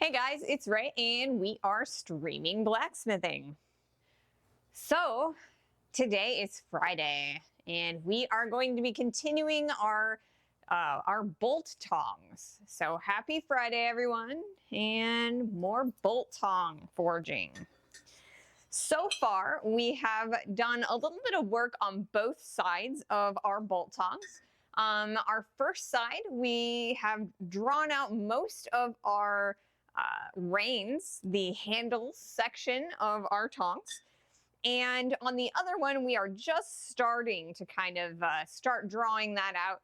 Hey guys, it's Ray and we are streaming blacksmithing. So today is Friday and we are going to be continuing our bolt tongs. So happy Friday everyone, and more bolt tong forging. So far we have done a little bit of work on both sides of our bolt tongs. Our first side, we have drawn out most of our reins, the handles section of our tongs. And on the other one, we are just starting to kind of start drawing that out.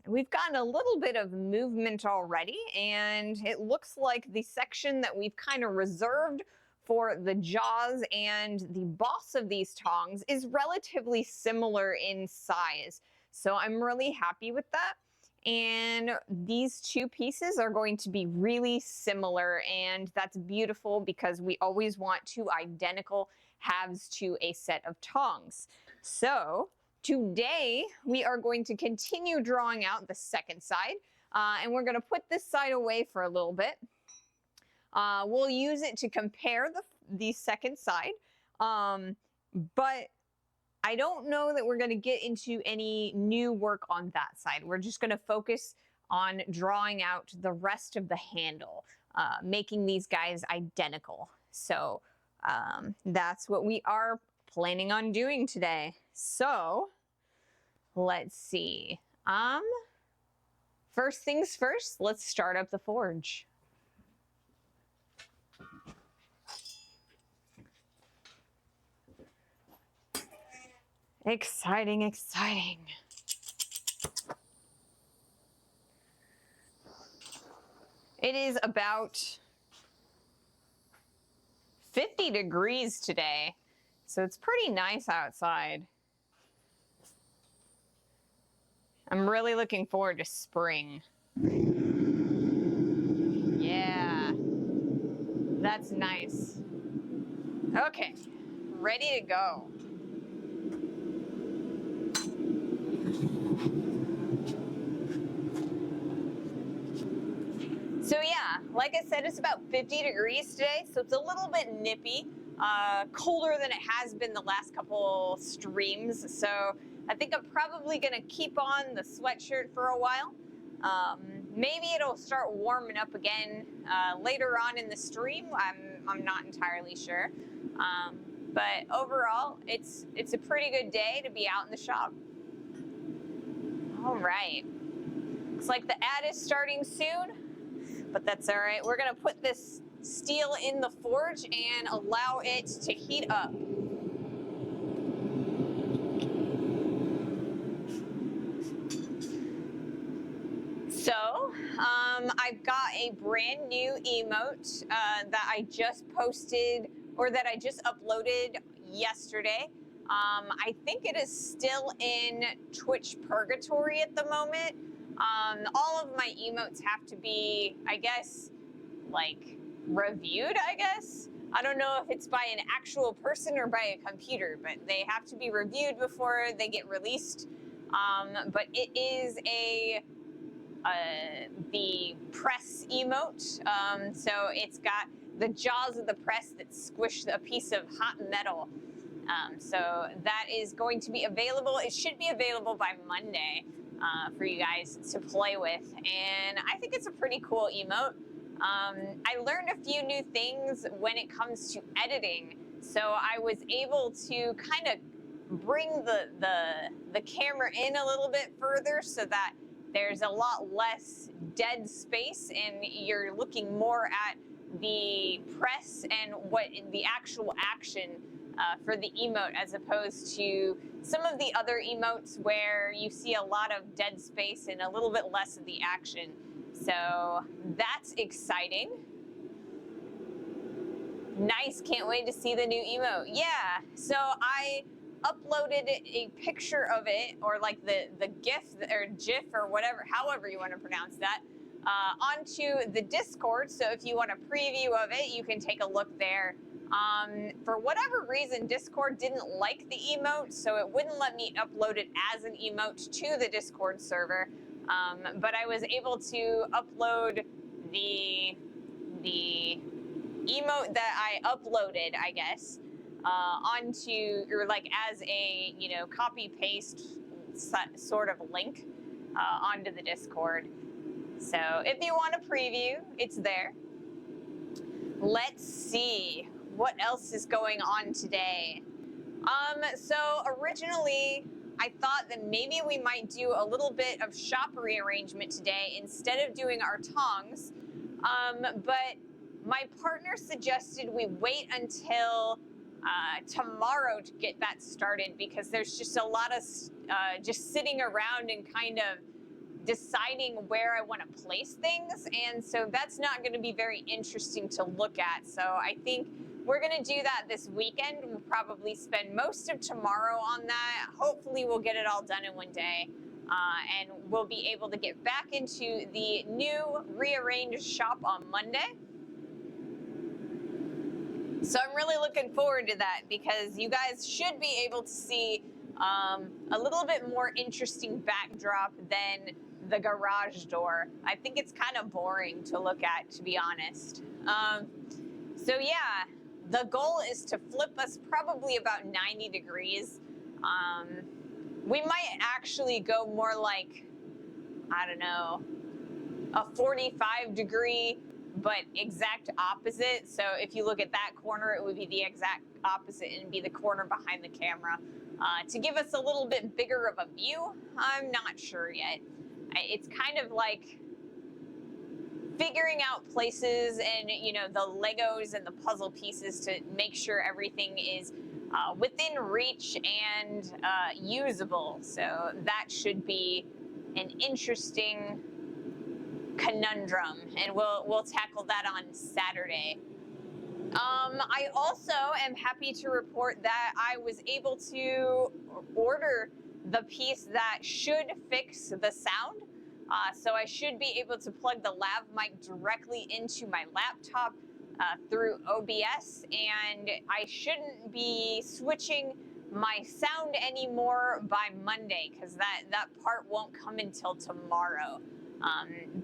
We've gotten a little bit of movement already, and it looks like the section that we've kind of reserved for the jaws and the boss of these tongs is relatively similar in size. So I'm really happy with that. And these two pieces are going to be really similar, and that's beautiful because we always want two identical halves to a set of tongs. So today we are going to continue drawing out the second side, and we're going to put this side away for a little bit. We'll use it to compare the second side, but I don't know that we're going to get into any new work on that side. We're just going to focus on drawing out the rest of the handle, making these guys identical. So that's what we are planning on doing today. So let's see. First things first, let's start up the forge. Exciting, exciting. It is about 50 degrees today, so it's pretty nice outside. I'm really looking forward to spring. Yeah, that's nice. Okay, ready to go. So yeah, like I said, it's about 50 degrees today, so it's a little bit nippy, colder than it has been the last couple streams. So I think I'm probably gonna keep on the sweatshirt for a while. Maybe it'll start warming up again later on in the stream. I'm not entirely sure, but overall, it's a pretty good day to be out in the shop. All right, looks like the ad is starting soon. But that's all right. We're gonna put this steel in the forge and allow it to heat up. So I've got a brand new emote that I just posted, or that I just uploaded yesterday. I think it is still in Twitch Purgatory at the moment. All of my emotes have to be, I guess, like reviewed, I guess. I don't know if it's by an actual person or by a computer, but they have to be reviewed before they get released. But it is the press emote. So it's got the jaws of the press that squish a piece of hot metal. So that is going to be available. It should be available by Monday for you guys to play with. And I think it's a pretty cool emote. I learned a few new things when it comes to editing. So I was able to kind of bring the camera in a little bit further so that there's a lot less dead space and you're looking more at the press and what the actual action for the emote, as opposed to some of the other emotes where you see a lot of dead space and a little bit less of the action. So that's exciting. Nice, can't wait to see the new emote. Yeah, so I uploaded a picture of it, or like the GIF or GIF or whatever, however you want to pronounce that, onto the Discord. So if you want a preview of it, you can take a look there. For whatever reason, Discord didn't like the emote, so it wouldn't let me upload it as an emote to the Discord server. But I was able to upload the the emote that I uploaded, I guess, onto, or like as a, copy paste sort of link onto the Discord. So if you want a preview, it's there. Let's see what else is going on today. So originally I thought that maybe we might do a little bit of shop rearrangement today instead of doing our tongs. But my partner suggested we wait until tomorrow to get that started, because there's just a lot of just sitting around and kind of deciding where I want to place things. And so that's not going to be very interesting to look at. So I think we're going to do that this weekend. We'll probably spend most of tomorrow on that. Hopefully we'll get it all done in one day. And we'll be able to get back into the new rearranged shop on Monday. So I'm really looking forward to that, because you guys should be able to see a little bit more interesting backdrop than the garage door. I think it's kind of boring to look at, to be honest. So yeah, the goal is to flip us probably about 90 degrees. We might actually go more like, I don't know, a 45 degree, but exact opposite. So if you look at that corner, it would be the exact opposite and be the corner behind the camera. To give us a little bit bigger of a view, I'm not sure yet. It's kind of like figuring out places and, the Legos and the puzzle pieces to make sure everything is within reach and usable. So that should be an interesting conundrum, and we'll tackle that on Saturday. I also am happy to report that I was able to order the piece that should fix the sound. So I should be able to plug the lav mic directly into my laptop through OBS, and I shouldn't be switching my sound anymore by Monday, because that part won't come until tomorrow.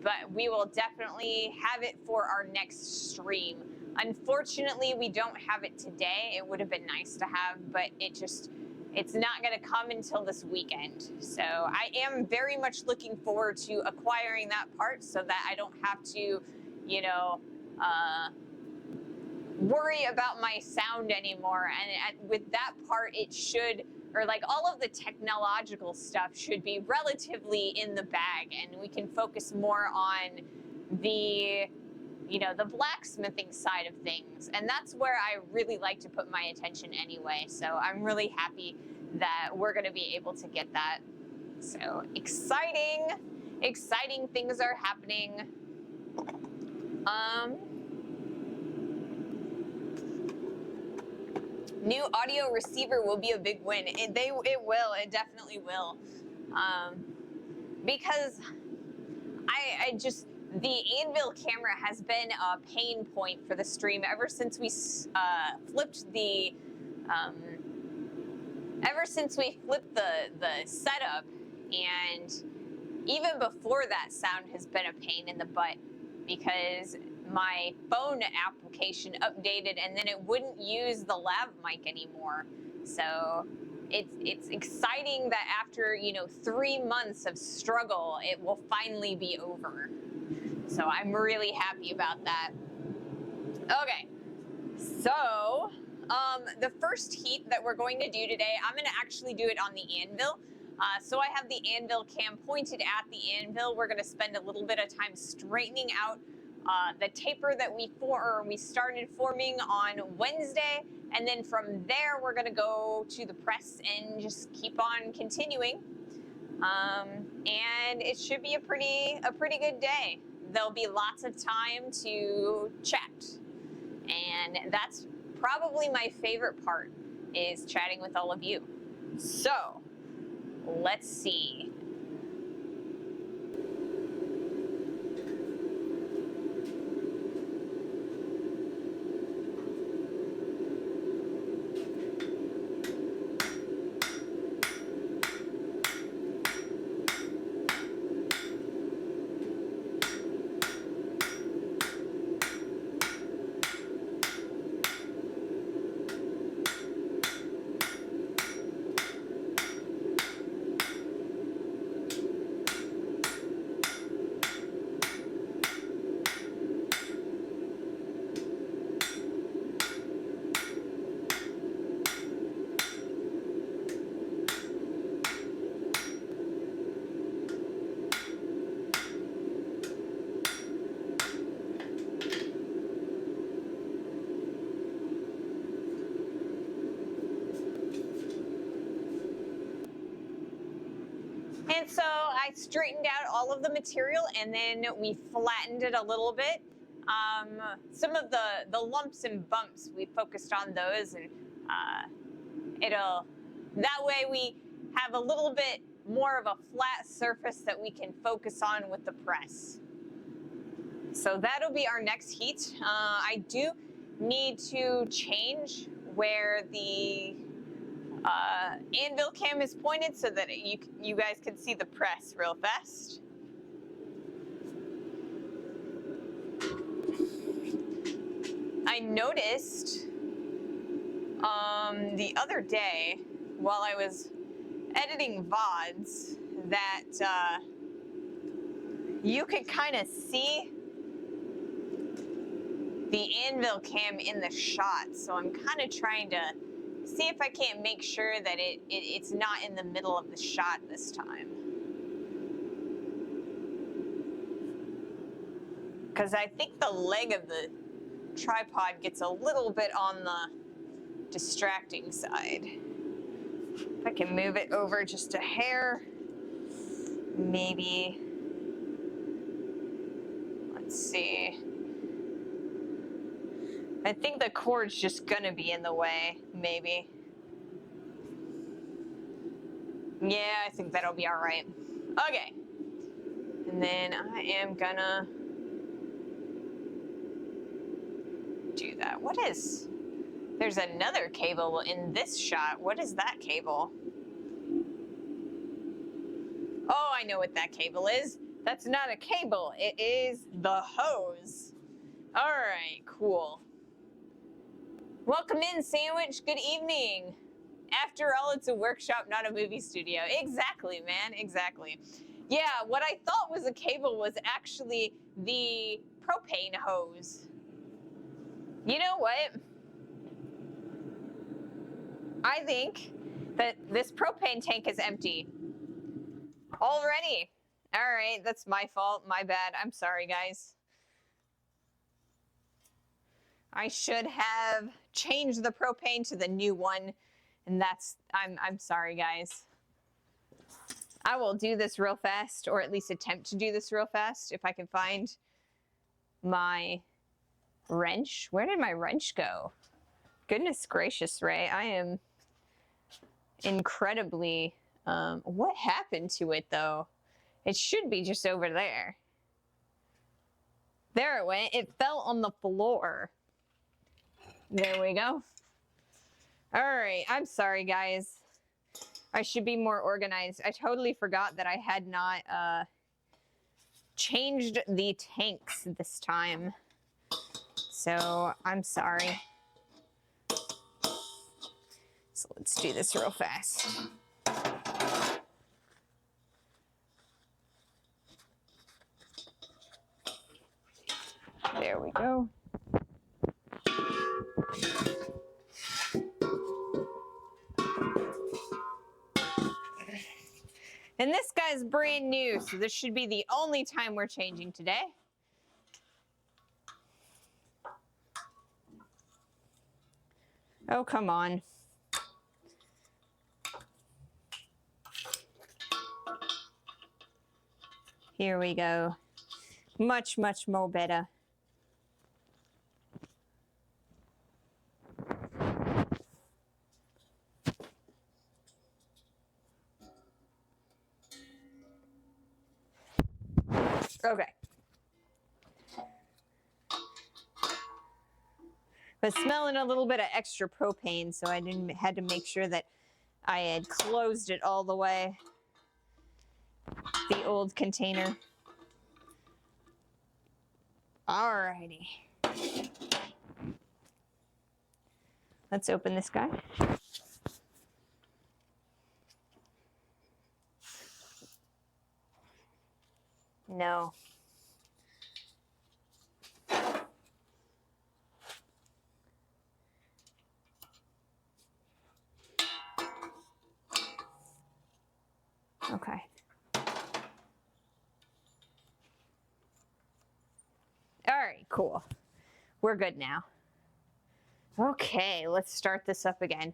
But we will definitely have it for our next stream. Unfortunately, we don't have it today. It would have been nice to have, but it's not going to come until this weekend. So I am very much looking forward to acquiring that part, so that I don't have to, worry about my sound anymore. And with that part, it should, or like all of the technological stuff should be relatively in the bag, and we can focus more on the the blacksmithing side of things. And that's where I really like to put my attention anyway. So I'm really happy that we're going to be able to get that. So exciting things are happening. New audio receiver will be a big win. It definitely will. Because the Anvil camera has been a pain point for the stream ever since we flipped the setup, and even before that, sound has been a pain in the butt, because my phone application updated and then it wouldn't use the lav mic anymore. So it's exciting that after 3 months of struggle, it will finally be over. So I'm really happy about that. Okay, so the first heat that we're going to do today, I'm going to actually do it on the anvil. So I have the anvil cam pointed at the anvil. We're going to spend a little bit of time straightening out the taper that we started forming on Wednesday, and then from there we're going to go to the press and just keep on continuing. And it should be a pretty good day. There'll be lots of time to chat, and that's probably my favorite part, is chatting with all of you. So let's see. I straightened out all of the material and then we flattened it a little bit. Some of the lumps and bumps, we focused on those, and that way we have a little bit more of a flat surface that we can focus on with the press. So that'll be our next heat. I do need to change where the anvil cam is pointed so that you guys can see the press real fast. I noticed the other day while I was editing VODs that you could kind of see the anvil cam in the shot. So I'm kind of trying to see if I can't make sure that it's not in the middle of the shot this time. Because I think the leg of the tripod gets a little bit on the distracting side. If I can move it over just a hair, maybe. Let's see. I think the cord's just gonna be in the way, maybe. Yeah, I think that'll be all right. Okay. And then I am gonna do that. There's another cable in this shot. What is that cable? Oh, I know what that cable is. That's not a cable. It is the hose. All right, cool. Welcome in, Sandwich. Good evening. After all, it's a workshop, not a movie studio. Exactly, man, exactly. Yeah, what I thought was a cable was actually the propane hose. You know what? I think that this propane tank is empty already. All right, that's my fault, my bad. I'm sorry, guys. I should have changed the propane to the new one, and I'm sorry, guys. I will do this real fast, or at least attempt to do this real fast if I can find my wrench. Where did my wrench go? Goodness gracious, Ray. I am incredibly, what happened to it though? It should be just over there. There it went. It fell on the floor. There we go. All right, I'm sorry, guys. I should be more organized. I totally forgot that I had not changed the tanks this time. So I'm sorry. So let's do this real fast. There we go. And this guy's brand new, so this should be the only time we're changing today. Oh, come on. Here we go. Much, much more better. Okay. But smelling a little bit of extra propane, so I had to make sure that I had closed it all the way. The old container. Alrighty. Let's open this guy. No. Okay. All right, cool. We're good now. Okay, let's start this up again.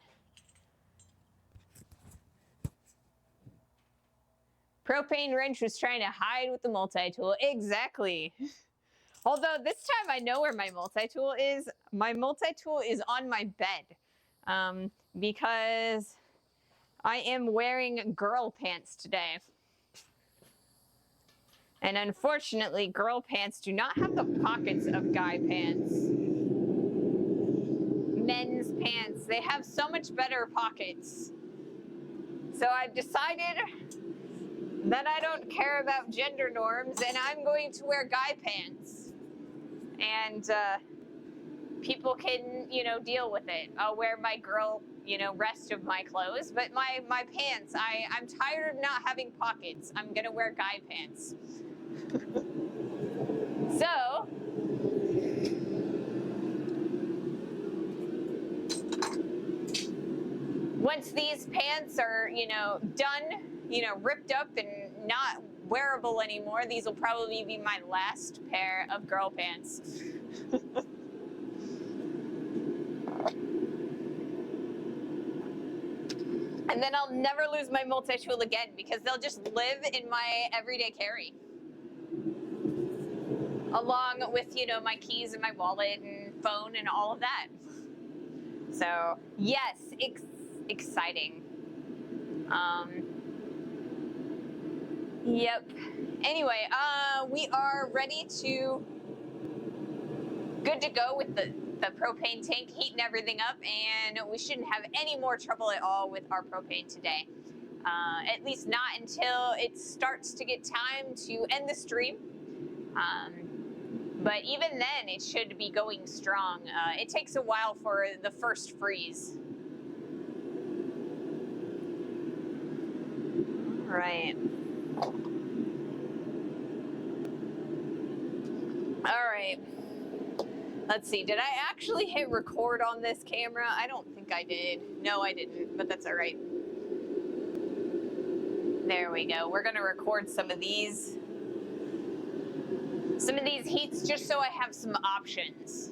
Propane wrench was trying to hide with the multi-tool. Exactly. Although this time I know where my multi-tool is. My multi-tool is on my bed because I am wearing girl pants today. And unfortunately, girl pants do not have the pockets of guy pants. Men's pants, they have so much better pockets. So I've decided that I don't care about gender norms and I'm going to wear guy pants. And people can, deal with it. I'll wear my girl, rest of my clothes, but my pants, I'm tired of not having pockets. I'm gonna wear guy pants. So, once these pants are, done, ripped up and not wearable anymore, these will probably be my last pair of girl pants. And then I'll never lose my multi-tool again because they'll just live in my everyday carry. Along with, my keys and my wallet and phone and all of that. So, yes, exciting. Yep. Anyway, we are ready to, good to go with the propane tank, heating everything up, and we shouldn't have any more trouble at all with our propane today. At least not until it starts to get time to end the stream. But even then, it should be going strong. It takes a while for the first freeze. Right. All right. Let's see. Did I actually hit record on this camera? I don't think I did. No, I didn't, but that's all right. There we go. We're going to record some of these heats just so I have some options.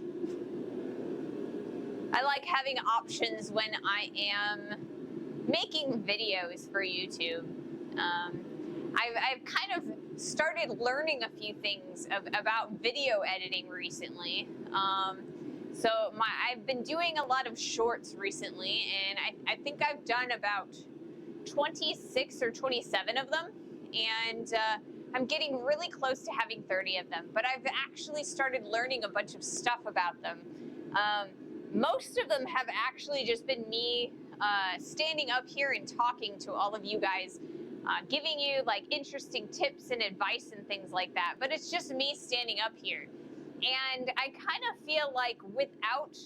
I like having options when I am making videos for YouTube. I've kind of started learning a few things about video editing recently. So I've been doing a lot of shorts recently, and I think I've done about 26 or 27 of them, and I'm getting really close to having 30 of them, but I've actually started learning a bunch of stuff about them. Most of them have actually just been me standing up here and talking to all of you guys, giving you like interesting tips and advice and things like that, but it's just me standing up here. And I kind of feel like without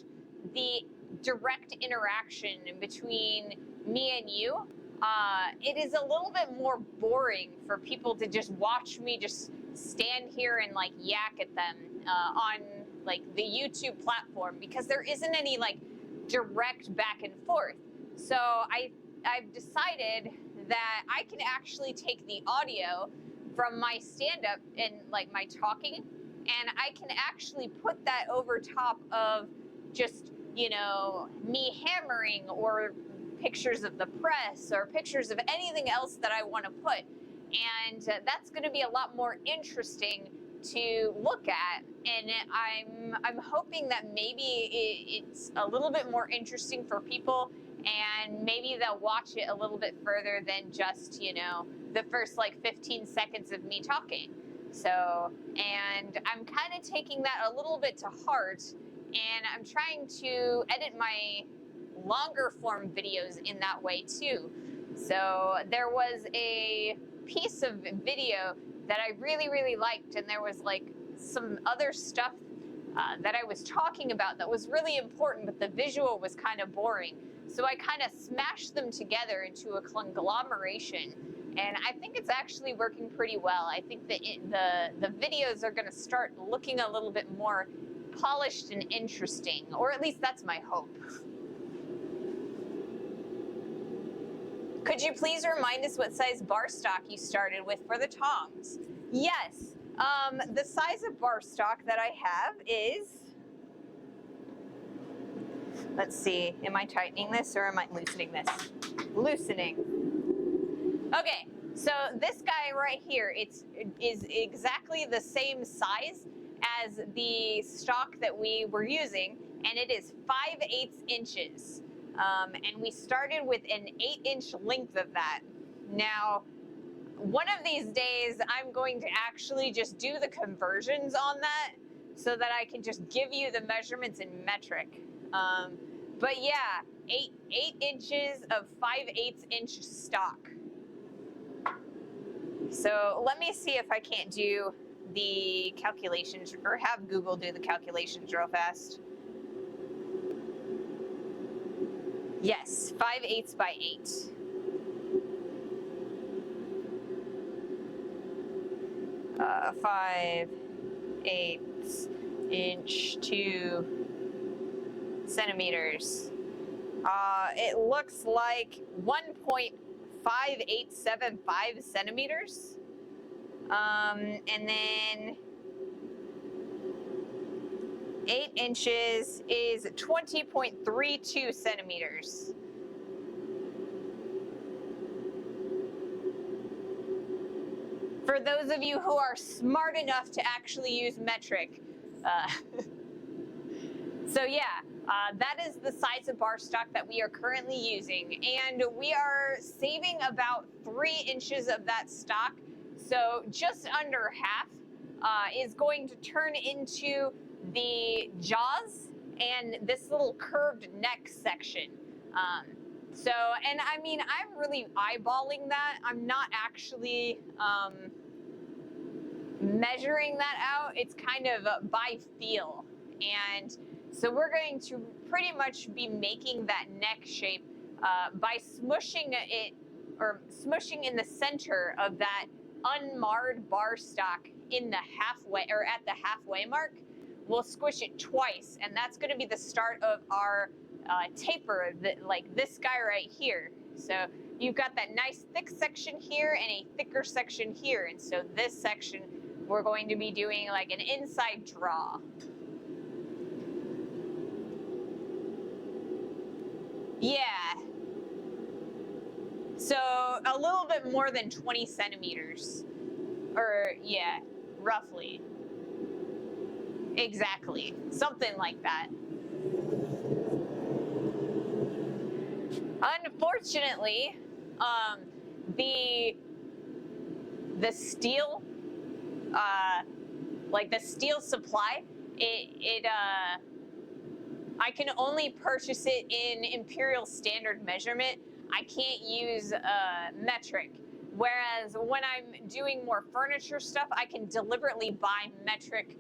the direct interaction between me and you, it is a little bit more boring for people to just watch me just stand here and like yak at them on like the YouTube platform, because there isn't any like direct back and forth. So I've decided that I can actually take the audio from my stand-up and like my talking, and I can actually put that over top of just, me hammering or pictures of the press or pictures of anything else that I want to put. And that's going to be a lot more interesting to look at. And I'm hoping that maybe it's a little bit more interesting for people, and maybe they'll watch it a little bit further than just, the first like 15 seconds of me talking. So, and I'm kind of taking that a little bit to heart, and I'm trying to edit my longer form videos in that way too. So there was a piece of video that I really, really liked, and there was like some other stuff that I was talking about that was really important, but the visual was kind of boring. So I kind of smashed them together into a conglomeration, and I think it's actually working pretty well. I think that the videos are going to start looking a little bit more polished and interesting, or at least that's my hope. Could you please remind us what size bar stock you started with for the tongs? Yes, the size of bar stock that I have is, let's see, am I tightening this or am I loosening this? Loosening. Okay, So this guy right here, is exactly the same size as the stock that we were using, and it is 5/8 inches. And we started with an 8-inch length of that. Now, one of these days, I'm going to actually just do the conversions on that so that I can just give you the measurements in metric. But yeah, 8 inches of 5/8 inch stock. So let me see if I can't do the calculations or have Google do the calculations real fast. Yes, 5/8 by 8. Uh, 5/8 inch to centimeters. It looks like 1.5875 centimeters. And then 8 inches is 20.32 centimeters. For those of you who are smart enough to actually use metric. So yeah, that is the size of bar stock that we are currently using. And we are saving about 3 inches of that stock. So just under half is going to turn into the jaws and this little curved neck section. So, and I mean, I'm really eyeballing that. I'm not actually measuring that out. It's kind of by feel. And so we're going to pretty much be making that neck shape by smushing it, or smushing in the center of that unmarred bar stock in the halfway, or at the halfway mark. We'll squish it twice, and that's going to be the start of our taper, like this guy right here. So you've got that nice thick section here and a thicker section here, and so this section we're going to be doing like an inside draw. Yeah. So a little bit more than 20 centimeters. Or yeah, roughly. Exactly. Something like that. Unfortunately, the steel, like the steel supply, I can only purchase it in imperial standard measurement. I can't use metric. Whereas when I'm doing more furniture stuff, I can deliberately buy metric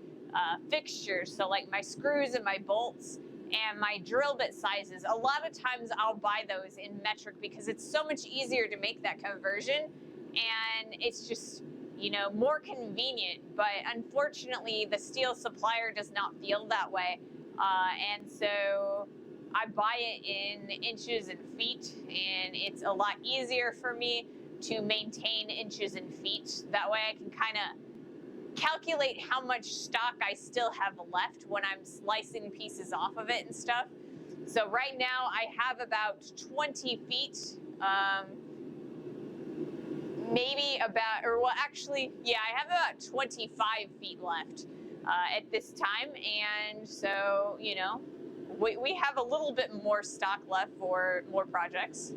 fixtures. So like my screws and my bolts and my drill bit sizes, a lot of times I'll buy those in metric because it's so much easier to make that conversion, and it's just, you know, more convenient. But unfortunately, the steel supplier does not feel that way. And so I buy it in inches and feet, and it's a lot easier for me to maintain inches and feet. That way I can kind of calculate how much stock I still have left when I'm slicing pieces off of it and stuff. So right now I have about 20 feet, maybe about, or well, actually, yeah, I have about 25 feet left at this time. And so, you know, we have a little bit more stock left for more projects.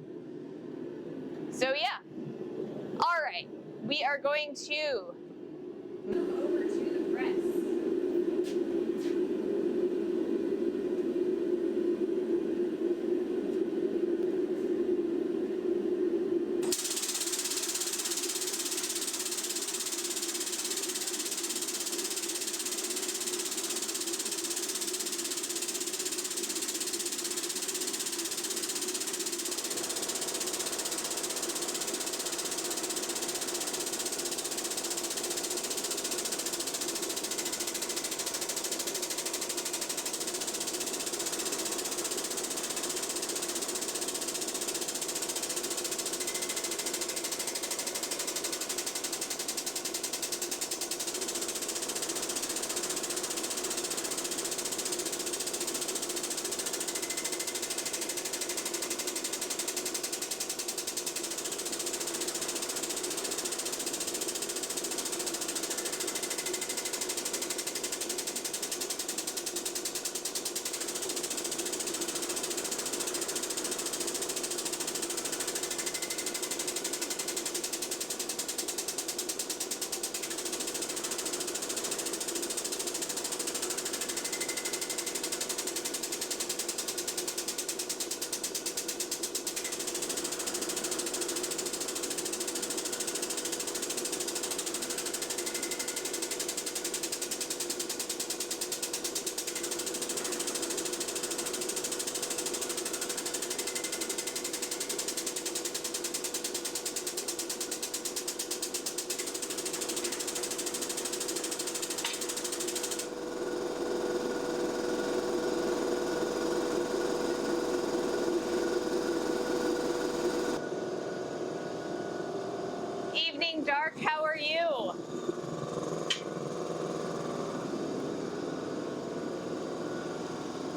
So yeah. All right, we are going to move over to the press. evening, Dark. How are you?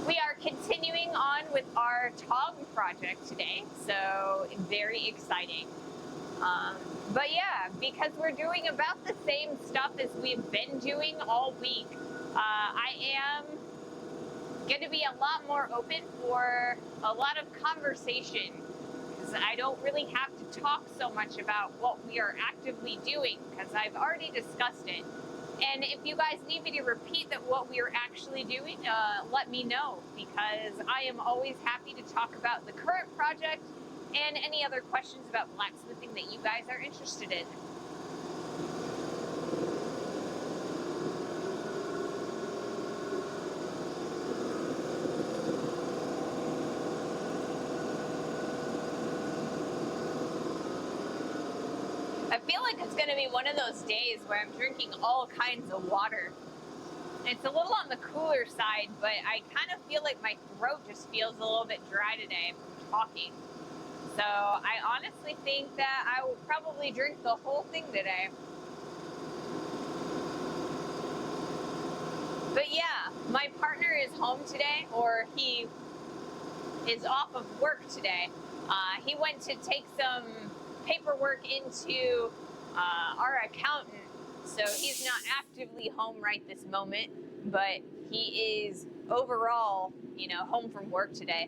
We are continuing on with our Tongs project today, so very exciting. But yeah, because we're doing about the same stuff as we've been doing all week, I am going to be a lot more open for a lot of conversation, because I don't really have to talk so much about what we are actively doing, because I've already discussed it. And if you guys need me to repeat that what we are actually doing, let me know, because I am always happy to talk about the current project and any other questions about blacksmithing that you guys are interested in. I feel like it's going to be one of those days where I'm drinking all kinds of water. It's a little on the cooler side, but I kind of feel like my throat just feels a little bit dry today from talking. So I honestly think that I will probably drink the whole thing today. But yeah, my partner is home today, or he is off of work today. He went to take some paperwork into our accountant, so he's not actively home right this moment, but he is overall, home from work today.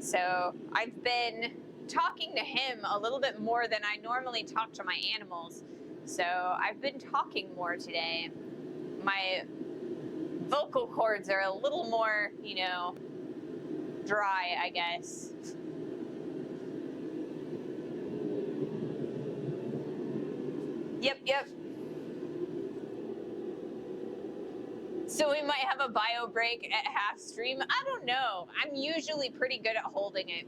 So I've been talking to him a little bit more than I normally talk to my animals. So I've been talking more today. My vocal cords are a little more, dry, I guess. Yep. So we might have a bio break at half stream. I don't know. I'm usually pretty good at holding it.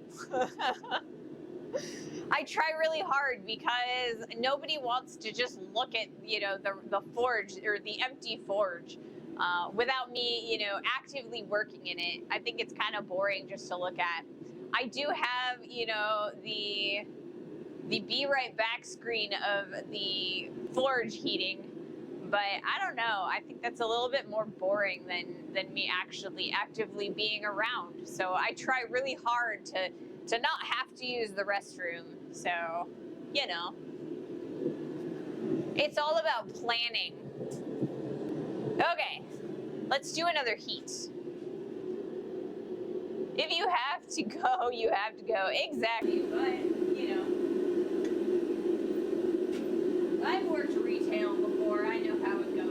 I try really hard because nobody wants to just look at, the forge or the empty forge without me, actively working in it. I think it's kind of boring just to look at. I do have, the be right back screen of the forge heating, but I don't know. I think that's a little bit more boring than me actually actively being around. So I try really hard to not have to use the restroom. So, it's all about planning. Okay, let's do another heat. If you have to go, you have to go. Exactly, but, I've worked retail before. I know how it goes.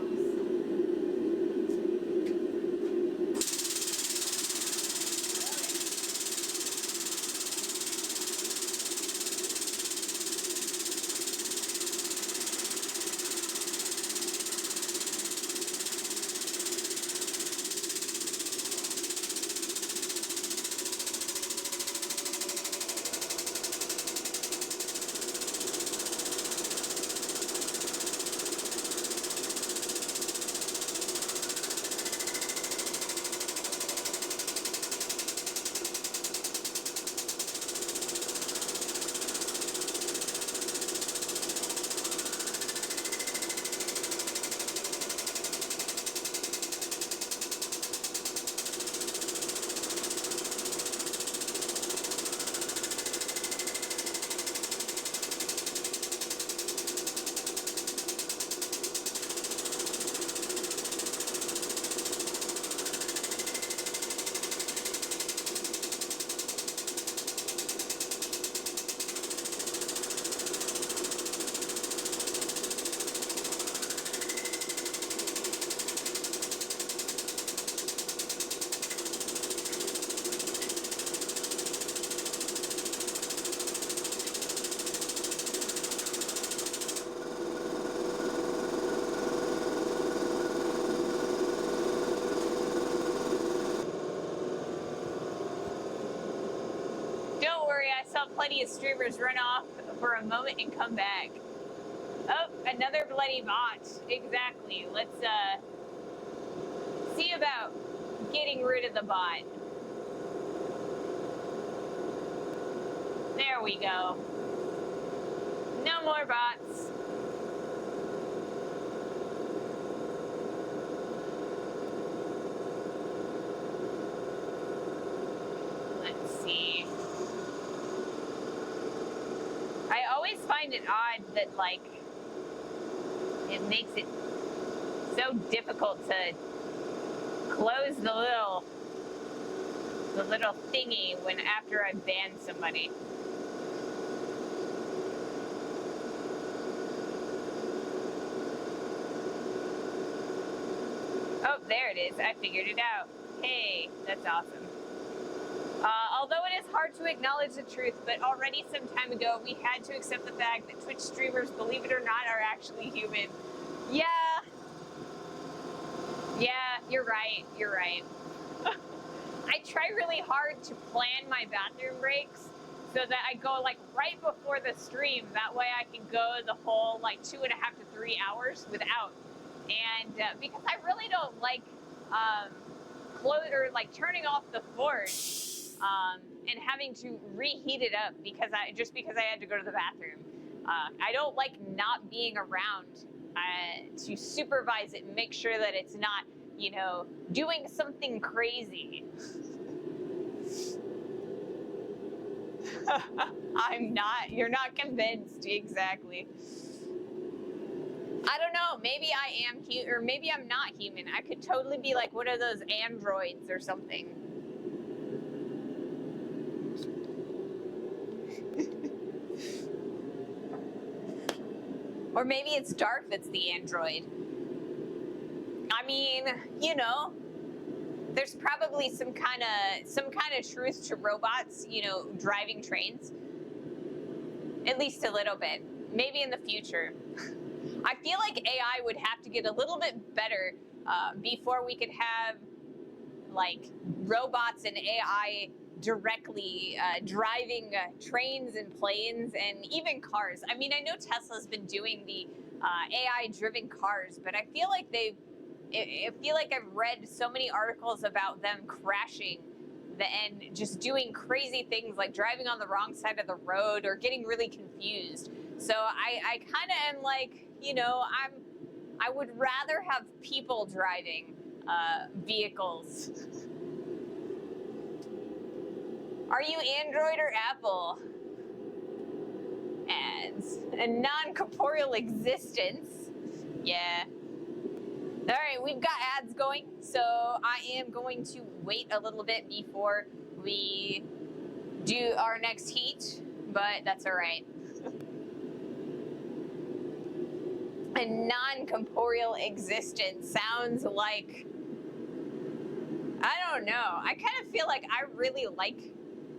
I saw plenty of streamers run off for a moment and come back. Oh, another bloody bot. Exactly. Let's see about getting rid of the bot. There we go. No more bots. always find it odd that, like, it makes it so difficult to close the little thingy when after I ban somebody. Oh, there it is. I figured it out. Hey, that's awesome. Although it is hard to acknowledge the truth, but already some time ago, we had to accept the fact that Twitch streamers, believe it or not, are actually human. Yeah. Yeah, you're right. You're right. I try really hard to plan my bathroom breaks so that I go like right before the stream. That way I can go the whole like 2.5 to 3 hours without. And because I really don't like turning off the forge and having to reheat it up because I had to go to the bathroom. I don't like not being around to supervise it and make sure that it's not, you know, doing something crazy. You're not convinced, exactly. I don't know, maybe I am human, or maybe I'm not human. I could totally be like one of those androids or something. Or maybe it's Darth that's the android. I mean, you know, there's probably some kind of truth to robots, you know, driving trains. At least a little bit. Maybe in the future. I feel like AI would have to get a little bit better before we could have like robots and AI directly driving trains and planes and even cars. I mean, I know Tesla's been doing the AI-driven cars, but I feel like I've read so many articles about them crashing and just doing crazy things like driving on the wrong side of the road or getting really confused. So I kind of am like, you know, I would rather have people driving vehicles. Are you Android or Apple? Ads. A non-corporeal existence. Yeah. All right, we've got ads going, so I am going to wait a little bit before we do our next heat, but that's all right. A non-corporeal existence sounds like, I don't know. I kind of feel like I really like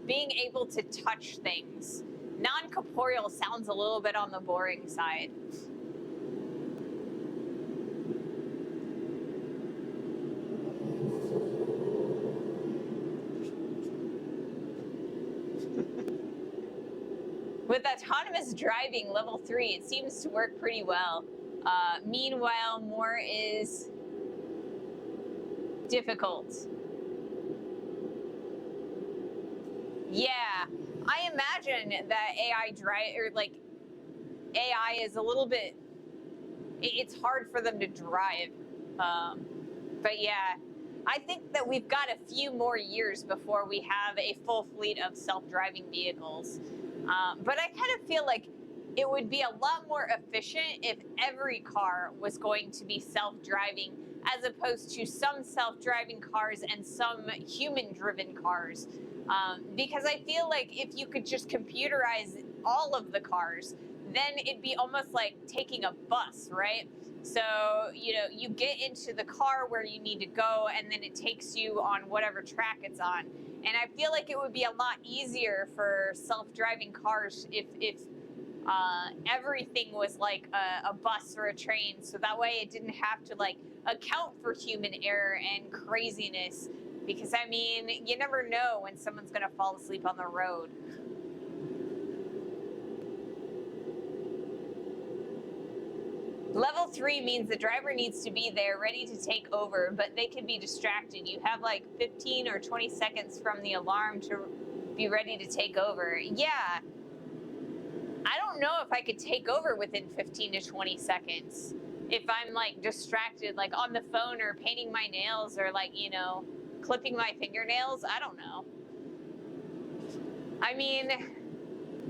being able to touch things. Non-corporeal sounds a little bit on the boring side. With autonomous driving level 3, it seems to work pretty well. Meanwhile, more is difficult. Yeah, I imagine that AI is a little bit, it's hard for them to drive. But yeah, I think that we've got a few more years before we have a full fleet of self-driving vehicles. But I kind of feel like it would be a lot more efficient if every car was going to be self-driving as opposed to some self-driving cars and some human-driven cars. Because I feel like if you could just computerize all of the cars, then it'd be almost like taking a bus, right? So, you know, you get into the car where you need to go, and then it takes you on whatever track it's on. And I feel like it would be a lot easier for self-driving cars if everything was like a bus or a train, so that way it didn't have to like account for human error and craziness. Because I mean, you never know when someone's gonna fall asleep on the road. Level 3 means the driver needs to be there ready to take over, but they can be distracted. You have like 15 or 20 seconds from the alarm to be ready to take over. Yeah. I don't know if I could take over within 15 to 20 seconds. If I'm like distracted, like on the phone or painting my nails or like, you know, clipping my fingernails. I don't know. I mean,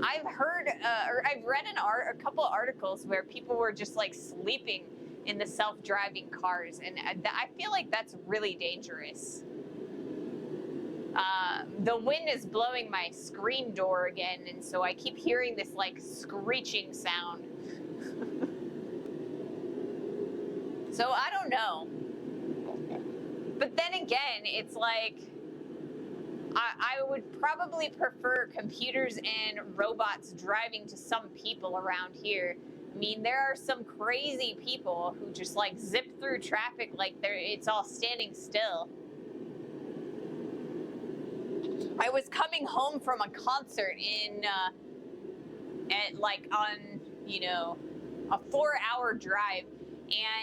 I've heard or I've read a couple articles where people were just like sleeping in the self-driving cars, and I feel like that's really dangerous. The wind is blowing my screen door again, and so I keep hearing this like screeching sound. So I don't know. But then again, it's like I would probably prefer computers and robots driving to some people around here. I mean, there are some crazy people who just like zip through traffic like it's all standing still. I was coming home from a concert on, you know, a 4-hour drive,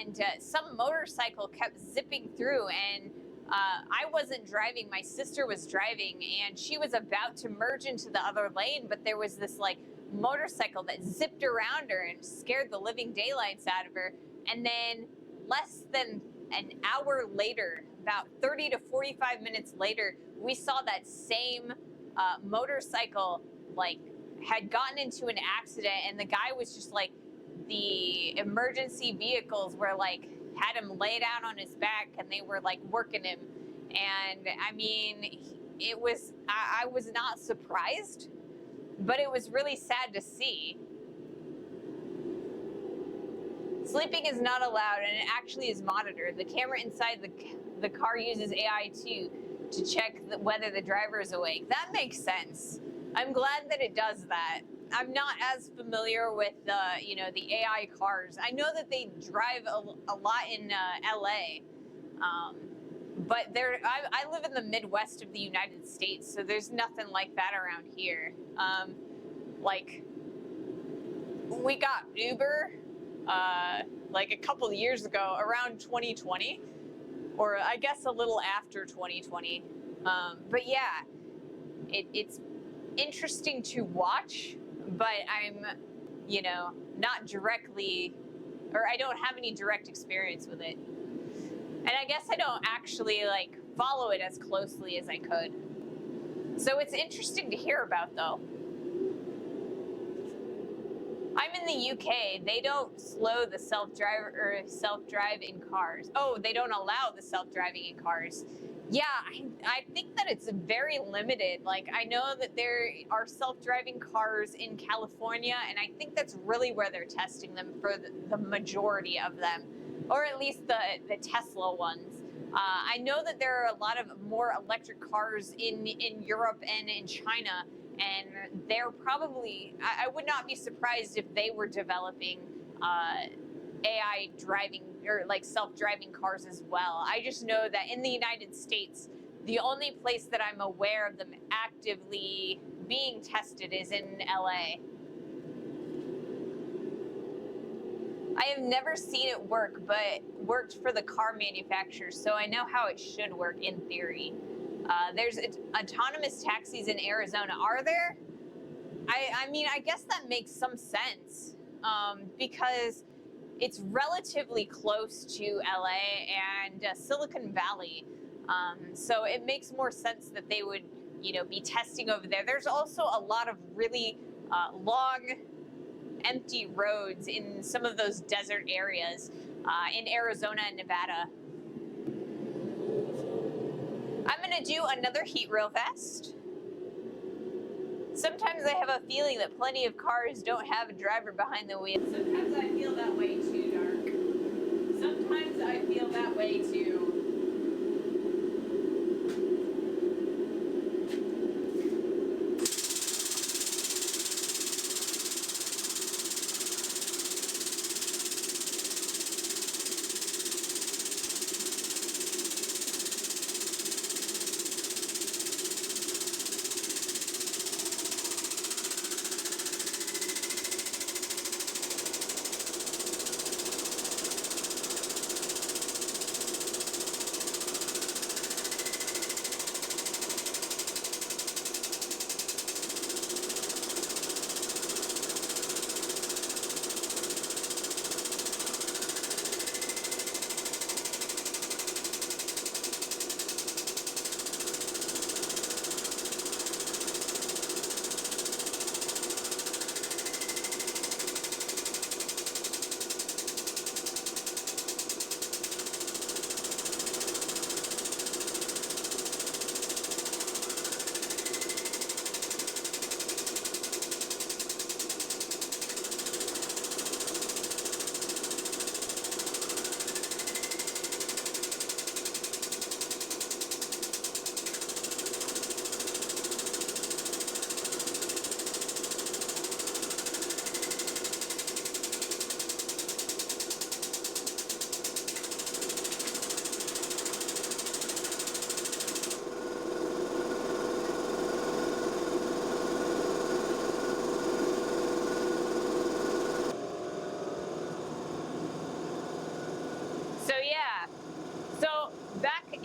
and some motorcycle kept zipping through, and I wasn't driving, my sister was driving, and she was about to merge into the other lane, but there was this like motorcycle that zipped around her and scared the living daylights out of her. And then less than an hour later, about 30 to 45 minutes later, we saw that same motorcycle like had gotten into an accident, and the guy was just like, the emergency vehicles were like had him laid out on his back, and they were like working him. And I mean, it was, I was not surprised, but it was really sad to see. Sleeping is not allowed, and it actually is monitored. The camera inside the car uses AI to check whether the driver is awake. That makes sense. I'm glad that it does that. I'm not as familiar with you know, the AI cars. I know that they drive a lot in LA, but I live in the Midwest of the United States, so there's nothing like that around here. Like, we got Uber like a couple of years ago, around 2020, or I guess a little after 2020. But yeah, it's interesting to watch, but I'm, you know, not directly, or I don't have any direct experience with it. And I guess I don't actually like follow it as closely as I could. So it's interesting to hear about, though. I'm in the UK. They don't slow the self-drive in cars. Oh, they don't allow the self-driving in cars. Yeah, I think that it's very limited. Like, I know that there are self-driving cars in California, and I think that's really where they're testing them for the majority of them, or at least the Tesla ones. I know that there are a lot of more electric cars in Europe and in China, and they're probably, I would not be surprised if they were developing AI driving or like self-driving cars as well. I just know that in the United States, the only place that I'm aware of them actively being tested is in LA. I have never seen it work, but worked for the car manufacturers, so I know how it should work in theory. There's autonomous taxis in Arizona. Are there? I mean, I guess that makes some sense, because it's relatively close to LA and Silicon Valley. So it makes more sense that they would, you know, be testing over there. There's also a lot of really long, empty roads in some of those desert areas in Arizona and Nevada. I'm gonna do another heat real fast. Sometimes I have a feeling that plenty of cars don't have a driver behind the wheel. Sometimes I feel that way too, Dark. Sometimes I feel that way too.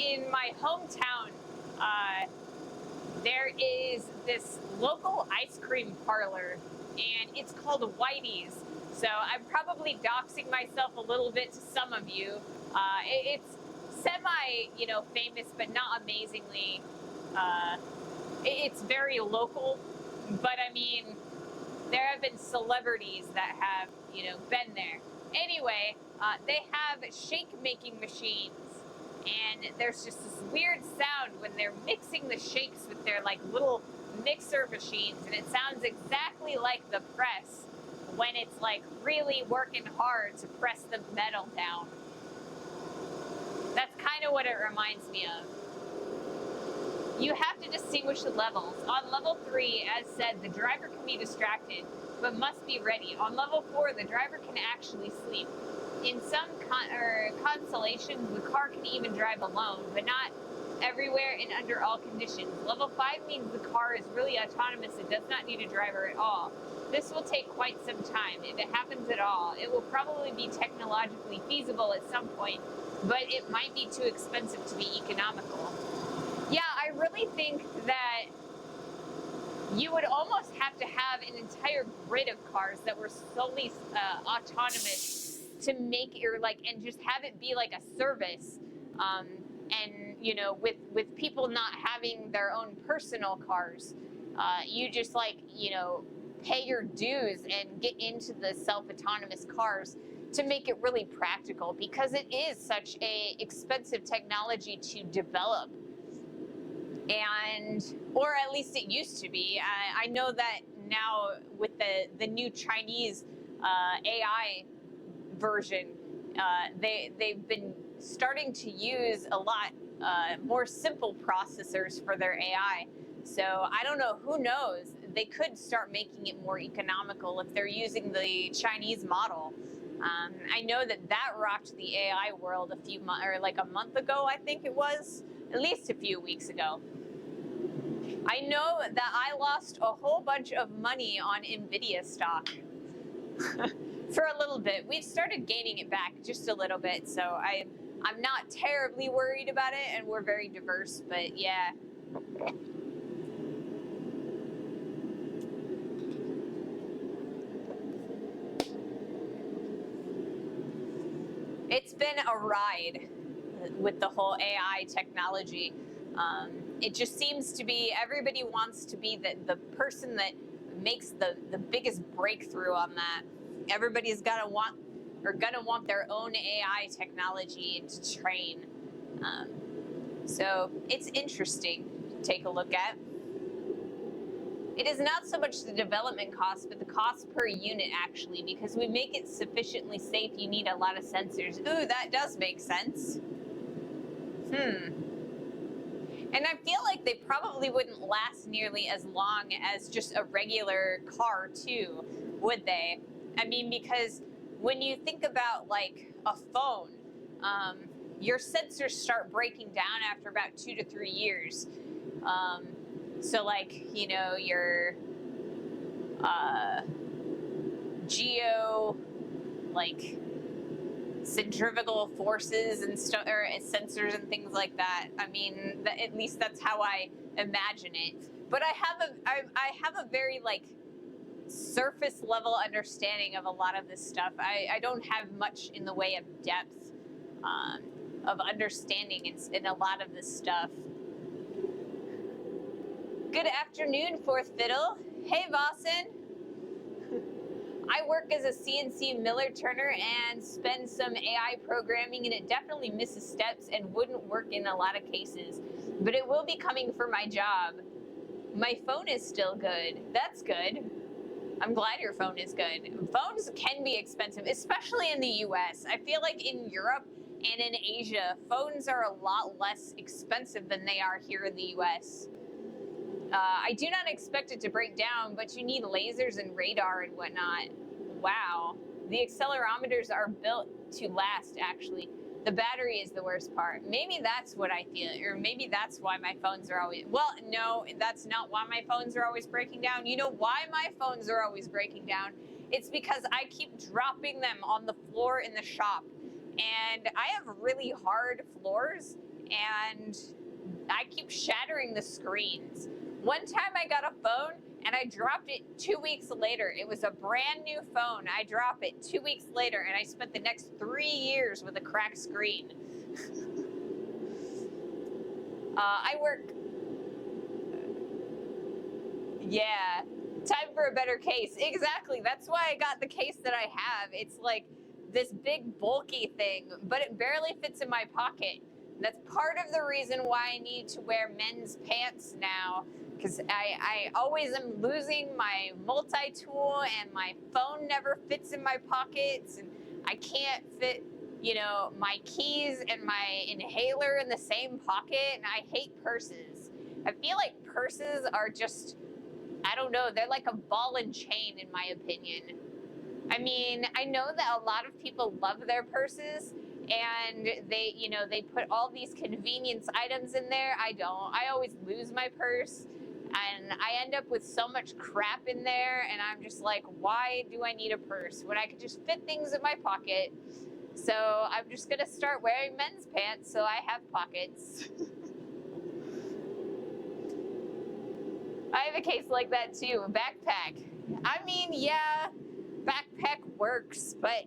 in my hometown, there is this local ice cream parlor, and it's called Whitey's. So I'm probably doxing myself a little bit to some of you. It's semi, famous, but not amazingly. It's very local, but I mean, there have been celebrities that have, been there. Anyway, they have shake-making machines, and there's just this weird sound when they're mixing the shakes with their like little mixer machines, and it sounds exactly like the press when it's like really working hard to press the metal down. That's kind of what it reminds me of. You have to distinguish the levels. On level 3, as said, the driver can be distracted, but must be ready. On level 4, the driver can actually sleep. In some constellations, the car can even drive alone, but not everywhere and under all conditions. Level 5 means the car is really autonomous and does not need a driver at all. This will take quite some time. If it happens at all, it will probably be technologically feasible at some point, but it might be too expensive to be economical. Yeah, I really think that you would almost have to have an entire grid of cars that were solely autonomous to make it, and just have it be like a service. And, with people not having their own personal cars, you just pay your dues and get into the self-autonomous cars to make it really practical, because it is such a expensive technology to develop. Or at least it used to be. I know that now with the new Chinese AI version, they've been starting to use a lot more simple processors for their AI. So I don't know, who knows? They could start making it more economical if they're using the Chinese model. I know that rocked the AI world a month ago, I think it was, at least a few weeks ago. I know that I lost a whole bunch of money on NVIDIA stock for a little bit. We've started gaining it back just a little bit, so I'm not terribly worried about it, and we're very diverse, but yeah. It's been a ride with the whole AI technology. It just seems to be, everybody wants to be the person that makes the biggest breakthrough on that. Everybody's gonna want their own AI technology to train. So it's interesting to take a look at. It is not so much the development cost, but the cost per unit, actually, because we make it sufficiently safe, you need a lot of sensors. Ooh, that does make sense. And I feel like they probably wouldn't last nearly as long as just a regular car, too, would they? I mean, because when you think about, like, a phone, your sensors start breaking down after about 2 to 3 years. So, like, your centrifugal forces and stuff, or sensors and things like that. I mean, at least that's how I imagine it. But I have a very surface level understanding of a lot of this stuff. I don't have much in the way of depth of understanding in a lot of this stuff. Good afternoon, Fourth Fiddle. Hey, Vossen. I work as a CNC miller turner and spend some AI programming, and it definitely misses steps and wouldn't work in a lot of cases. But it will be coming for my job. My phone is still good. That's good. I'm glad your phone is good. Phones can be expensive, especially in the US. I feel like in Europe and in Asia, phones are a lot less expensive than they are here in the US. I do not expect it to break down, but you need lasers and radar and whatnot. Wow. The accelerometers are built to last, actually. The battery is the worst part. Maybe that's what I feel, or maybe that's why my phones are always... Well, no, that's not why my phones are always breaking down. You know why my phones are always breaking down? It's because I keep dropping them on the floor in the shop. And I have really hard floors, and I keep shattering the screens. One time I got a phone and I dropped it 2 weeks later. It was a brand new phone. I drop it 2 weeks later and I spent the next 3 years with a cracked screen. I work... Yeah, time for a better case. Exactly, that's why I got the case that I have. It's like this big bulky thing, but it barely fits in my pocket. That's part of the reason why I need to wear men's pants now, because I always am losing my multi-tool and my phone never fits in my pockets, and I can't fit, you know, my keys and my inhaler in the same pocket, and I hate purses. I feel like purses are just, I don't know, they're like a ball and chain in my opinion. I mean, I know that a lot of people love their purses and they, you know, they put all these convenience items in there. I don't. I always lose my purse and I end up with so much crap in there and I'm just like, why do I need a purse when I could just fit things in my pocket? So I'm just gonna start wearing men's pants so I have pockets. I have a case like that too, a backpack. I mean, yeah, backpack works, but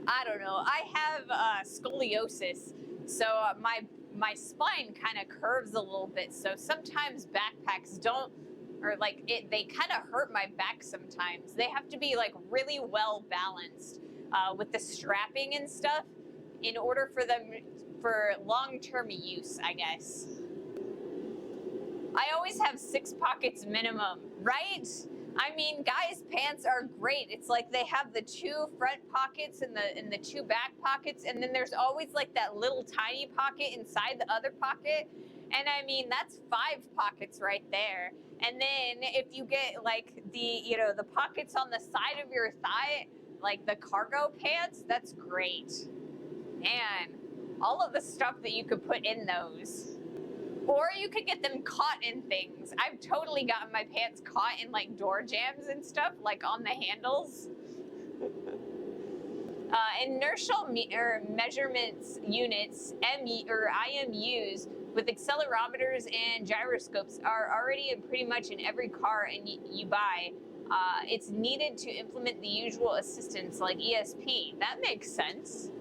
I don't know. I have scoliosis, so my spine kind of curves a little bit. So sometimes backpacks don't, or like they kind of hurt my back sometimes. They have to be like really well balanced with the strapping and stuff in order for them for long-term use, I guess. I always have 6 pockets minimum, right? I mean, guys' pants are great. It's like they have the 2 front pockets and the 2 back pockets, and then there's always like that little tiny pocket inside the other pocket. And I mean, that's 5 pockets right there. And then if you get like the, you know, the pockets on the side of your thigh, like the cargo pants, that's great. Man, all of the stuff that you could put in those. Or you could get them caught in things. I've totally gotten my pants caught in like door jams and stuff, like on the handles. Inertial measurements units, IMUs, with accelerometers and gyroscopes are already pretty much in every car you buy. It's needed to implement the usual assistance like ESP. That makes sense.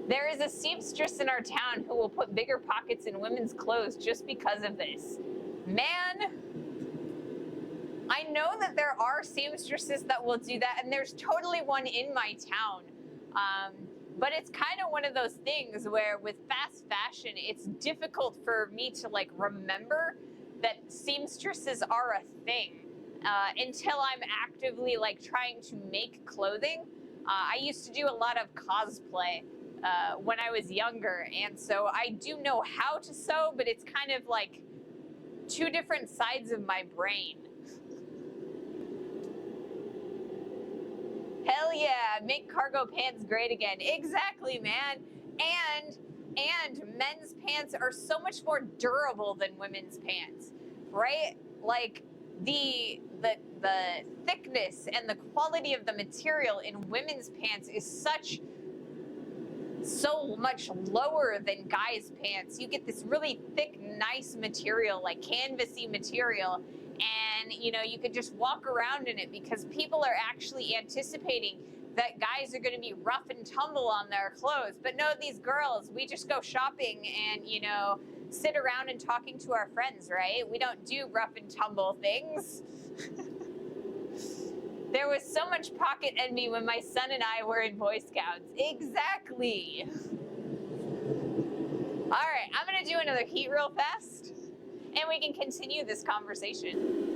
There is a seamstress in our town who will put bigger pockets in women's clothes just because of this. Man, I know that there are seamstresses that will do that, and there's totally one in my town. But it's kind of one of those things where with fast fashion, it's difficult for me to like remember that seamstresses are a thing until I'm actively like trying to make clothing. I used to do a lot of cosplay when I was younger, and so I do know how to sew, but it's kind of like 2 different sides of my brain. Hell yeah, make cargo pants great again. Exactly, man. And men's pants are so much more durable than women's pants, right? Like the thickness and the quality of the material in women's pants is so much lower than guys' pants. You get this really thick, nice material, like canvasy material, and you know, you could just walk around in it because people are actually anticipating that guys are going to be rough and tumble on their clothes. But no, these girls, we just go shopping and, you know, sit around and talking to our friends, right? We don't do rough and tumble things. There was so much pocket envy when my son and I were in Boy Scouts. Exactly. All right, I'm gonna do another heat real fast, and we can continue this conversation.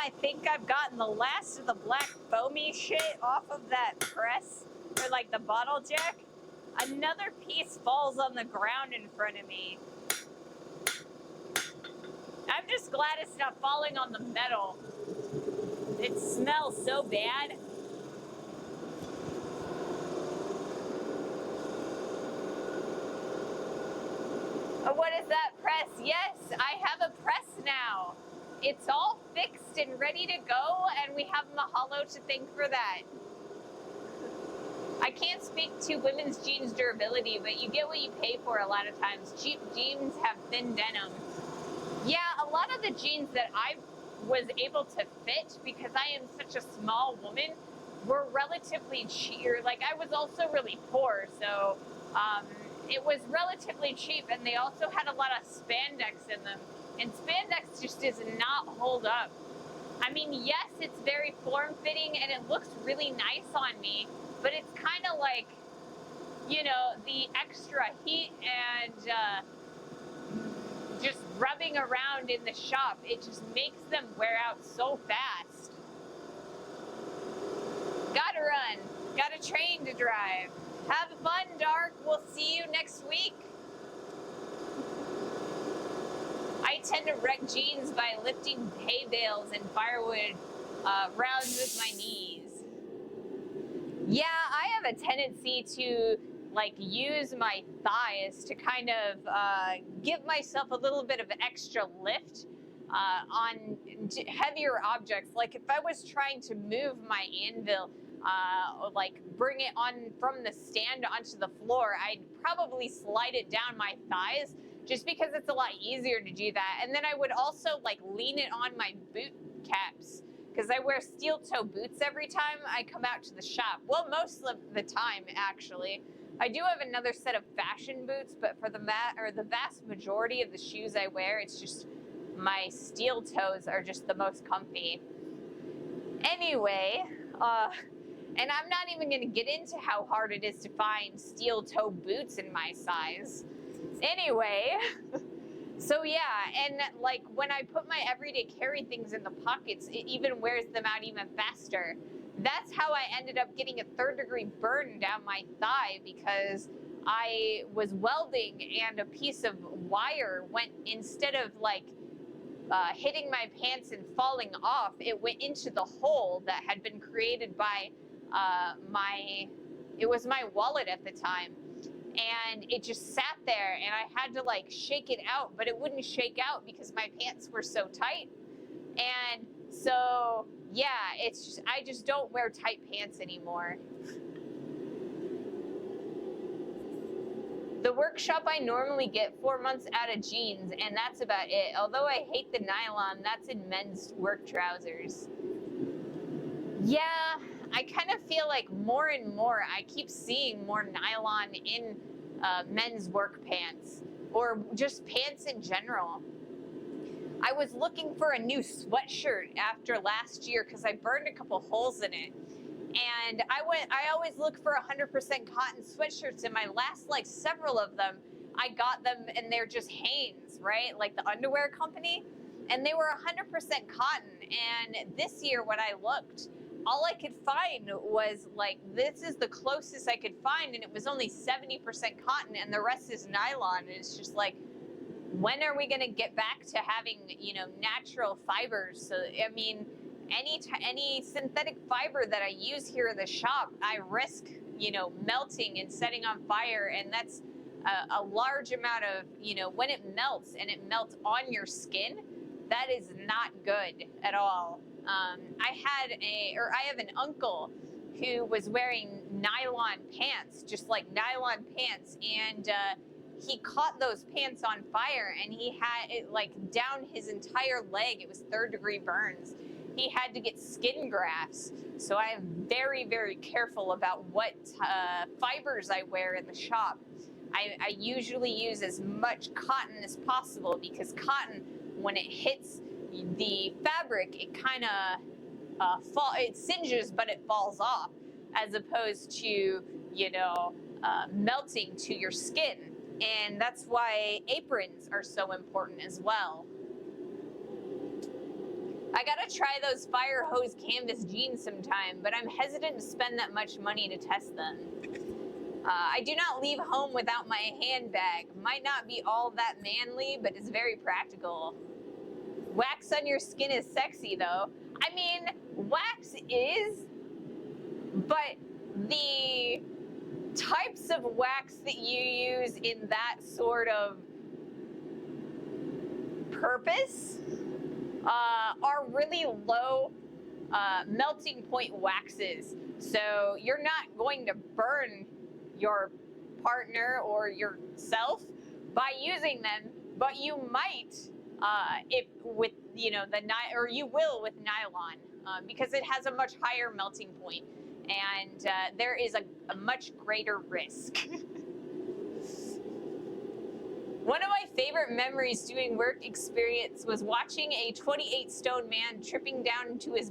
I think I've gotten the last of the black foamy shit off of that press, or like the bottle jack. Another piece falls on the ground in front of me. I'm just glad it's not falling on the metal. It smells so bad. What is that press? Yes, I have a press now. It's all fixed and ready to go, and we have Mahalo to thank for that. I can't speak to women's jeans durability, but you get what you pay for a lot of times. Cheap jeans have thin denim. Yeah, a lot of the jeans that I was able to fit, because I am such a small woman, were relatively cheap. Like, I was also really poor, so it was relatively cheap, and they also had a lot of spandex in them. And spandex just does not hold up. I mean, yes, it's very form-fitting, and it looks really nice on me, but it's kind of like, you know, the extra heat and just rubbing around in the shop, it just makes them wear out so fast. Gotta run, got a train to drive. Have fun, Dark. We'll see you next week. I tend to wreck jeans by lifting hay bales and firewood rounds with my knees. Yeah, I have a tendency to like use my thighs to kind of give myself a little bit of extra lift on heavier objects. Like if I was trying to move my anvil, like bring it on from the stand onto the floor, I'd probably slide it down my thighs just because it's a lot easier to do that. And then I would also like lean it on my boot caps, because I wear steel toe boots every time I come out to the shop. Well, most of the time, actually. I do have another set of fashion boots, but for the vast majority of the shoes I wear, it's just my steel toes are just the most comfy. Anyway, and I'm not even going to get into how hard it is to find steel toe boots in my size. Anyway, so yeah, and like when I put my everyday carry things in the pockets, it even wears them out even faster. That's how I ended up getting a 3rd-degree burn down my thigh, because I was welding and a piece of wire went, instead of like hitting my pants and falling off, it went into the hole that had been created by it was my wallet at the time. And it just sat there, and I had to like shake it out, but it wouldn't shake out because my pants were so tight. And so, yeah, it's just, I just don't wear tight pants anymore. The workshop I normally get 4 months out of jeans, and that's about it. Although I hate the nylon, that's in men's work trousers. Yeah, I kind of feel like more and more I keep seeing more nylon in men's work pants, or just pants in general. I was looking for a new sweatshirt after last year because I burned a couple holes in it. And I always look for 100% cotton sweatshirts, and my last like several of them, I got them and they're just Hanes, right? Like the underwear company. And they were 100% cotton. And this year when I looked, all I could find was like, this is the closest I could find, and it was only 70% cotton and the rest is nylon. And it's just like, when are we going to get back to having, you know, natural fibers? So, I mean, any synthetic fiber that I use here in the shop, I risk, you know, melting and setting on fire. And that's a large amount of, you know, when it melts and it melts on your skin, that is not good at all. I have an uncle who was wearing nylon pants, just like nylon pants, and he caught those pants on fire, and he had it like down his entire leg. It was 3rd-degree burns. He had to get skin grafts. So I am very, very careful about what fibers I wear in the shop. I usually use as much cotton as possible, because cotton, when it hits the fabric, it kind of it singes, but it falls off, as opposed to, you know, melting to your skin. And that's why aprons are so important as well. I gotta try those fire hose canvas jeans sometime, but I'm hesitant to spend that much money to test them. I do not leave home without my handbag. Might not be all that manly, but it's very practical. Wax on your skin is sexy, though. I mean, wax is, but the types of wax that you use in that sort of purpose are really low melting point waxes. So you're not going to burn your partner or yourself by using them, but you might if with or you will with nylon because it has a much higher melting point, and there is a much greater risk. One of my favorite memories doing work experience was watching a 28-stone man stripping down to his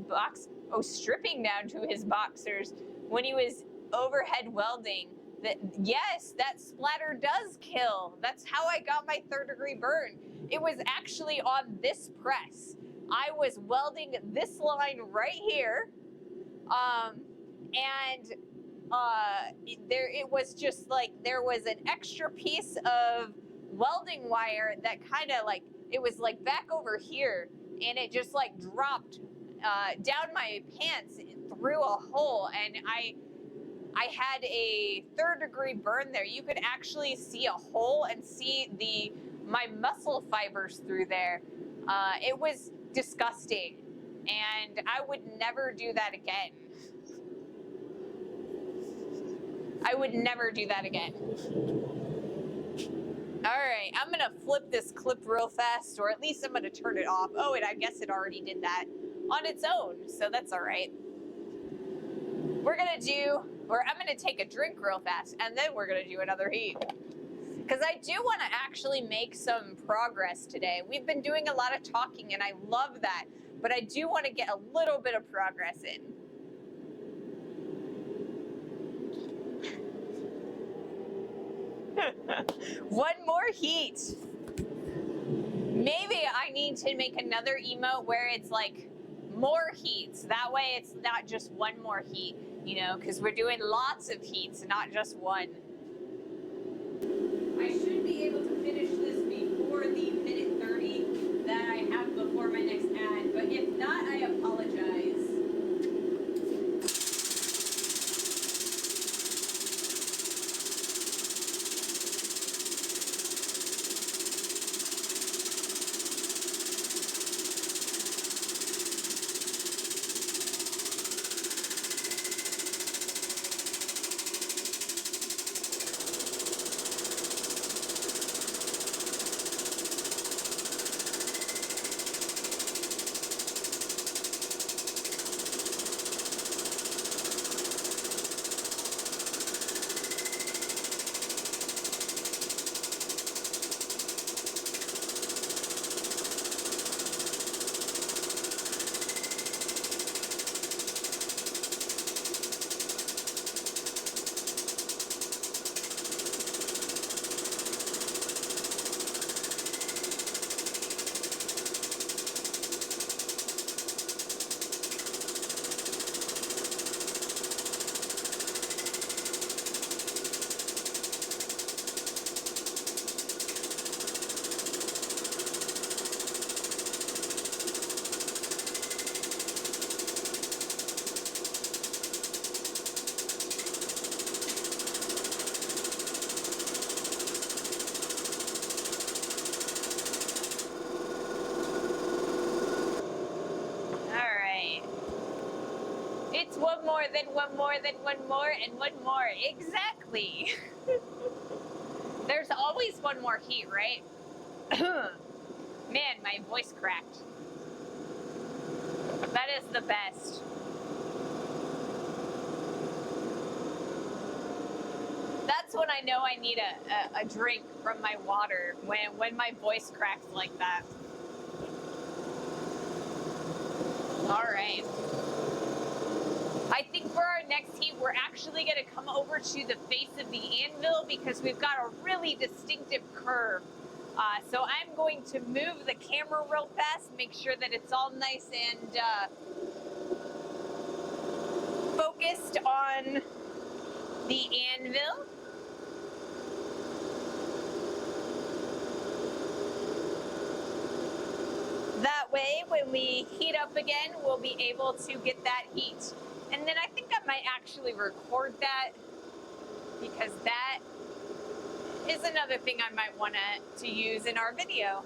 boxers when he was overhead welding. Yes, that splatter does kill. That's how I got my 3rd-degree burn. It was actually on this press. I was welding this line right here, and it was just like there was an extra piece of welding wire that kind of like, it was like back over here, and it just like dropped down my pants through a hole, and I had a 3rd-degree burn there. You could actually see a hole and see my muscle fibers through there. It was disgusting, and I would never do that again. I would never do that again. All right, I'm gonna flip this clip real fast, or at least I'm gonna turn it off. Oh, and I guess it already did that on its own, so that's all right. I'm gonna take a drink real fast, and then we're gonna do another heat. Because I do wanna actually make some progress today. We've been doing a lot of talking, and I love that, but I do wanna get a little bit of progress in. One more heat. Maybe I need to make another emote where it's like more heats. That way it's not just one more heat, because we're doing lots of heats, not just one. I should be able to finish this before the minute 30 that I have before my next ad, but if not, I apologize. One more, then one more, then one more, and one more. Exactly. There's always one more heat, right? Man, my voice cracked. That is the best. That's when I know I need a drink from my water, when my voice cracks like that. All right. I think for our next heat, we're actually going to come over to the face of the anvil because we've got a really distinctive curve So I'm going to move the camera real fast, make sure that it's all nice and focused on the anvil. That way, when we heat up again, we'll be able to get that heat. And then I think I might actually record that, because that is another thing I might want to use in our video.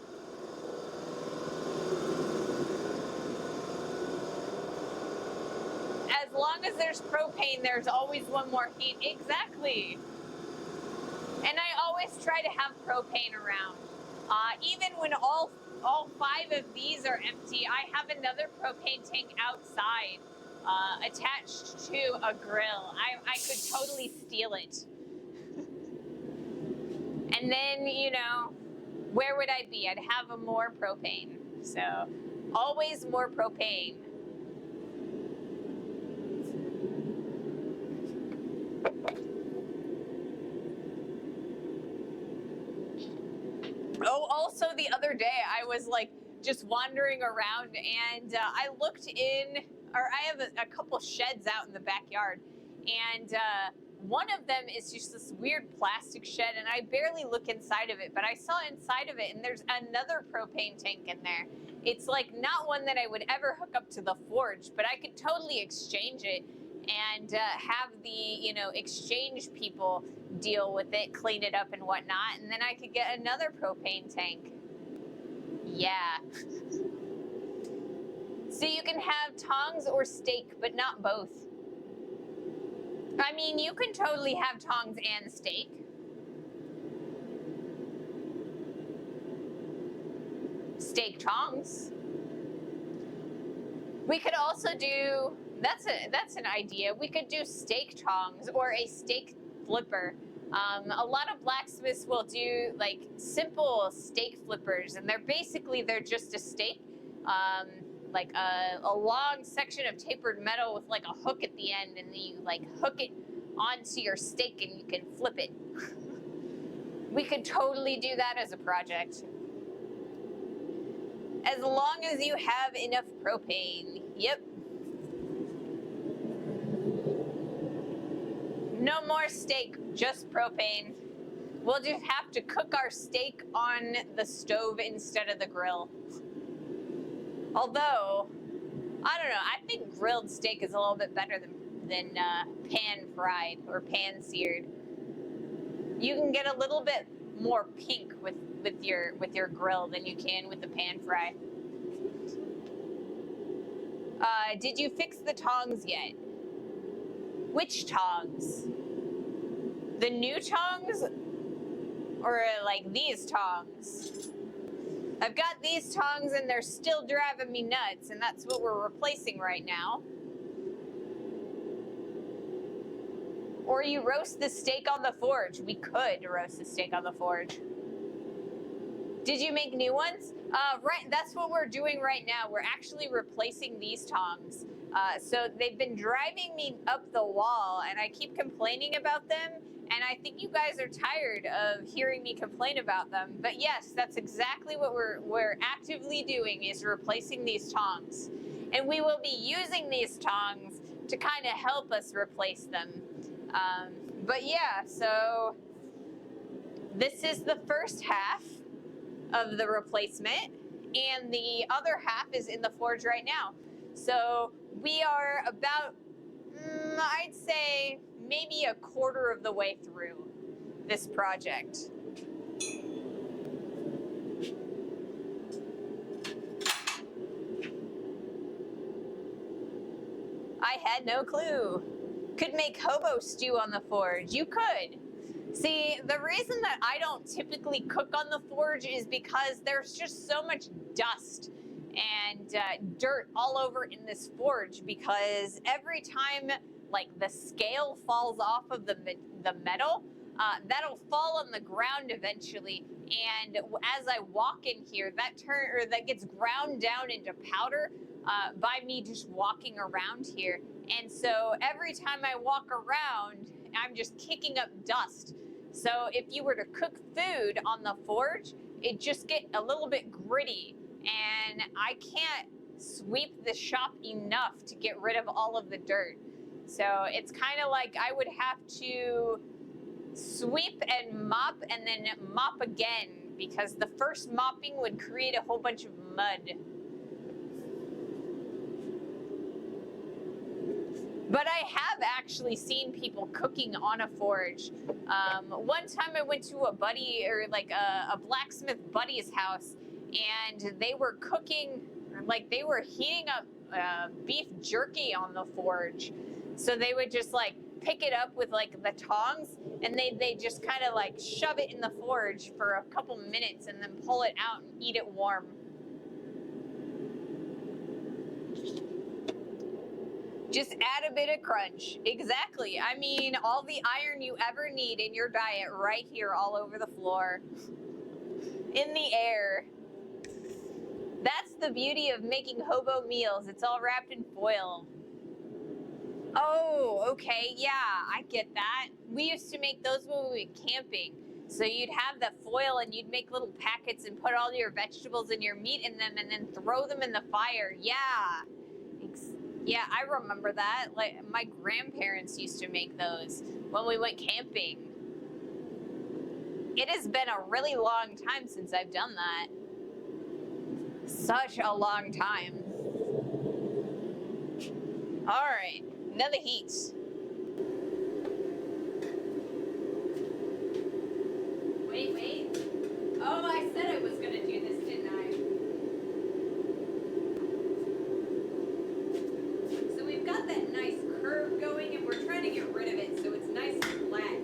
As long as there's propane, there's always one more heat. Exactly. And I always try to have propane around. Even when all 5 of these are empty, I have another propane tank outside attached to a grill. I could totally steal it. And then, you know, where would I be? I'd have more propane. So always more propane. Oh, also the other day I was like just wandering around, and I looked in, or I have a couple sheds out in the backyard, and one of them is just this weird plastic shed, and I barely look inside of it, but I saw inside of it, and there's another propane tank in there. It's like not one that I would ever hook up to the forge, but I could totally exchange it and have the, you know, exchange people deal with it, clean it up and whatnot, and then I could get another propane tank. Yeah. So you can have tongs or steak, but not both. I mean, you can totally have tongs and steak. Steak tongs. We could also do, that's an idea. We could do steak tongs or a steak flipper. A lot of blacksmiths will do like simple steak flippers, and they're just a steak, like a long section of tapered metal with like a hook at the end, and then you like hook it onto your steak and you can flip it. We could totally do that as a project. As long as you have enough propane. Yep. No more steak, just propane. We'll just have to cook our steak on the stove instead of the grill. Although, I don't know, I think grilled steak is a little bit better than pan fried or pan seared. You can get a little bit more pink with your grill than you can with the pan fry. Did you fix the tongs yet? Which tongs? The new tongs? Or like these tongs? I've got these tongs and they're still driving me nuts, and that's what we're replacing right now. Or you roast the steak on the forge. We could roast the steak on the forge. Did you make new ones? Right, that's what we're doing right now. We're actually replacing these tongs. So they've been driving me up the wall, and I keep complaining about them, and I think you guys are tired of hearing me complain about them. But yes, that's exactly what we're actively doing, is replacing these tongs. And we will be using these tongs to kind of help us replace them. But yeah, so this is the first half of the replacement, and the other half is in the forge right now. So we are about, I'd say, maybe a quarter of the way through this project. I had no clue. Could make hobo stew on the forge. You could. See, the reason that I don't typically cook on the forge is because there's just so much dust and dirt all over in this forge, because every time like the scale falls off of the metal, that'll fall on the ground eventually, and as I walk in here, that gets ground down into powder by me just walking around here. And so every time I walk around, I'm just kicking up dust. So if you were to cook food on the forge, it just get a little bit gritty, and I can't sweep the shop enough to get rid of all of the dirt. So it's kind of like I would have to sweep and mop and then mop again, because the first mopping would create a whole bunch of mud. But I have actually seen people cooking on a forge. One time I went to a buddy, or like a blacksmith buddy's house, and they were cooking, like they were heating up beef jerky on the forge. So they would just like pick it up with like the tongs, and they just kind of like shove it in the forge for a couple minutes and then pull it out and eat it warm. Just add a bit of crunch. Exactly. I mean, all the iron you ever need in your diet right here all over the floor. In the air. That's the beauty of making hobo meals. It's all wrapped in foil. Oh, okay. Yeah, I get that. We used to make those when we went camping. So you'd have the foil and you'd make little packets and put all your vegetables and your meat in them and then throw them in the fire. Yeah. Yeah, I remember that. Like, my grandparents used to make those when we went camping. It has been a really long time since I've done that. Such a long time. All right, another heat. Wait. Oh, I said I was gonna do this, didn't I? So we've got that nice curve going, and we're trying to get rid of it so it's nice and flat.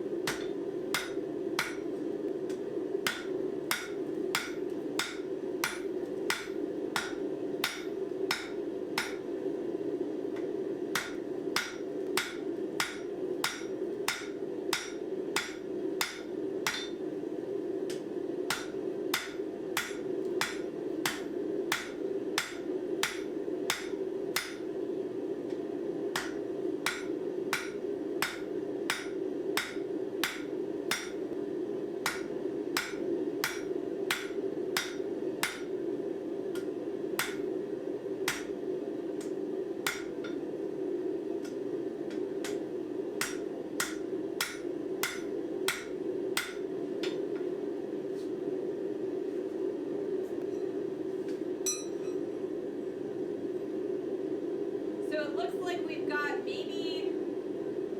Like we've got maybe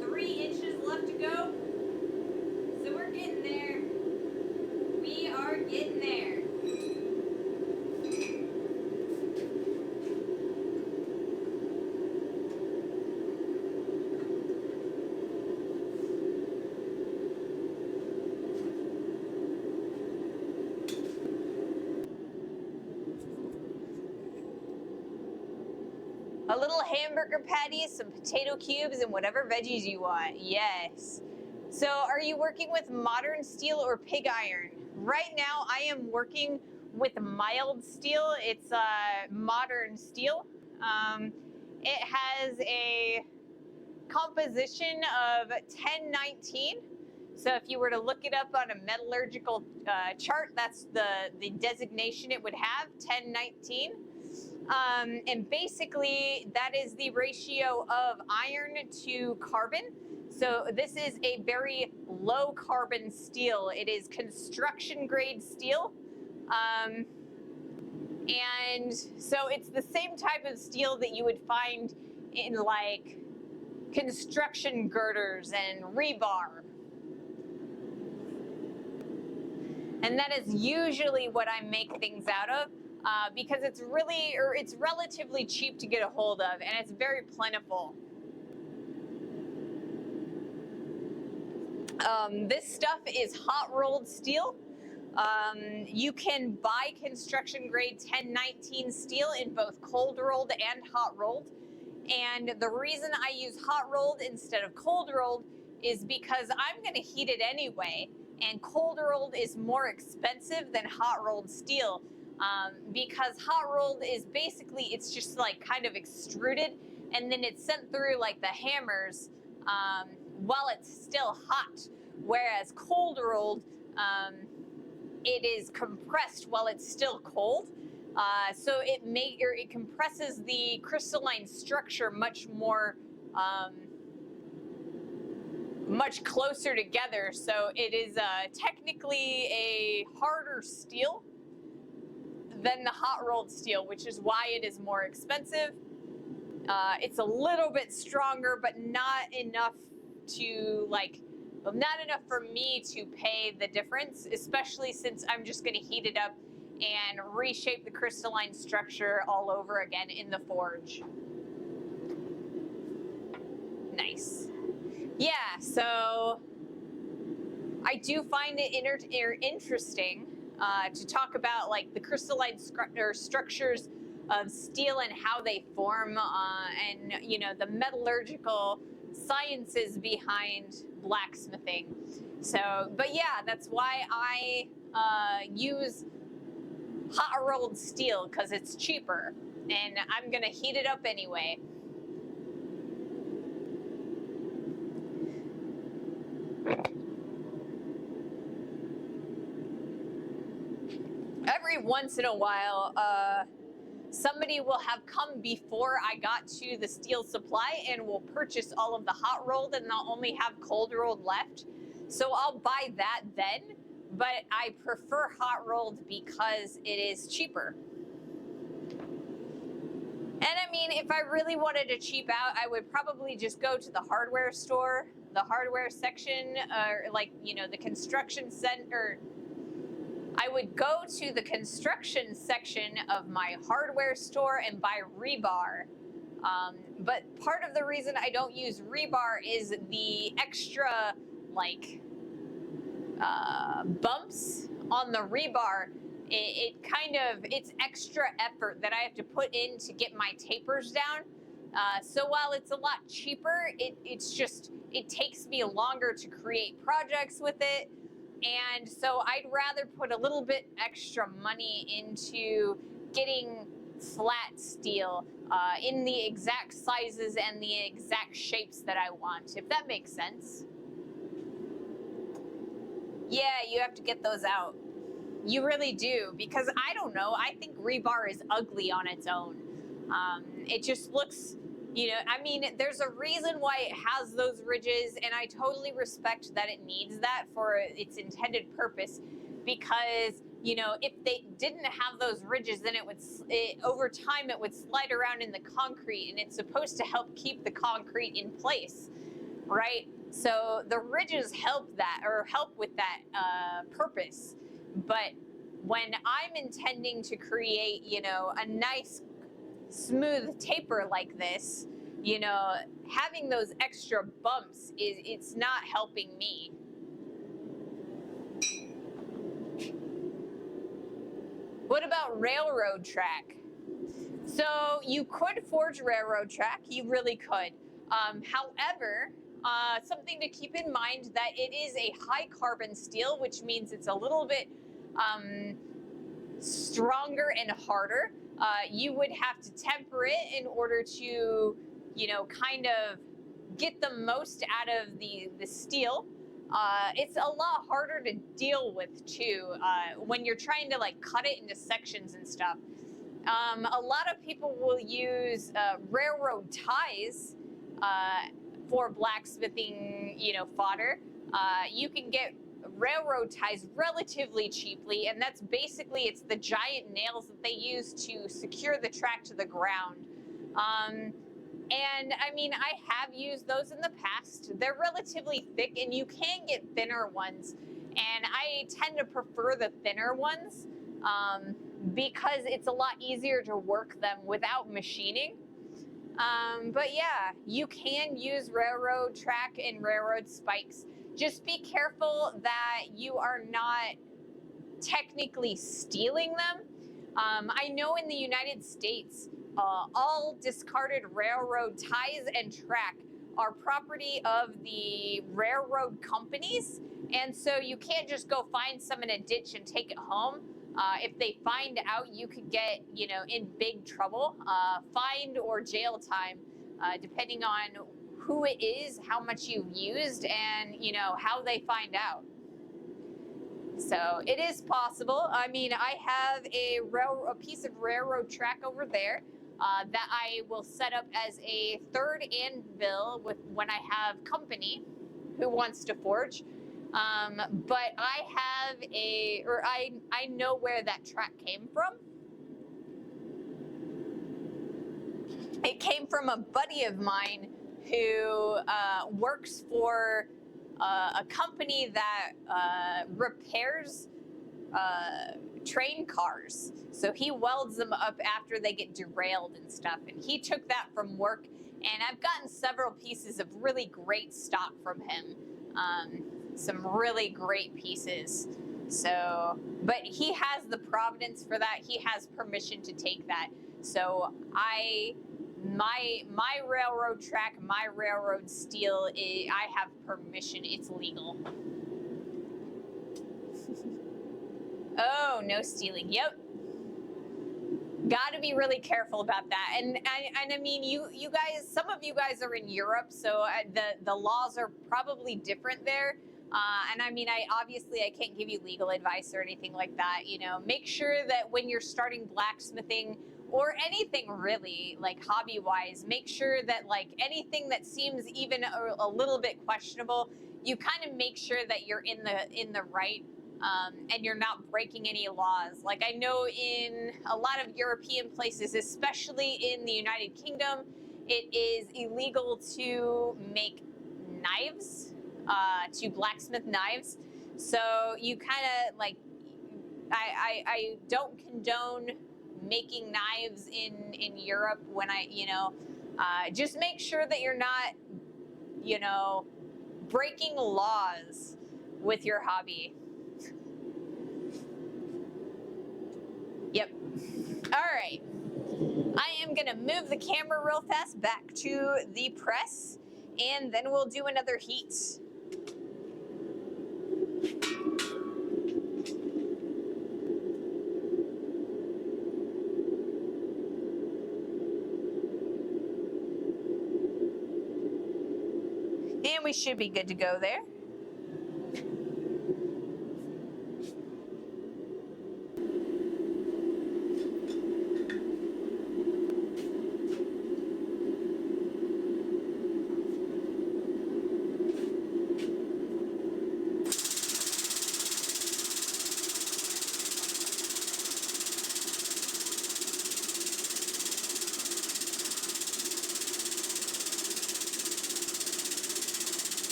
3 inches left to go. So we're getting there. We are getting there. A little hamburger patty, some potato cubes, and whatever veggies you want. Yes. So are you working with modern steel or pig iron? Right now I am working with mild steel. It's modern steel. It has a composition of 1019. So if you were to look it up on a metallurgical chart, that's the designation it would have, 1019. And basically that is the ratio of iron to carbon. So this is a very low carbon steel. It is construction grade steel. And so it's the same type of steel that you would find in like construction girders and rebar. And that is usually what I make things out of. Because it's relatively cheap to get a hold of, and it's very plentiful. This stuff is hot rolled steel. You can buy construction grade 1019 steel in both cold rolled and hot rolled. And the reason I use hot rolled instead of cold rolled is because I'm going to heat it anyway, and cold rolled is more expensive than hot rolled steel. Because hot rolled is basically, it's just like kind of extruded, and then it's sent through like the hammers while it's still hot. whereas cold rolled, it is compressed while it's still cold. So it compresses the crystalline structure much more, much closer together. So it is technically a harder steel than the hot rolled steel, which is why it is more expensive. It's a little bit stronger, but not enough to not enough for me to pay the difference, especially since I'm just going to heat it up and reshape the crystalline structure all over again in the forge. Nice. Yeah, so I do find it interesting to talk about like the crystalline structures of steel and how they form, and you know, the metallurgical sciences behind blacksmithing. So, but yeah, that's why I use hot rolled steel, because it's cheaper, and I'm gonna heat it up anyway. Every once in a while, somebody will have come before I got to the steel supply and will purchase all of the hot rolled, and they'll only have cold rolled left. So I'll buy that then, but I prefer hot rolled because it is cheaper. And I mean, if I really wanted to cheap out, I would probably just go to the hardware store, the hardware section, or like, you know, the construction center. I would go to the construction section of my hardware store and buy rebar. But part of the reason I don't use rebar is the extra, like, bumps on the rebar. It's extra effort that I have to put in to get my tapers down. So while it's a lot cheaper, it takes me longer to create projects with it. And so I'd rather put a little bit extra money into getting flat steel in the exact sizes and the exact shapes that I want, if that makes sense. Yeah, you have to get those out. You really do, because I don't know, I think rebar is ugly on its own. It just looks, you know, I mean, there's a reason why it has those ridges, and I totally respect that it needs that for its intended purpose, because, you know, if they didn't have those ridges, then over time it would slide around in the concrete, and it's supposed to help keep the concrete in place, right? So the ridges help with that purpose. But when I'm intending to create, you know, a nice smooth taper like this, you know, having those extra bumps it's not helping me. What about railroad track? So you could forge railroad track, you really could. However, something to keep in mind that it is a high carbon steel, which means it's a little bit stronger and harder. You would have to temper it in order to, you know, kind of get the most out of the steel. It's a lot harder to deal with too when you're trying to like cut it into sections and stuff. A lot of people will use railroad ties for blacksmithing, you know, fodder. You can get railroad ties relatively cheaply, and that's basically, it's the giant nails that they use to secure the track to the ground. And I mean, I have used those in the past. They're relatively thick, and you can get thinner ones, and I tend to prefer the thinner ones because it's a lot easier to work them without machining. But yeah, you can use railroad track and railroad spikes. Just be careful that you are not technically stealing them. I know in the United States, all discarded railroad ties and track are property of the railroad companies, and so you can't just go find some in a ditch and take it home. If they find out, you could get, you know, in big trouble, fined or jail time, depending on who it is, how much you've used, and you know how they find out. So it is possible. I mean, I have a piece of railroad track over there that I will set up as a third anvil when I have company who wants to forge. But I know where that track came from. It came from a buddy of mine who works for a company that repairs train cars. So he welds them up after they get derailed and stuff. And he took that from work. And I've gotten several pieces of really great stock from him. Some really great pieces. So, but he has the provenance for that. He has permission to take that. So my railroad track, my railroad steel, I have permission. It's legal. Oh, no stealing. Yep. Got to be really careful about that. And I mean, you guys, some of you guys are in Europe, so the laws are probably different there. And I mean, I can't give you legal advice or anything like that. You know, make sure that when you're starting blacksmithing or anything really, like hobby-wise, make sure that like anything that seems even a little bit questionable, you kind of make sure that you're in the right. And you're not breaking any laws. Like I know in a lot of European places, especially in the United Kingdom, it is illegal to make knives, to blacksmith knives. So you kind of like, I don't condone making knives in Europe when just make sure that you're not, breaking laws with your hobby. Yep. All right. I am going to move the camera real fast back to the press, and then we'll do another heat. And we should be good to go there.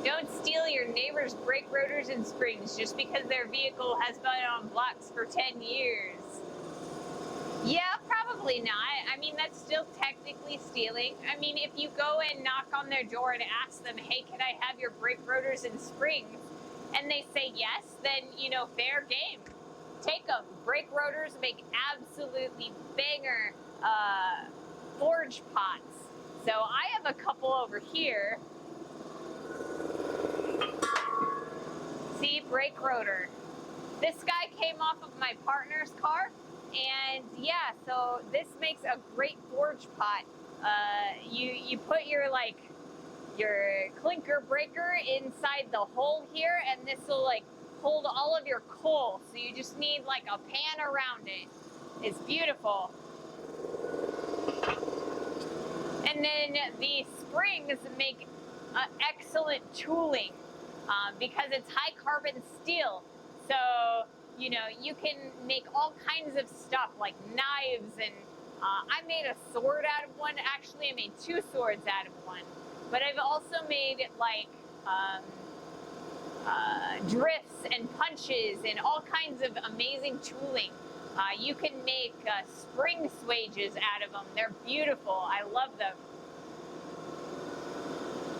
Don't steal your neighbor's brake rotors and springs just because their vehicle has been on blocks for 10 years. Yeah, probably Technically not. I mean, that's still technically stealing. I mean, if you go and knock on their door and ask them, hey, can I have your brake rotors and springs? And they say yes, then, you know, fair game. Take them. Brake rotors make absolutely banger forge pots. So I have a couple over here. See, brake rotor. This guy came off of my partner's car, and yeah, so this makes a great forge pot. You put your clinker breaker inside the hole here, and this will like hold all of your coal. So you just need like a pan around it. It's beautiful. And then the springs make excellent tooling because it's high carbon steel. So, you know, you can make all kinds of stuff like knives, and I made a sword out of one. Actually, I made 2 swords out of one. But I've also made like drifts and punches and all kinds of amazing tooling. You can make spring swages out of them. They're beautiful. I love them.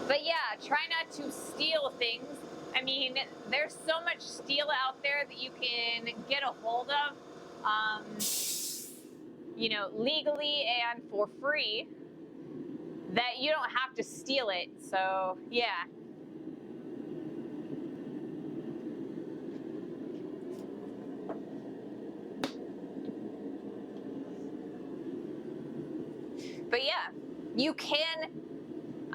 But yeah, try not to steal things. I mean, there's so much steel out there that you can get a hold of, you know, legally and for free, that you don't have to steal it. So yeah. But yeah, you can.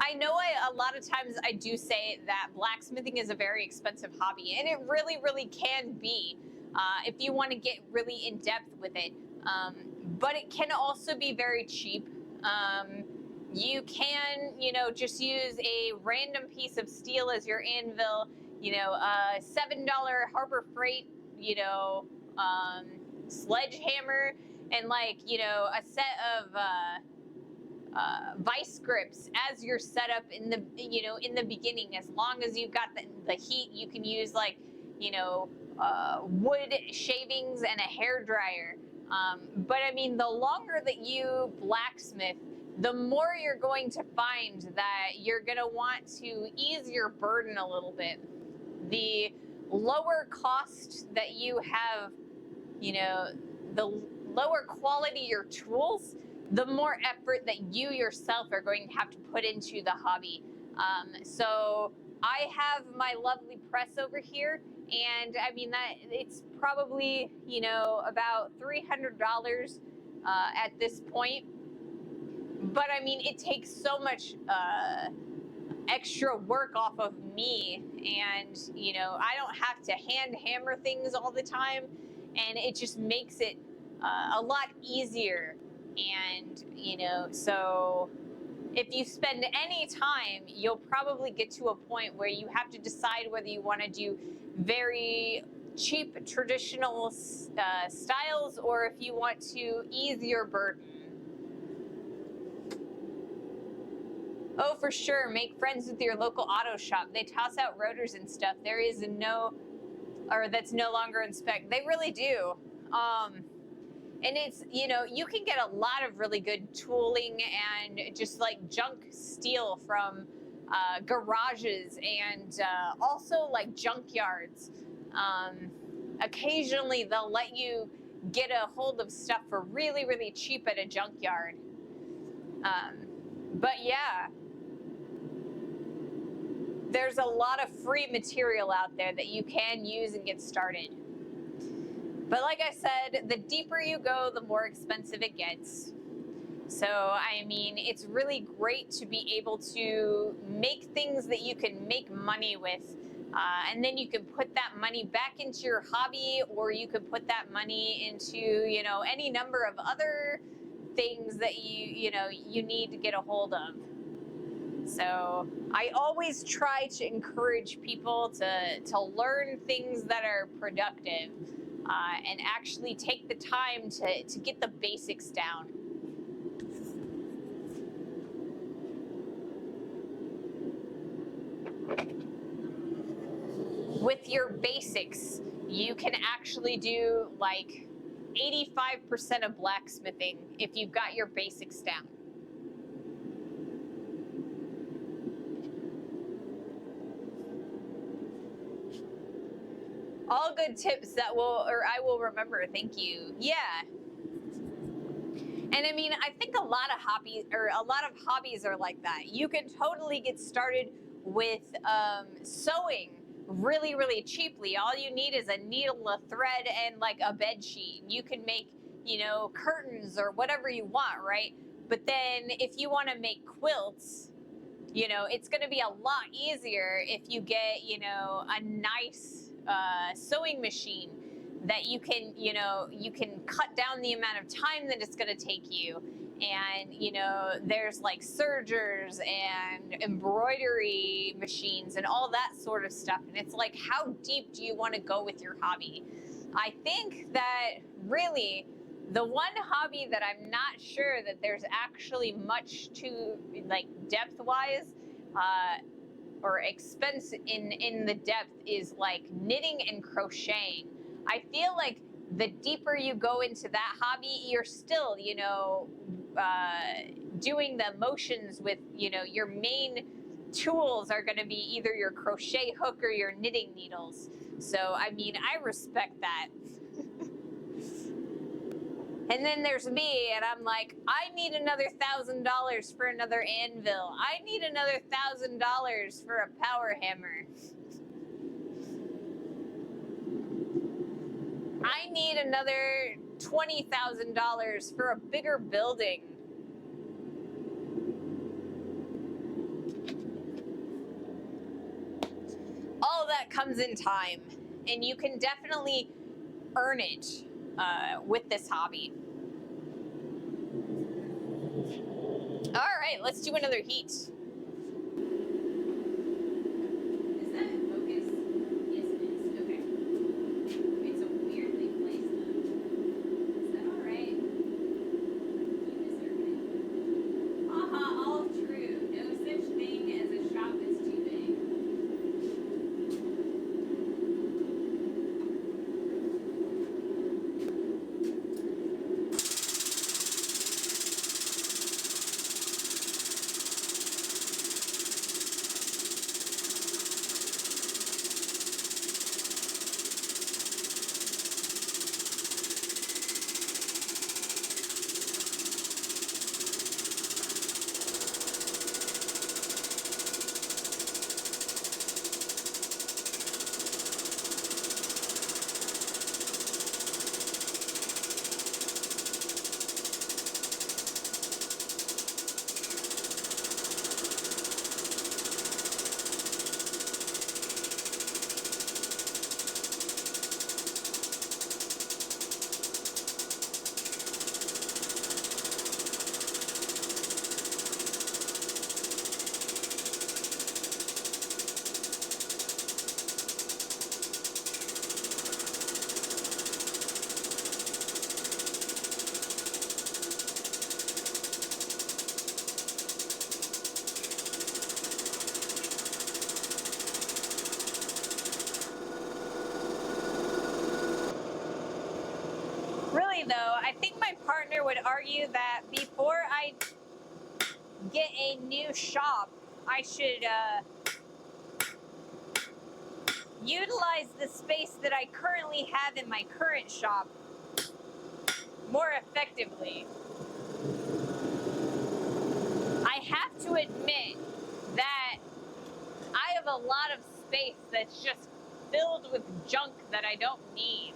I know a lot of times I do say that blacksmithing is a very expensive hobby, and it really, really can be if you want to get really in depth with it. But it can also be very cheap. You can, you know, just use a random piece of steel as your anvil, you know, a $7 Harbor Freight, you know, sledgehammer, and like, you know, a set of vice grips as your setup in the, you know, in the beginning. As long as you've got the heat, you can use like, you know, wood shavings and a hair dryer. But I mean, the longer that you blacksmith, the more you're going to find that you're going to want to ease your burden a little bit. The lower cost that you have, you know, the lower quality your tools, the more effort that you yourself are going to have to put into the hobby. So I have my lovely press over here, and I mean that it's probably, you know, about $300 at this point. But I mean, it takes so much extra work off of me, and you know, I don't have to hand hammer things all the time, and it just makes it a lot easier. And you know, so if you spend any time, you'll probably get to a point where you have to decide whether you want to do very cheap traditional styles, or if you want to ease your burden. Oh, for sure, make friends with your local auto shop. They toss out rotors and stuff. There is that's no longer in spec. They really do. And it's, you know, you can get a lot of really good tooling and just like junk steel from garages and also like junkyards. Occasionally they'll let you get a hold of stuff for really, really cheap at a junkyard. But yeah, there's a lot of free material out there that you can use and get started. But like I said, the deeper you go, the more expensive it gets. So, I mean, it's really great to be able to make things that you can make money with. And then you can put that money back into your hobby, or you could put that money into, you know, any number of other things that you need to get a hold of. So I always try to encourage people to learn things that are productive and actually take the time to get the basics down. With your basics, you can actually do like 85% of blacksmithing if you've got your basics down. All good tips that I will remember. Thank you. Yeah. And I mean, I think a lot of hobbies are like that. You can totally get started with sewing really, really cheaply. All you need is a needle, a thread, and like a bed sheet. You can make, curtains or whatever you want, right? But then if you want to make quilts, it's going to be a lot easier if you get, a nice sewing machine that you can cut down the amount of time that it's going to take you. And, there's like sergers and embroidery machines and all that sort of stuff. And it's like, how deep do you want to go with your hobby? I think that really the one hobby that I'm not sure that there's actually much to, like, depth-wise or expense in the depth is like knitting and crocheting. I feel like the deeper you go into that hobby, you're still, doing the motions with, your main tools are going to be either your crochet hook or your knitting needles. So, I mean, I respect that. And then there's me, and I'm like, I need another $1,000 for another anvil. I need another $1,000 for a power hammer. I need another $20,000 for a bigger building. All that comes in time, and you can definitely earn it with this hobby. All right, let's do another heat. Is that in focus? Yes, it is. Okay. It's a weirdly placed though. Is that all right? You deserve it. Haha, all true. No such thing as a shop that's too big. Really though, I think my partner would argue that before I get a new shop, I should utilize the space that I currently have in my current shop more effectively. I have to admit that I have a lot of space that's just filled with junk that I don't need.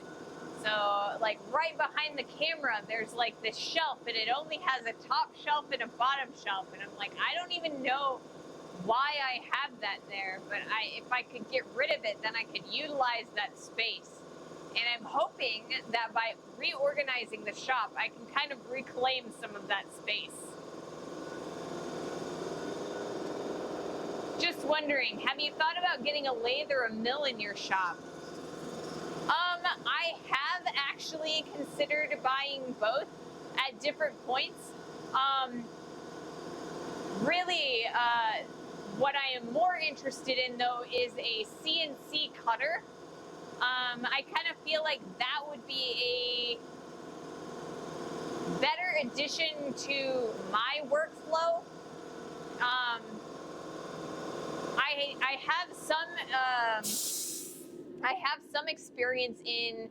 So, like, right behind the camera, there's like this shelf, and it only has a top shelf and a bottom shelf. And I'm like, I don't even know why I have that there, but if I could get rid of it, then I could utilize that space. And I'm hoping that by reorganizing the shop, I can kind of reclaim some of that space. Just wondering, have you thought about getting a lathe or a mill in your shop? I have actually considered buying both at different points. Really, what I am more interested in, though, is a CNC cutter. I kind of feel like that would be better addition to my workflow. I have some experience in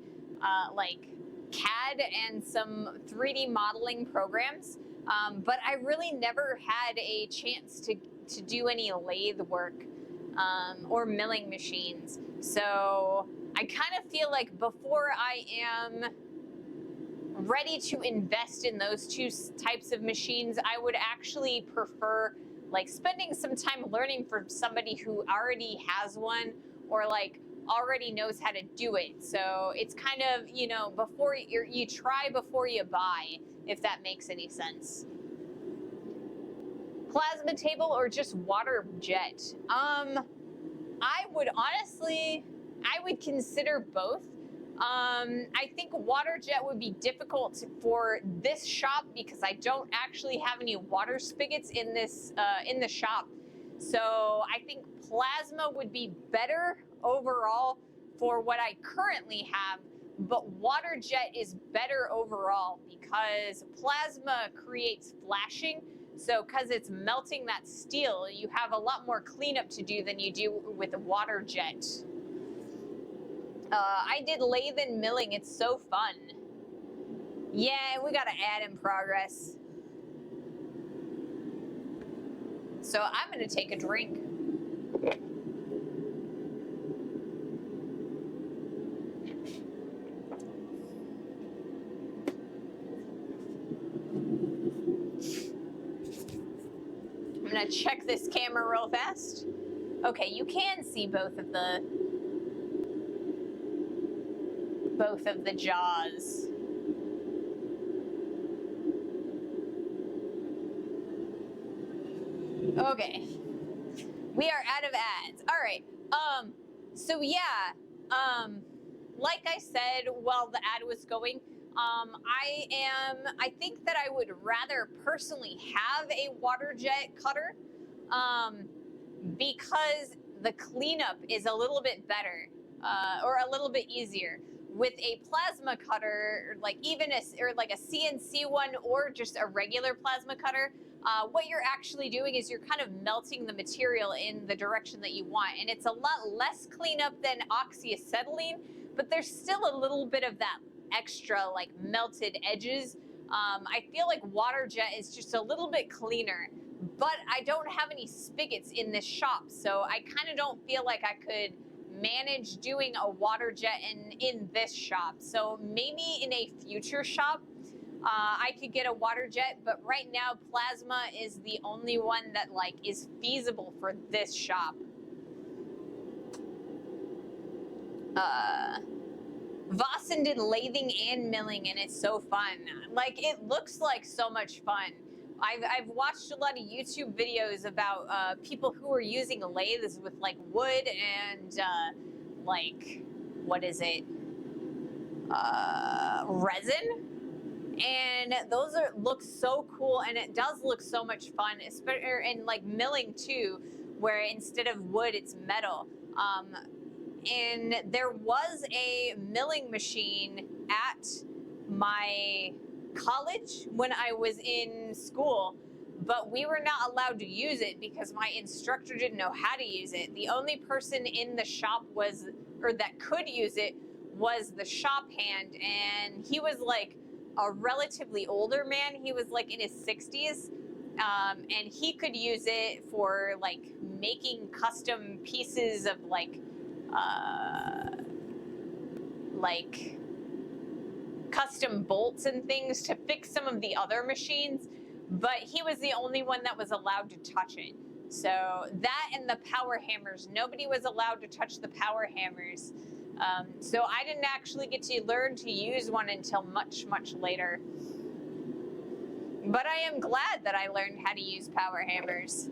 like CAD and some 3D modeling programs, but I really never had a chance to do any lathe work or milling machines. So I kind of feel like before I am ready to invest in those two types of machines, I would actually prefer like spending some time learning from somebody who already has one or like already knows how to do it. So it's kind of, you know, before you try before you buy, if that makes any sense. Plasma table or just water jet? I would consider both. I think water jet would be difficult for this shop because I don't actually have any water spigots in the shop. So I think plasma would be better overall for what I currently have, but water jet is better overall because plasma creates flashing. So because it's melting that steel, you have a lot more cleanup to do than you do with a water jet. I did lathe and milling. It's so fun. Yeah, we got to add in progress. So I'm going to take a drink. I'm going to check this camera real fast. Okay, you can see both of the jaws. Okay. We are out of ads. All right. So yeah, like I said while the ad was going, I think that I would rather personally have a water jet cutter, because the cleanup is a little bit better, or a little bit easier. With a plasma cutter, like even a CNC one or just a regular plasma cutter, what you're actually doing is you're kind of melting the material in the direction that you want. And it's a lot less cleanup than oxyacetylene, but there's still a little bit of that extra like melted edges. I feel like water jet is just a little bit cleaner, but I don't have any spigots in this shop. So I kind of don't feel like I could manage doing a water jet in this shop. So maybe in a future shop, I could get a water jet, but right now plasma is the only one that like is feasible for this shop. Vossen did lathing and milling and it's so fun. Like it looks like so much fun. I've watched a lot of YouTube videos about people who are using lathes with like wood and like, what is it? Resin. And those look so cool, and it does look so much fun, especially in like milling too, where instead of wood, it's metal. And there was a milling machine at my college when I was in school, but we were not allowed to use it because my instructor didn't know how to use it. The only person in the shop that could use it was the shop hand, and he was like a relatively older man. He was like in his 60s, and he could use it for like making custom pieces of like custom bolts and things to fix some of the other machines, but he was the only one that was allowed to touch it. So that and the power hammers, nobody was allowed to touch the power hammers. So I didn't actually get to learn to use one until much, much later. But I am glad that I learned how to use power hammers.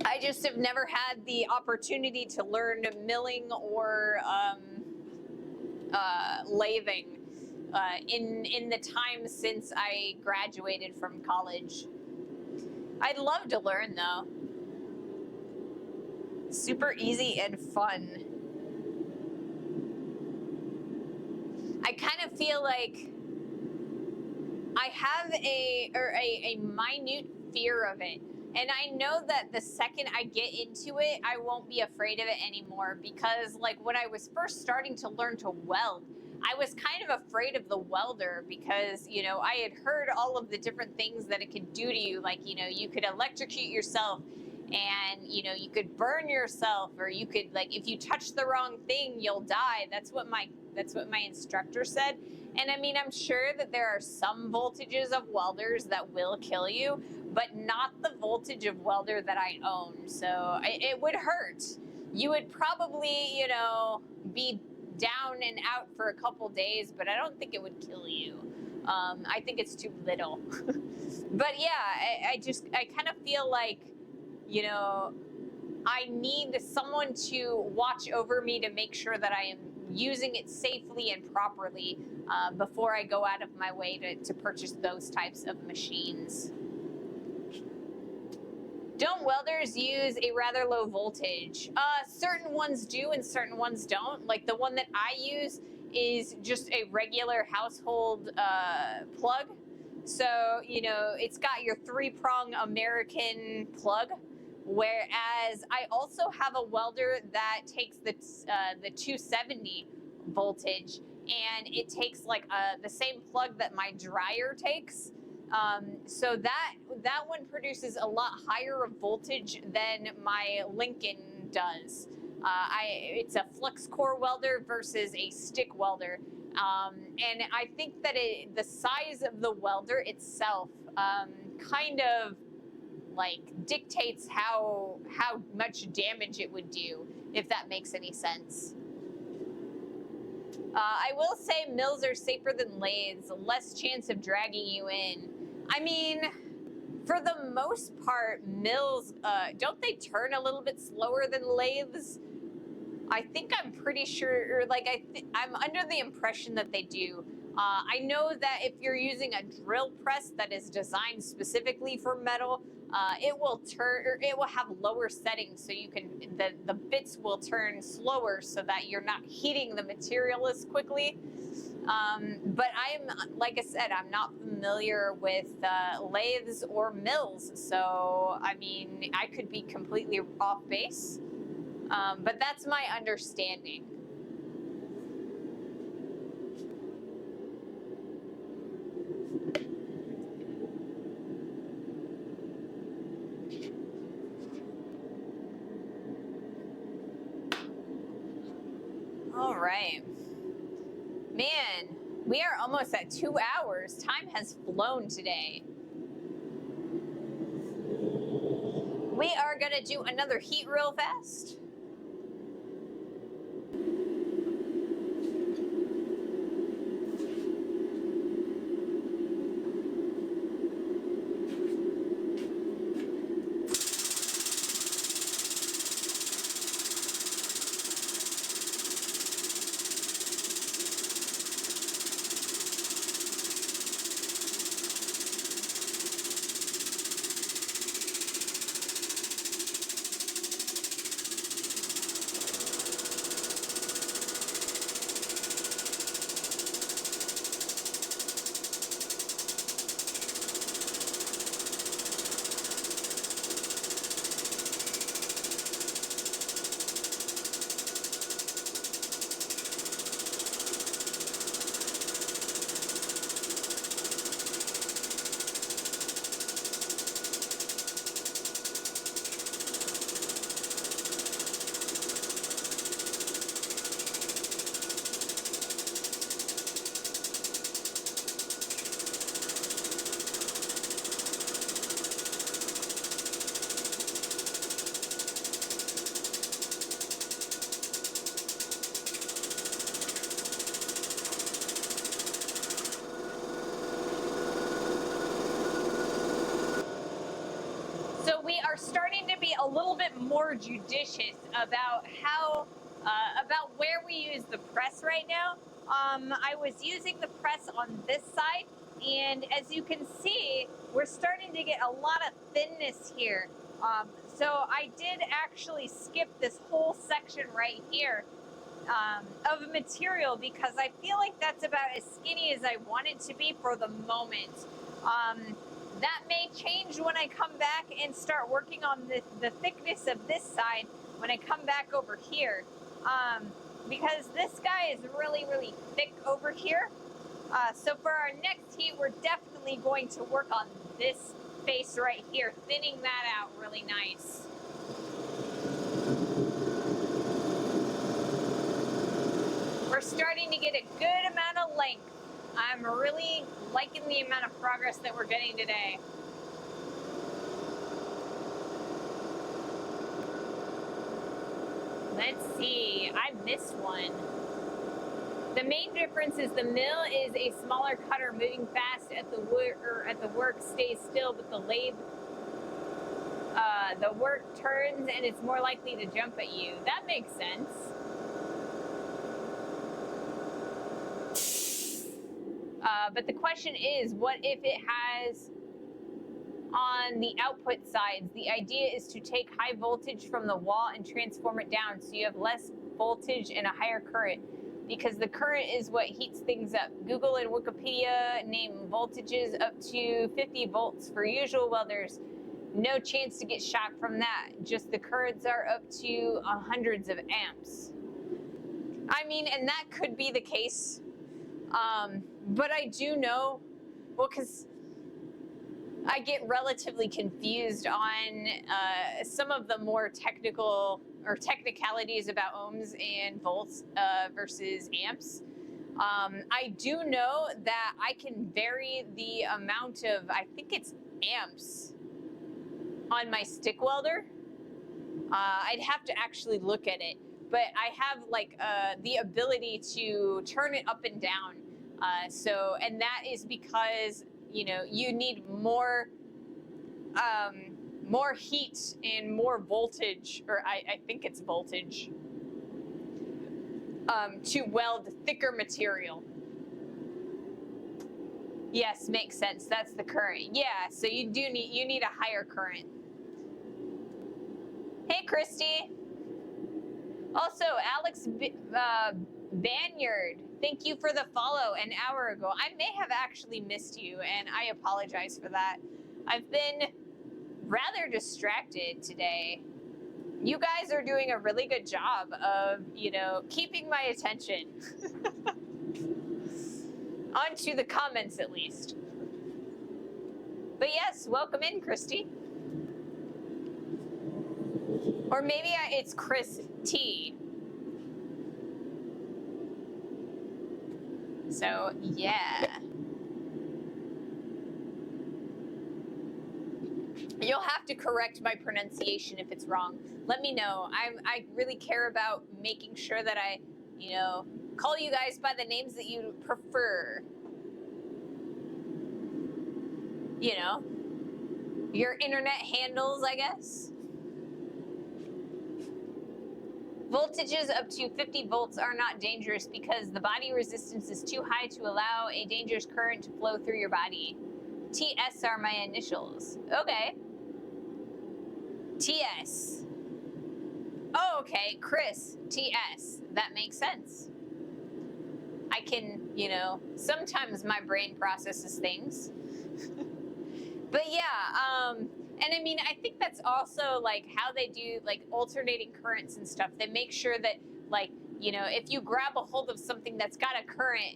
I just have never had the opportunity to learn milling or lathing in the time since I graduated from college. I'd love to learn though. Super easy and fun. I kind of feel like I have a minute fear of it. And I know that the second I get into it, I won't be afraid of it anymore, because like when I was first starting to learn to weld, I was kind of afraid of the welder because, I had heard all of the different things that it could do to you. Like, you could electrocute yourself, and, you could burn yourself, or you could, like, if you touch the wrong thing, you'll die. That's what my instructor said. And I mean, I'm sure that there are some voltages of welders that will kill you, but not the voltage of welder that I own. So it would hurt. You would probably, be down and out for a couple days, but I don't think it would kill you. I think it's too little. But yeah, I kind of feel like, I need someone to watch over me to make sure that I am using it safely and properly before I go out of my way to purchase those types of machines. Don't welders use a rather low voltage? Certain ones do and certain ones don't. Like the one that I use is just a regular household plug. So, it's got your 3-prong American plug. Whereas I also have a welder that takes the 270 voltage, and it takes like the same plug that my dryer takes. So that one produces a lot higher voltage than my Lincoln does. It's a flux core welder versus a stick welder. And I think that the size of the welder itself kind of like dictates how much damage it would do, if that makes any sense. I will say mills are safer than lathes, less chance of dragging you in. I mean, for the most part, mills, don't they turn a little bit slower than lathes? I think I'm pretty sure, or like I'm under the impression that they do. I know that if you're using a drill press that is designed specifically for metal, it will turn, or it will have lower settings, so you can the bits will turn slower so that you're not heating the material as quickly. But like I said, I'm not familiar with lathes or mills, so I mean, I could be completely off base. But that's my understanding. All right. Man, we are almost at 2 hours. Time has flown today. We are going to do another heat real fast. We are starting to be a little bit more judicious about about where we use the press right now. I was using the press on this side, and as you can see, we're starting to get a lot of thinness here. So I did actually skip this whole section right here, of a material, because I feel like that's about as skinny as I want it to be for the moment. That may change when I come back and start working on the thickness of this side when I come back over here. Because this guy is really, really thick over here. So for our next heat, we're definitely going to work on this face right here, thinning that out really nice. We're starting to get a good amount of length. I'm really liking the amount of progress that we're getting today. Let's see, I missed one. The main difference is the mill is a smaller cutter moving fast at the work stays still, but the lathe, the work turns and it's more likely to jump at you. That makes sense. But the question is, what if it has on the output sides? The idea is to take high voltage from the wall and transform it down so you have less voltage and a higher current, because the current is what heats things up. Google and Wikipedia name voltages up to 50 volts for usual welders. No chance to get shocked from that. Just the currents are up to hundreds of amps. I mean, and that could be the case. But I do know, well, because I get relatively confused on some of the more technical or technicalities about ohms and volts versus amps. I do know that I can vary the amount of, I think it's amps on my stick welder. I'd have to actually look at it, but I have like the ability to turn it up and down. And that is because, you know, you need more heat and more voltage, or I think it's voltage, to weld thicker material. Yes, makes sense. That's the current. Yeah, so you need a higher current. Hey, Christy. Also, Alex Banyard, thank you for the follow an hour ago. I may have actually missed you, and I apologize for that. I've been rather distracted today. You guys are doing a really good job of, you know, keeping my attention. Onto the comments, at least. But yes, welcome in, Christy. Or maybe it's Chris T. So, yeah. You'll have to correct my pronunciation if it's wrong. Let me know. I really care about making sure that I, you know, call you guys by the names that you prefer. You know, your internet handles, I guess. Voltages up to 50 volts are not dangerous because the body resistance is too high to allow a dangerous current to flow through your body. TS are my initials. Okay. TS. Oh, okay, Chris, TS. That makes sense. I can, you know, sometimes my brain processes things. But yeah, and I mean, I think that's also like how they do like alternating currents and stuff. They make sure that, like, you know, if you grab a hold of something that's got a current,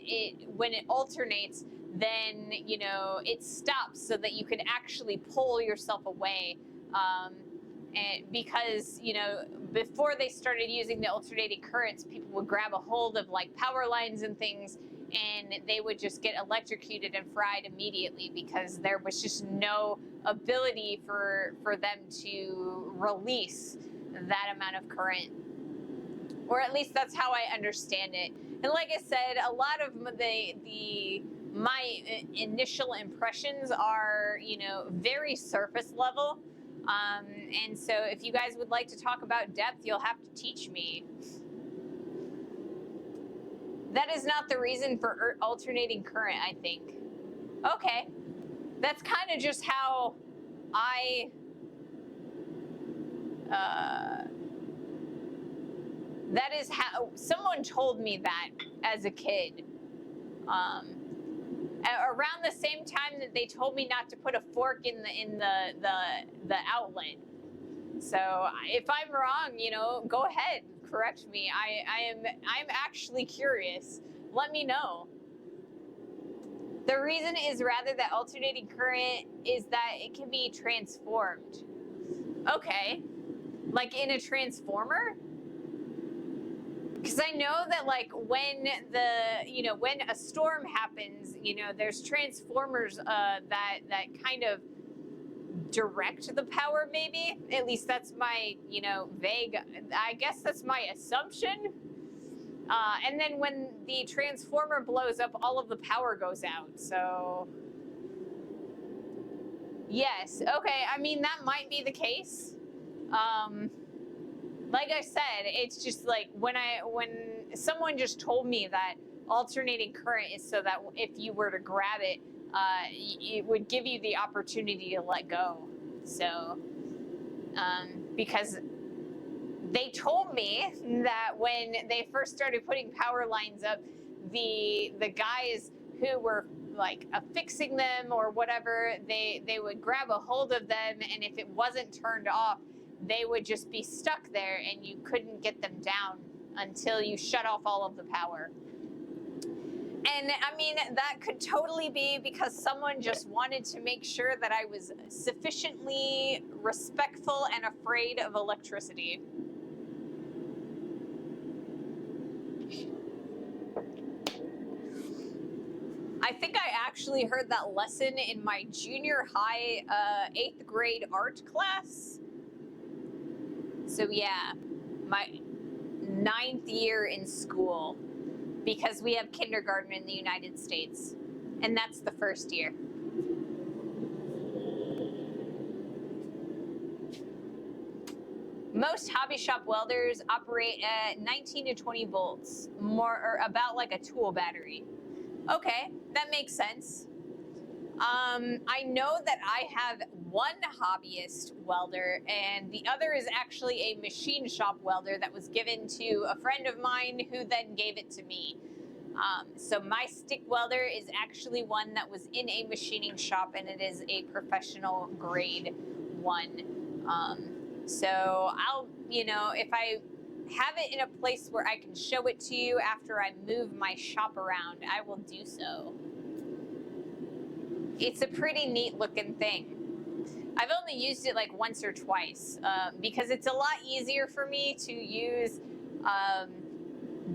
when it alternates, then, you know, it stops so that you can actually pull yourself away. And because, you know, before they started using the alternating currents, people would grab a hold of like power lines and things, and they would just get electrocuted and fried immediately because there was just no ability for them to release that amount of current. Or at least that's how I understand it. And like I said, a lot of my initial impressions are, you know, very surface level. And so if you guys would like to talk about depth, you'll have to teach me. That is not the reason for alternating current, I think. Okay. That's kind of just how I That is how someone told me that as a kid. Around the same time that they told me not to put a fork in the outlet. So if I'm wrong, you know, go ahead, correct me. I'm actually curious. Let me know. The reason is rather that alternating current is that it can be transformed. Okay. Like in a transformer? Because I know that like when when a storm happens, you know, there's transformers that kind of direct the power, maybe. At least that's my, you know, vague, I guess that's my assumption. And then when the transformer blows up, all of the power goes out. So yes, okay, I mean, that might be the case. Like I said, it's just like when someone just told me that alternating current is so that if you were to grab it, it would give you the opportunity to let go. So, because they told me that when they first started putting power lines up, the guys who were like affixing them or whatever, they would grab a hold of them, and if it wasn't turned off, they would just be stuck there and you couldn't get them down until you shut off all of the power. And I mean, that could totally be because someone just wanted to make sure that I was sufficiently respectful and afraid of electricity. I think I actually heard that lesson in my junior high 8th grade art class. So yeah, my 9th year in school, because we have kindergarten in the United States, and that's the first year. Most hobby shop welders operate at 19 to 20 volts, more or about like a tool battery. Okay, that makes sense. I know that I have one hobbyist welder, and the other is actually a machine shop welder that was given to a friend of mine who then gave it to me. So my stick welder is actually one that was in a machining shop, and it is a professional grade one. So I'll, you know, if I have it in a place where I can show it to you after I move my shop around, I will do so. It's a pretty neat looking thing. I've only used it like once or twice because it's a lot easier for me to use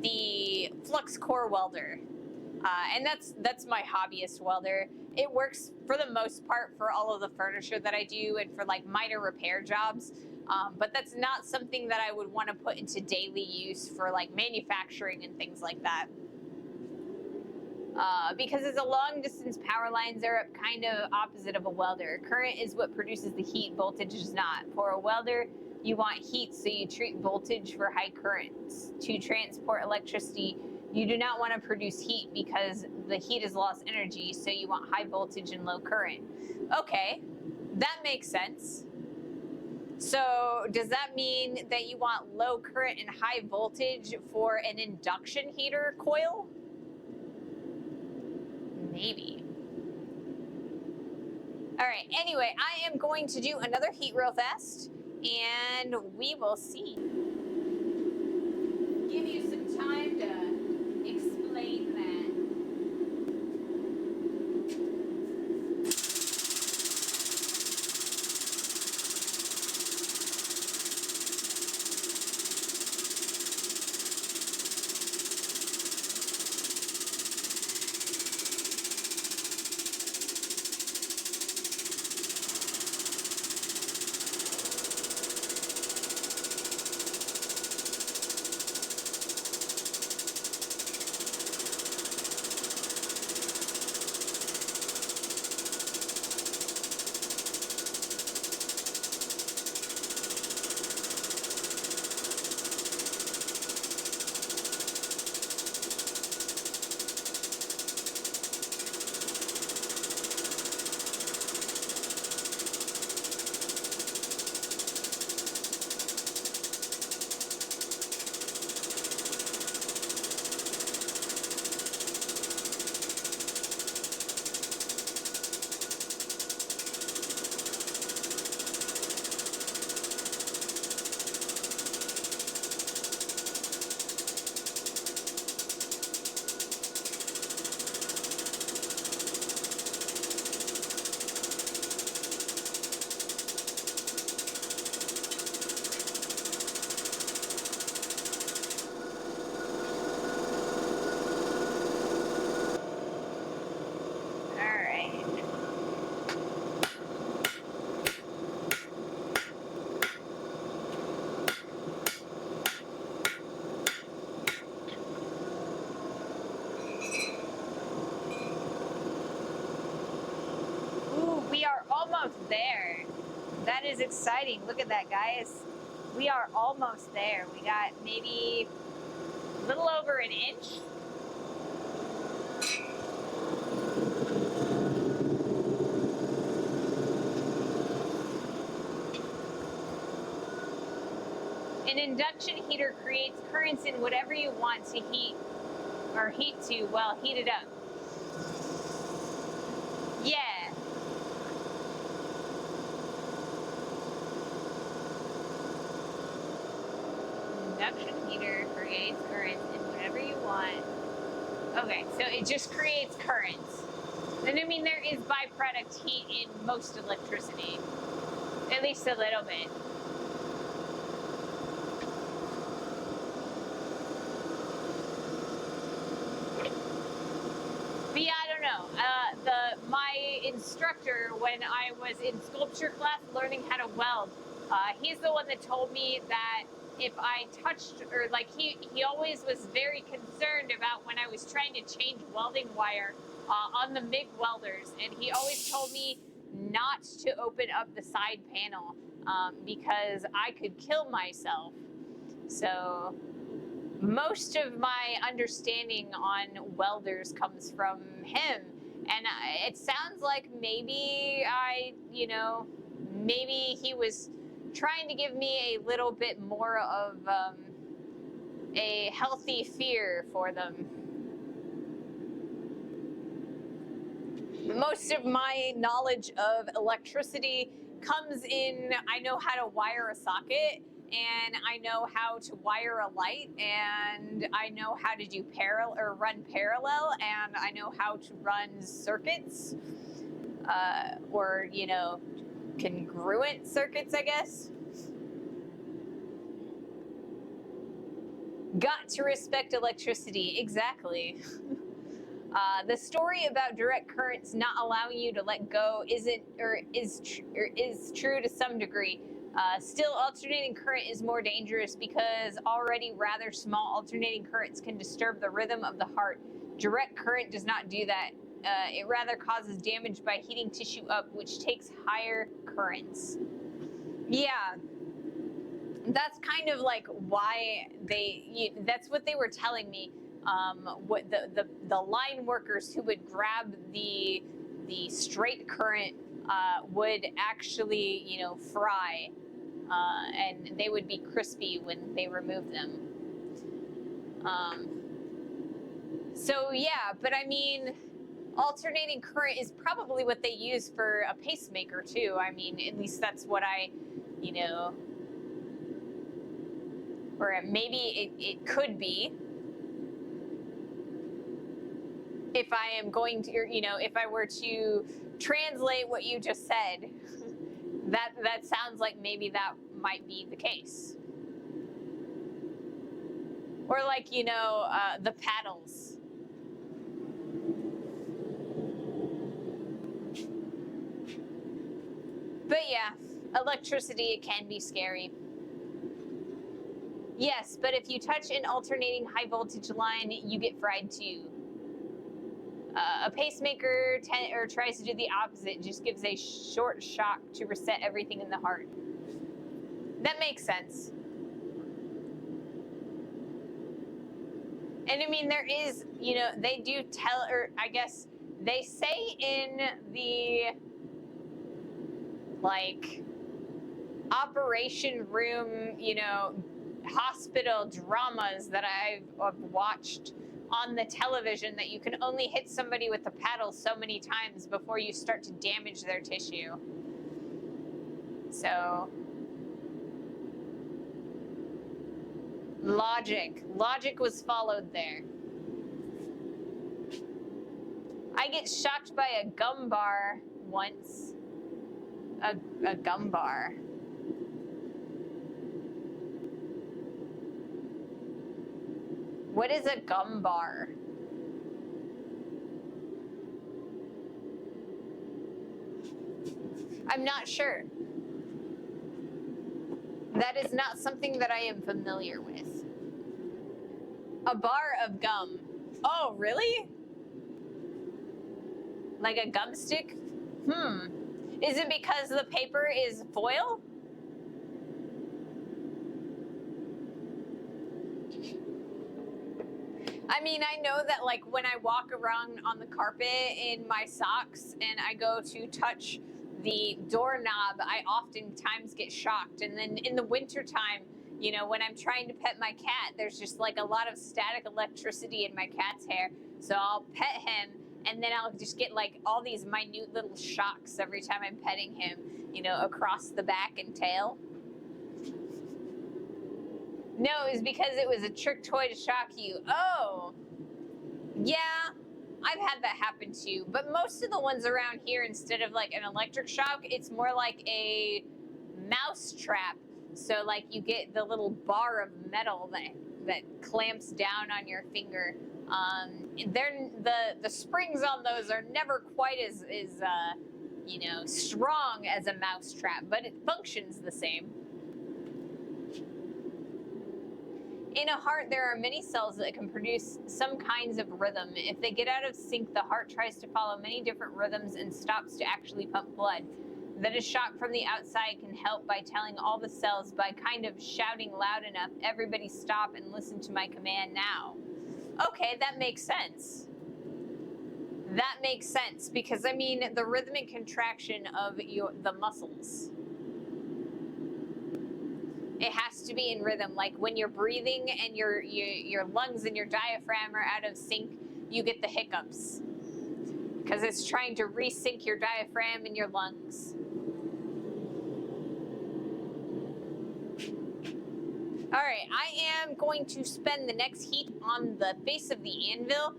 the flux core welder. And that's my hobbyist welder. It works for the most part for all of the furniture that I do and for like minor repair jobs. But that's not something that I would want to put into daily use for like manufacturing and things like that. Because as a long distance power lines are kind of opposite of a welder. Current is what produces the heat, voltage is not. For a welder, you want heat, so you treat voltage for high currents. To transport electricity, you do not want to produce heat because the heat is lost energy, so you want high voltage and low current. Okay, that makes sense. So does that mean that you want low current and high voltage for an induction heater coil? Maybe. All right, anyway, I am going to do another heat real fast, and we will see. Give you some time to explain that. there. That is exciting. Look at that, guys. We are almost there. We got maybe a little over an inch. An induction heater creates currents in whatever you want to heat to, well, heat it up. Yeah. Induction heater creates currents in whatever you want. Okay, so it just creates currents. And I mean, there is byproduct heat in most electricity. At least a little bit. But yeah, I don't know. My instructor, when I was in sculpture class learning how to weld, he's the one that told me that if I touched, or like he always was very concerned about when I was trying to change welding wire on the MIG welders, and he always told me not to open up the side panel because I could kill myself. So most of my understanding on welders comes from him, and it sounds like maybe maybe he was trying to give me a little bit more of a healthy fear for them. Most of my knowledge of electricity comes in, I know how to wire a socket, and I know how to wire a light, and I know how to do run parallel, and I know how to run circuits, or congruent circuits, I guess. Got to respect electricity, exactly. The story about direct currents not allowing you to let go is true to some degree. Still, alternating current is more dangerous because already rather small alternating currents can disturb the rhythm of the heart. Direct current does not do that. It rather causes damage by heating tissue up, which takes higher currents. Yeah, that's kind of like why that's what they were telling me. What the line workers who would grab the straight current would actually fry, and they would be crispy when they removed them. So yeah, but I mean, alternating current is probably what they use for a pacemaker too. I mean, at least that's what or maybe it could be. If I am going to, if I were to translate what you just said, that sounds like maybe that might be the case. Or like, the paddles. But yeah, electricity, it can be scary. Yes, but if you touch an alternating high voltage line, you get fried too. A pacemaker tries to do the opposite, just gives a short shock to reset everything in the heart. That makes sense. And I mean, there is, they do tell, or I guess they say in the, like, operation room, hospital dramas that I've watched on the television, that you can only hit somebody with the paddle so many times before you start to damage their tissue. So, logic was followed there. I get shocked by a gum bar once. A gum bar. What is a gum bar? I'm not sure. That is not something that I am familiar with. A bar of gum. Oh, really? Like a gum stick? Is it because the paper is foil? I mean, I know that like when I walk around on the carpet in my socks and I go to touch the doorknob, I oftentimes get shocked. And then in the wintertime, you know, when I'm trying to pet my cat, there's just like a lot of static electricity in my cat's hair. So I'll pet him and then I'll just get like all these minute little shocks every time I'm petting him, you know, across the back and tail. No, it was because it was a trick toy to shock you. Oh, yeah, I've had that happen too. But most of the ones around here, instead of like an electric shock, it's more like a mouse trap. So like you get the little bar of metal that clamps down on your finger. They're the springs on those are never quite as you know, strong as a mouse trap, but it functions the same. In a heart, there are many cells that can produce some kinds of rhythm. If they get out of sync, the heart tries to follow many different rhythms and stops to actually pump blood. Then a shock from the outside can help by telling all the cells by kind of shouting loud enough, everybody stop and listen to my command now. Okay, that makes sense. That makes sense because, I mean, the rhythmic contraction of the muscles. It has to be in rhythm. Like when you're breathing and your lungs and your diaphragm are out of sync, you get the hiccups because it's trying to resync your diaphragm and your lungs. All right, I am going to spend the next heat on the face of the anvil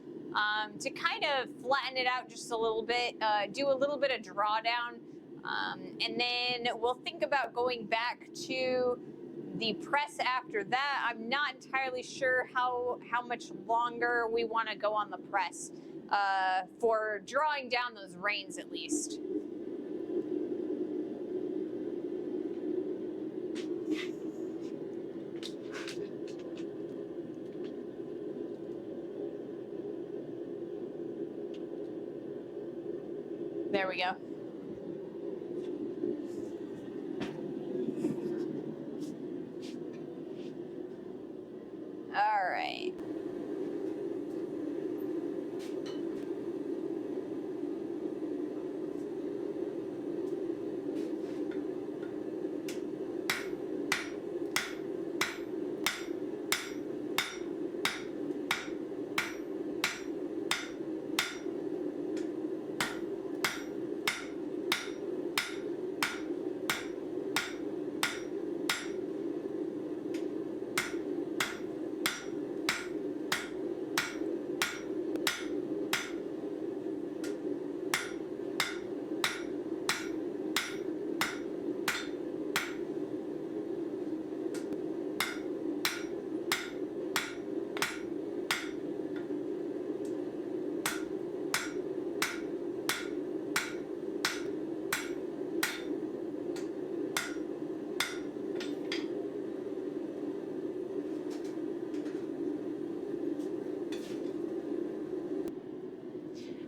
to kind of flatten it out just a little bit, do a little bit of drawdown, and then we'll think about going back to the press after that. I'm not entirely sure how much longer we want to go on the press for drawing down those reins at least. There we go. All right.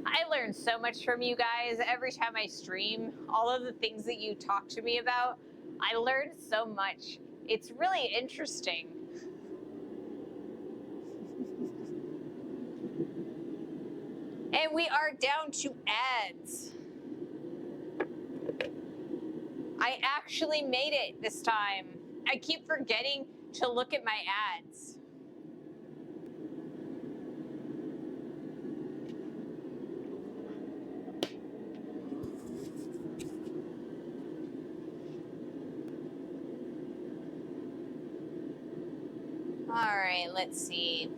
I learn so much from you guys every time I stream. All of the things that you talk to me about, I learn so much. It's really interesting. And we are down to ads. I actually made it this time. I keep forgetting to look at my ads. All right, let's see.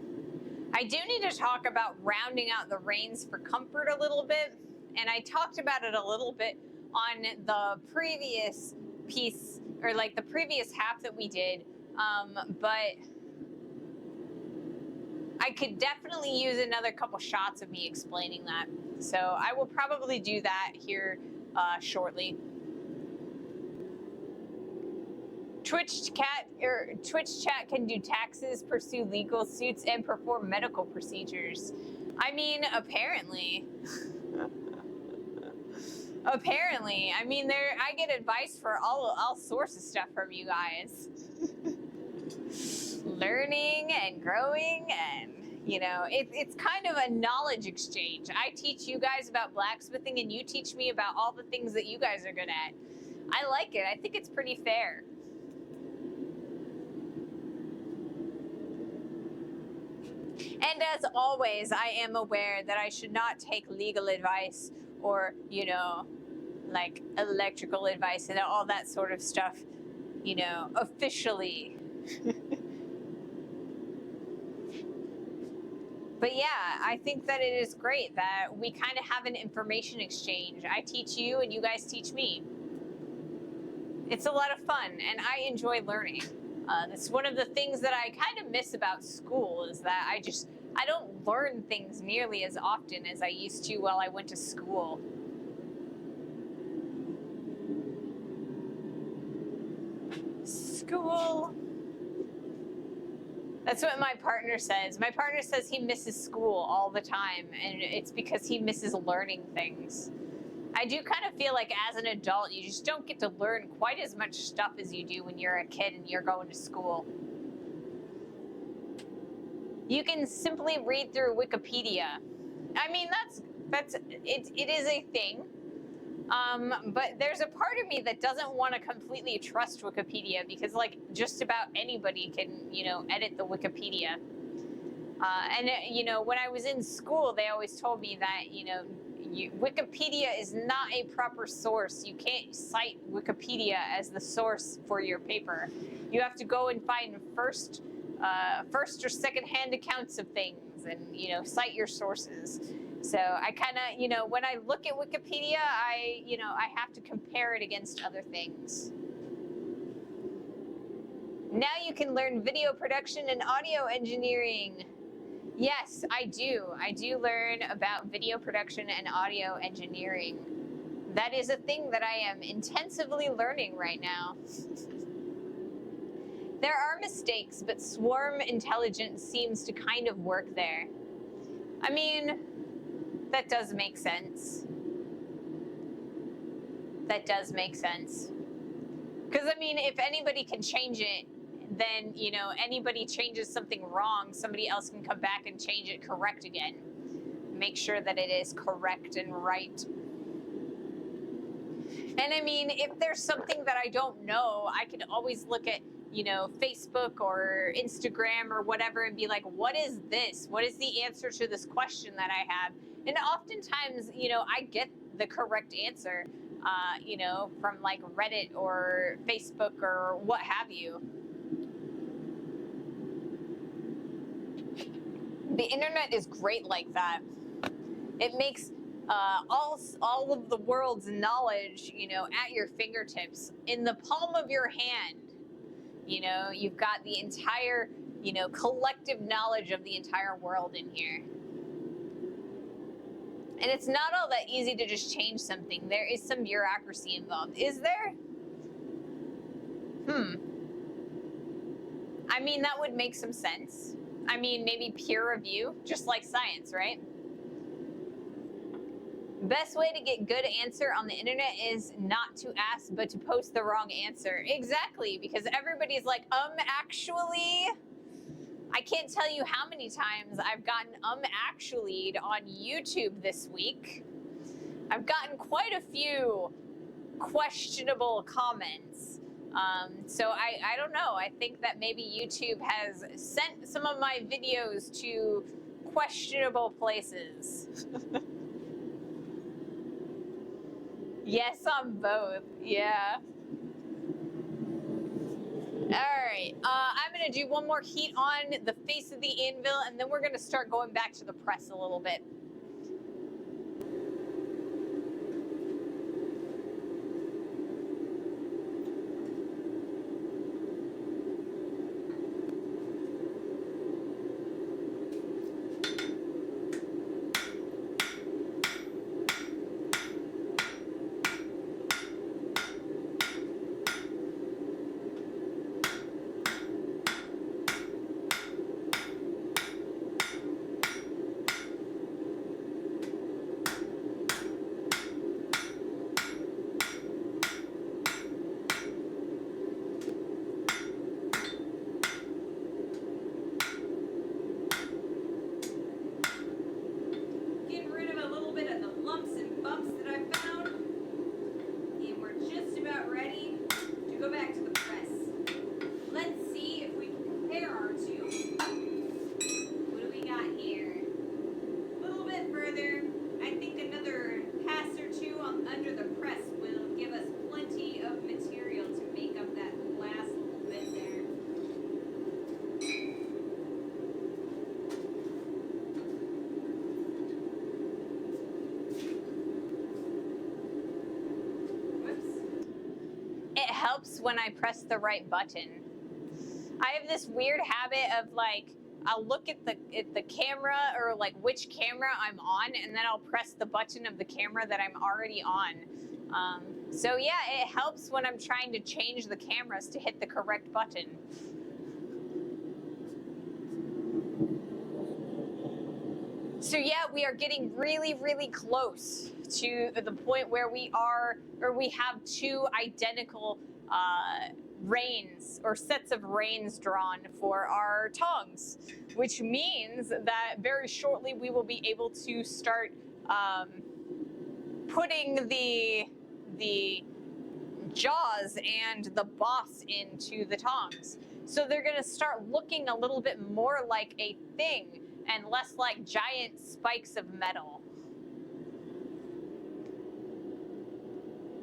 I do need to talk about rounding out the reins for comfort a little bit, and I talked about it a little bit on the previous piece, or like the previous half that we did, but I could definitely use another couple shots of me explaining that. So I will probably do that here shortly. Twitch chat can do taxes, pursue legal suits, and perform medical procedures. I mean, apparently. Apparently, I mean, I get advice for all sorts of stuff from you guys. Learning and growing, and it's kind of a knowledge exchange. I teach you guys about blacksmithing, and you teach me about all the things that you guys are good at. I like it. I think it's pretty fair. And as always, I am aware that I should not take legal advice or, like electrical advice and all that sort of stuff, officially. But yeah, I think that it is great that we kind of have an information exchange. I teach you and you guys teach me. It's a lot of fun and I enjoy learning. That's one of the things that I kind of miss about school, is that I don't learn things nearly as often as I used to while I went to school. School. That's what my partner says. My partner says he misses school all the time, and it's because he misses learning things. I do kind of feel like as an adult, you just don't get to learn quite as much stuff as you do when you're a kid and you're going to school. You can simply read through Wikipedia. I mean, it is a thing. But there's a part of me that doesn't want to completely trust Wikipedia, because like just about anybody can, edit the Wikipedia. When I was in school, they always told me that, Wikipedia is not a proper source. You can't cite Wikipedia as the source for your paper. You have to go and find first or second-hand accounts of things and, cite your sources. So I kind of, when I look at Wikipedia, I have to compare it against other things. Now you can learn video production and audio engineering. Yes, I do. I do learn about video production and audio engineering. That is a thing that I am intensively learning right now. There are mistakes, but swarm intelligence seems to kind of work there. I mean, that does make sense. That does make sense. Because, I mean, if anybody can change it, then, anybody changes something wrong, somebody else can come back and change it correct again. Make sure that it is correct and right. And, I mean, if there's something that I don't know, I could always look at, Facebook or Instagram or whatever and be like, what is this? What is the answer to this question that I have? And oftentimes, I get the correct answer, from like Reddit or Facebook or what have you. The internet is great like that. It makes all of the world's knowledge, at your fingertips, in the palm of your hand. You've got the entire, collective knowledge of the entire world in here. And it's not all that easy to just change something. There is some bureaucracy involved. Is there? I mean, that would make some sense. I mean, maybe peer review, just like science, right? Best way to get good answer on the internet is not to ask, but to post the wrong answer. Exactly, because everybody's like, actually, I can't tell you how many times I've gotten actually'd on YouTube this week. I've gotten quite a few questionable comments. So I don't know. I think that maybe YouTube has sent some of my videos to questionable places. Yes, on both. Yeah. All right. I'm going to do one more heat on the face of the anvil, and then we're going to start going back to the press a little bit. helps when I press the right button. I have this weird habit of like, I'll look at the camera or like which camera I'm on, and then I'll press the button of the camera that I'm already on. So yeah, it helps when I'm trying to change the cameras to hit the correct button. So yeah, we are getting really, really close to the point where we have two identical reins or sets of reins drawn for our tongs, which means that very shortly we will be able to start putting the jaws and the boss into the tongs. So they're going to start looking a little bit more like a thing and less like giant spikes of metal.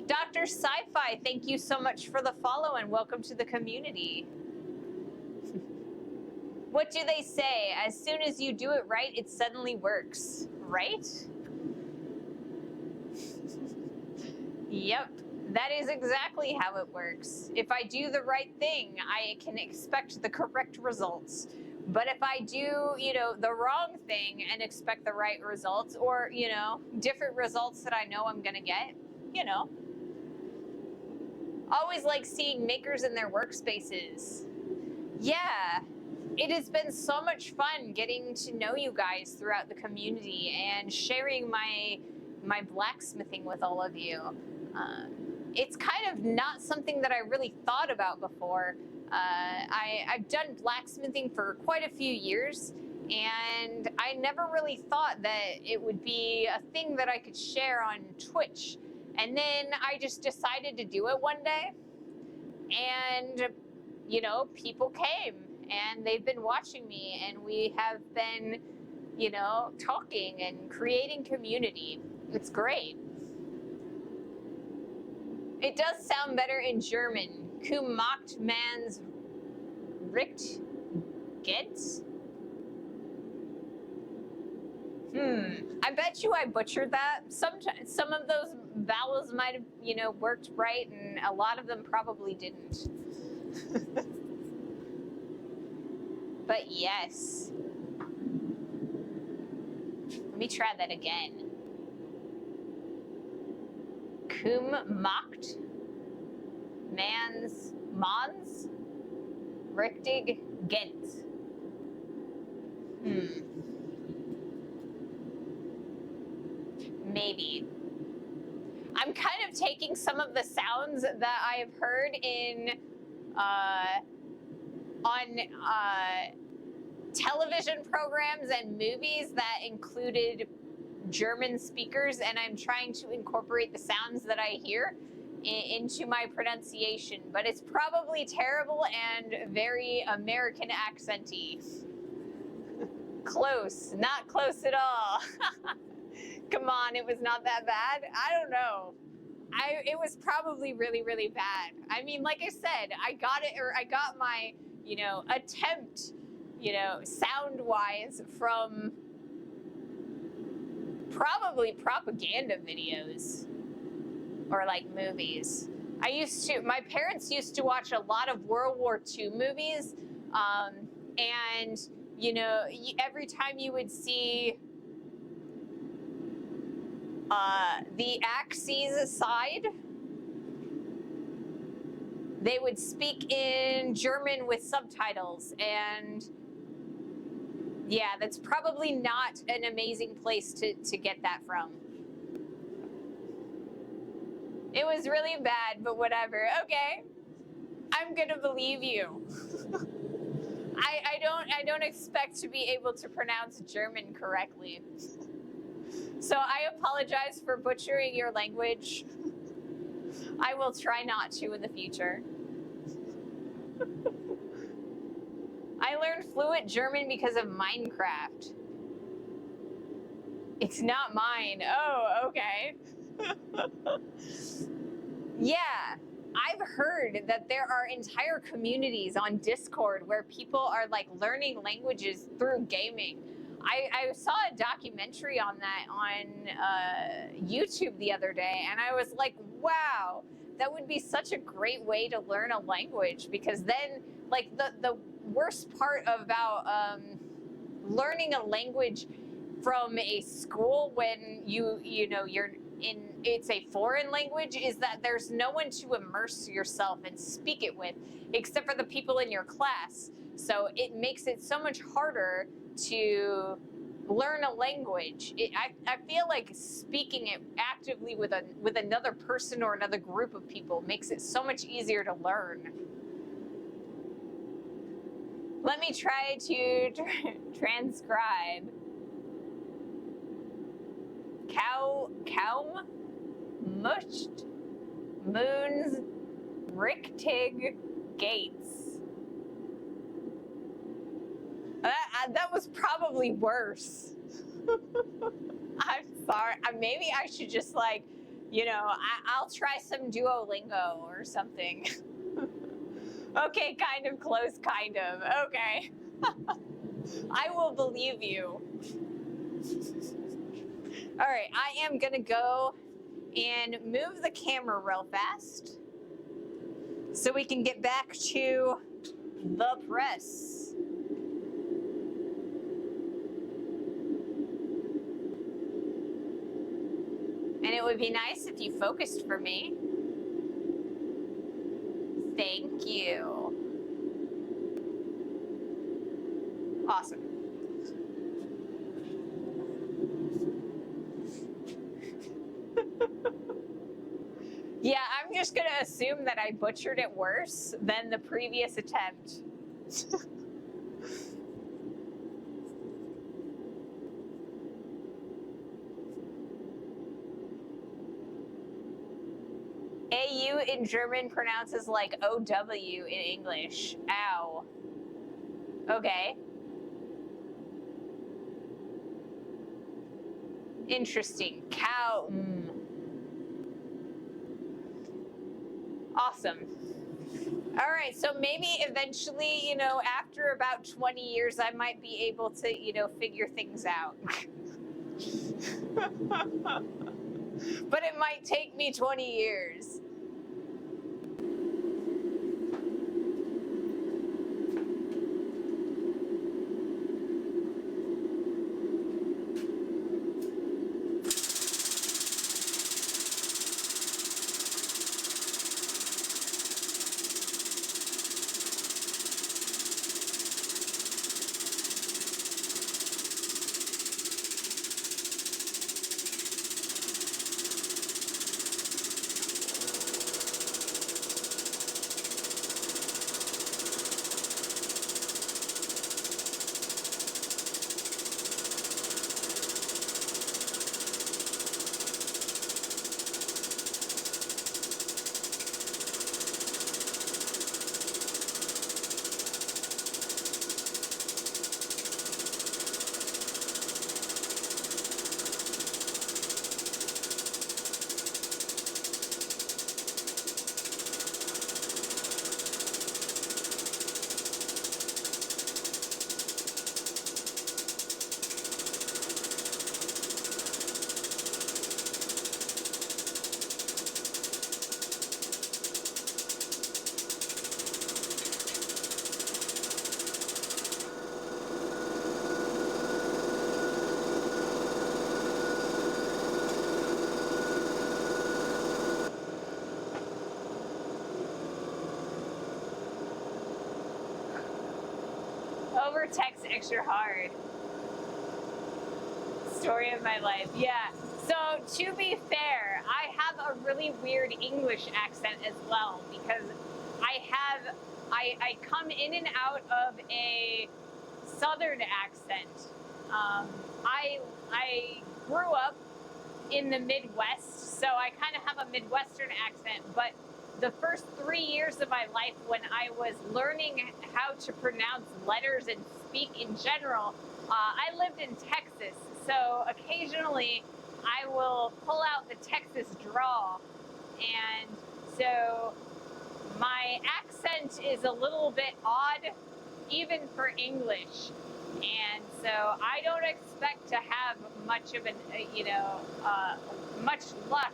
Dr. Sci-Fi, thank you so much for the follow and welcome to the community. What do they say? As soon as you do it right, it suddenly works, right? Yep, that is exactly how it works. If I do the right thing, I can expect the correct results. But if I do, the wrong thing and expect the right results, or, different results that I know I'm gonna get, Always like seeing makers in their workspaces. Yeah, it has been so much fun getting to know you guys throughout the community and sharing my blacksmithing with all of you. It's kind of not something that I really thought about before. I've done blacksmithing for quite a few years, and I never really thought that it would be a thing that I could share on Twitch. And then I just decided to do it one day, and, people came, and they've been watching me, and we have been, talking and creating community. It's great. It does sound better in German. Who mocked man's Richt Gets? I bet you I butchered that. Some of those vowels might have, worked right, and a lot of them probably didn't. But yes. Let me try that again. Cum mocked mans richtig Gent. Maybe. I'm kind of taking some of the sounds that I've heard on television programs and movies that included German speakers, and I'm trying to incorporate the sounds that I hear into my pronunciation, but it's probably terrible and very American accenty. Close, not close at all. Come on, it was not that bad. I don't know. It was probably really, really bad. I mean, like I said, I got my, attempt, sound-wise from probably propaganda videos or like movies. My parents used to watch a lot of World War II movies, and, every time you would see the Axis side, they would speak in German with subtitles, and yeah, that's probably not an amazing place to get that from. It was really bad, but whatever. Okay, I'm gonna believe you. I don't expect to be able to pronounce German correctly. So I apologize for butchering your language. I will try not to in the future. I learned fluent German because of Minecraft. It's not mine. Oh, okay. Yeah, I've heard that there are entire communities on Discord where people are like learning languages through gaming. I saw a documentary on that on YouTube the other day, and I was like, wow, that would be such a great way to learn a language, because then, like, the worst part about learning a language from a school when you're in, it's a foreign language, is that there's no one to immerse yourself and speak it with except for the people in your class. So it makes it so much harder to learn a language. I feel like speaking it actively with another person or another group of people makes it so much easier to learn. Let me try to transcribe. Kaum musht moons richtig gates. That was probably worse. I'm sorry. Maybe I should just, like, I'll try some Duolingo or something. Okay, kind of close, kind of. Okay. I will believe you. All right, I am gonna go and move the camera real fast so we can get back to the press. And it would be nice if you focused for me. Thank you. Awesome. Yeah, I'm just gonna assume that I butchered it worse than the previous attempt. AU in German pronounces like OW in English. Ow. Okay. Interesting. Cow. Awesome. All right, so maybe eventually, after about 20 years, I might be able to, figure things out. But it might take me 20 years. Over text extra hard. Story of my life. Yeah. So to be fair, I have a really weird English accent as well, because I come in and out of a Southern accent. I grew up in the Midwest, so I kind of have a Midwestern accent, but the first 3 years of my life, when I was learning how to pronounce letters and speak in general, I lived in Texas. So occasionally I will pull out the Texas drawl. And so my accent is a little bit odd, even for English. And so I don't expect to have much of an, much luck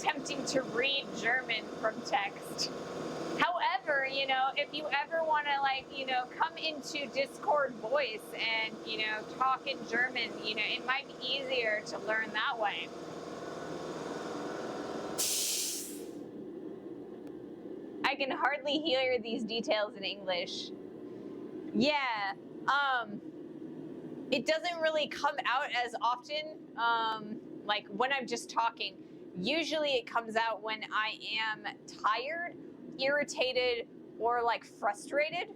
attempting to read German from text. However, you know, if you ever want to, like, you know, come into Discord voice and, you know, talk in German, you know, it might be easier to learn that way. I can hardly hear these details in English. Yeah, it doesn't really come out as often, like when I'm just talking. Usually it comes out when I am tired, irritated, or like frustrated.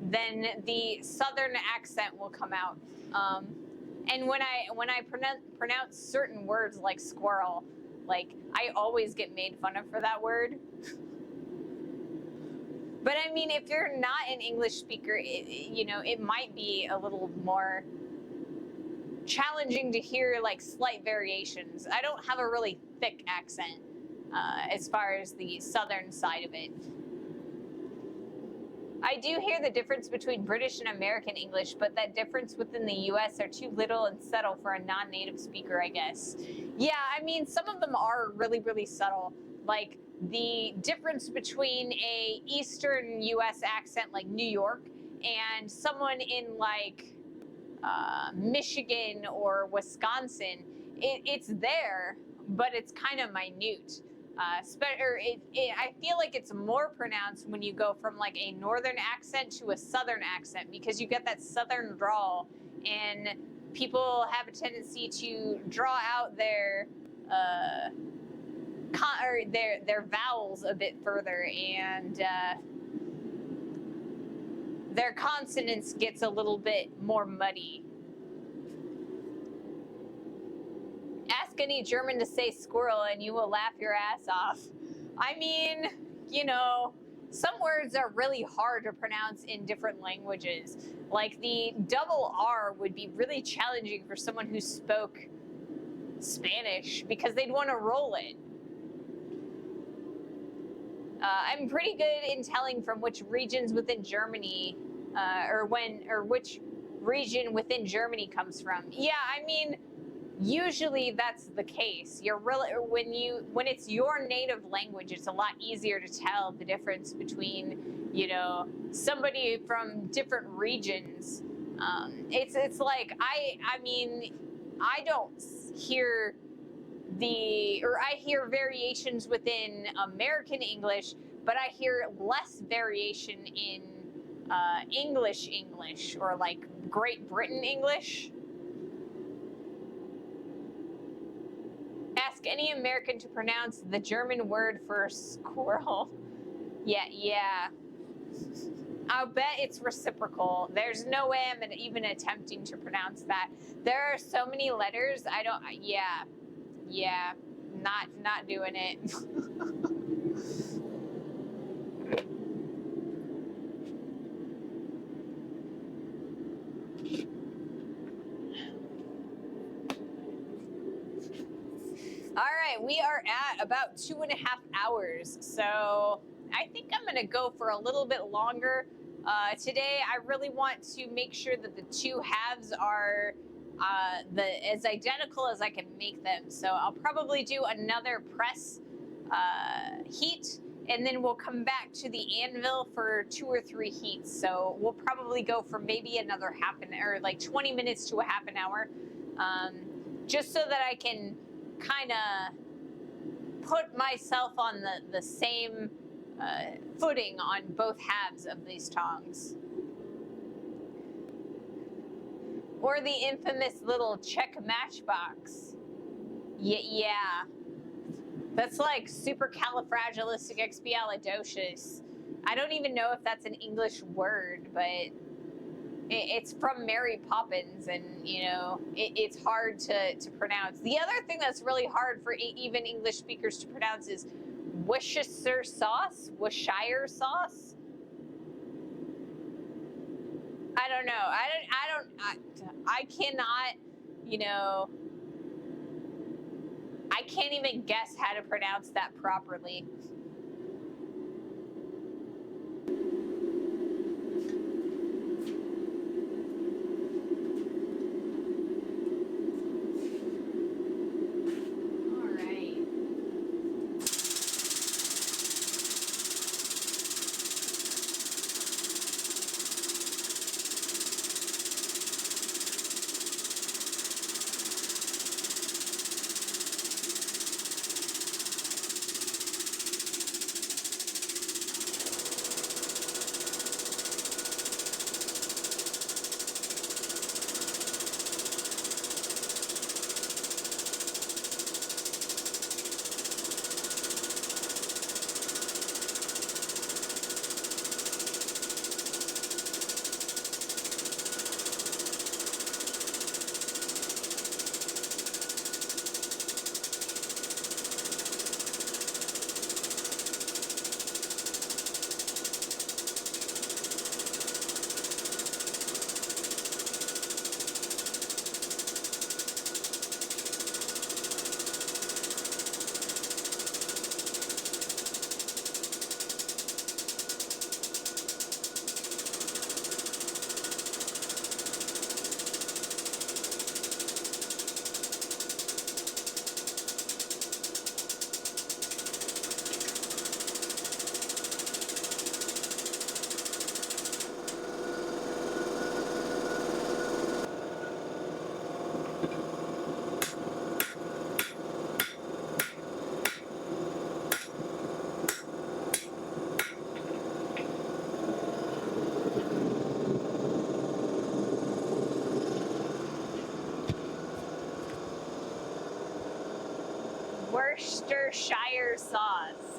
Then the southern accent will come out. And when I pronounce certain words like squirrel, like I always get made fun of for that word. But I mean, if you're not an English speaker, you know, it might be a little more challenging to hear like slight variations. I don't have a really thick accent as far as the southern side of it. I do hear the difference between British and American English, but that difference within the US are too little and subtle for a non-native speaker, I guess. Yeah, I mean, some of them are really, really subtle. Like the difference between a Eastern US accent like New York and someone in like Michigan or Wisconsin, it's there, but it's kind of minute. I feel like it's more pronounced when you go from like a northern accent to a southern accent, because you get that southern drawl, and people have a tendency to draw out their their vowels a bit further, and their consonants gets a little bit more muddy. Ask any German to say squirrel and you will laugh your ass off. I mean, you know, some words are really hard to pronounce in different languages. Like the double R would be really challenging for someone who spoke Spanish, because they'd want to roll it. I'm pretty good in telling from which regions within Germany, or which region within Germany comes from. Yeah, I mean, usually that's the case. You're really, when it's your native language, it's a lot easier to tell the difference between, you know, somebody from different regions. It's like I mean, I don't hear I hear variations within American English, but I hear less variation in English, or like Great Britain English. Ask any American to pronounce the German word for squirrel. Yeah. I'll bet it's reciprocal. There's no way I'm even attempting to pronounce that. There are so many letters, yeah, not doing it. All right, we are at about 2.5 hours, so I think I'm gonna go for a little bit longer. Today, I really want to make sure that the two halves are as identical as I can make them. So I'll probably do another press heat, and then we'll come back to the anvil for 2 or 3 heats. So we'll probably go for maybe another like 20 minutes to a half an hour, just so that I can kind of put myself on the same footing on both halves of these tongs. Or the infamous little check matchbox. Yeah. That's like supercalifragilisticexpialidocious. I don't even know if that's an English word, but it's from Mary Poppins, and, you know, it's hard to pronounce. The other thing that's really hard for even English speakers to pronounce is Worcestershire sauce. I don't know. I cannot, you know, I can't even guess how to pronounce that properly. All right. Worcestershire sauce.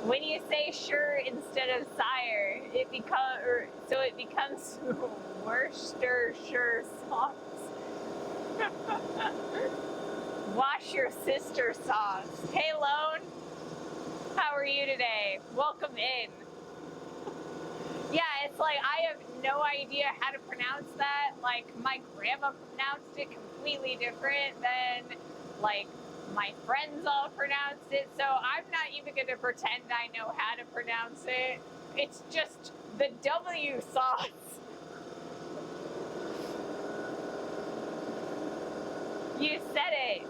When you say sure instead of sire, it becomes Worcestershire sauce. Wash your sister sauce. Hey, Lone. How are you today? Welcome in. Yeah, it's like I have no idea how to pronounce that. Like, my grandma pronounced it completely different than, like, my friends all pronounced it. So I'm not even going to pretend I know how to pronounce it. It's just the W sauce. You said it.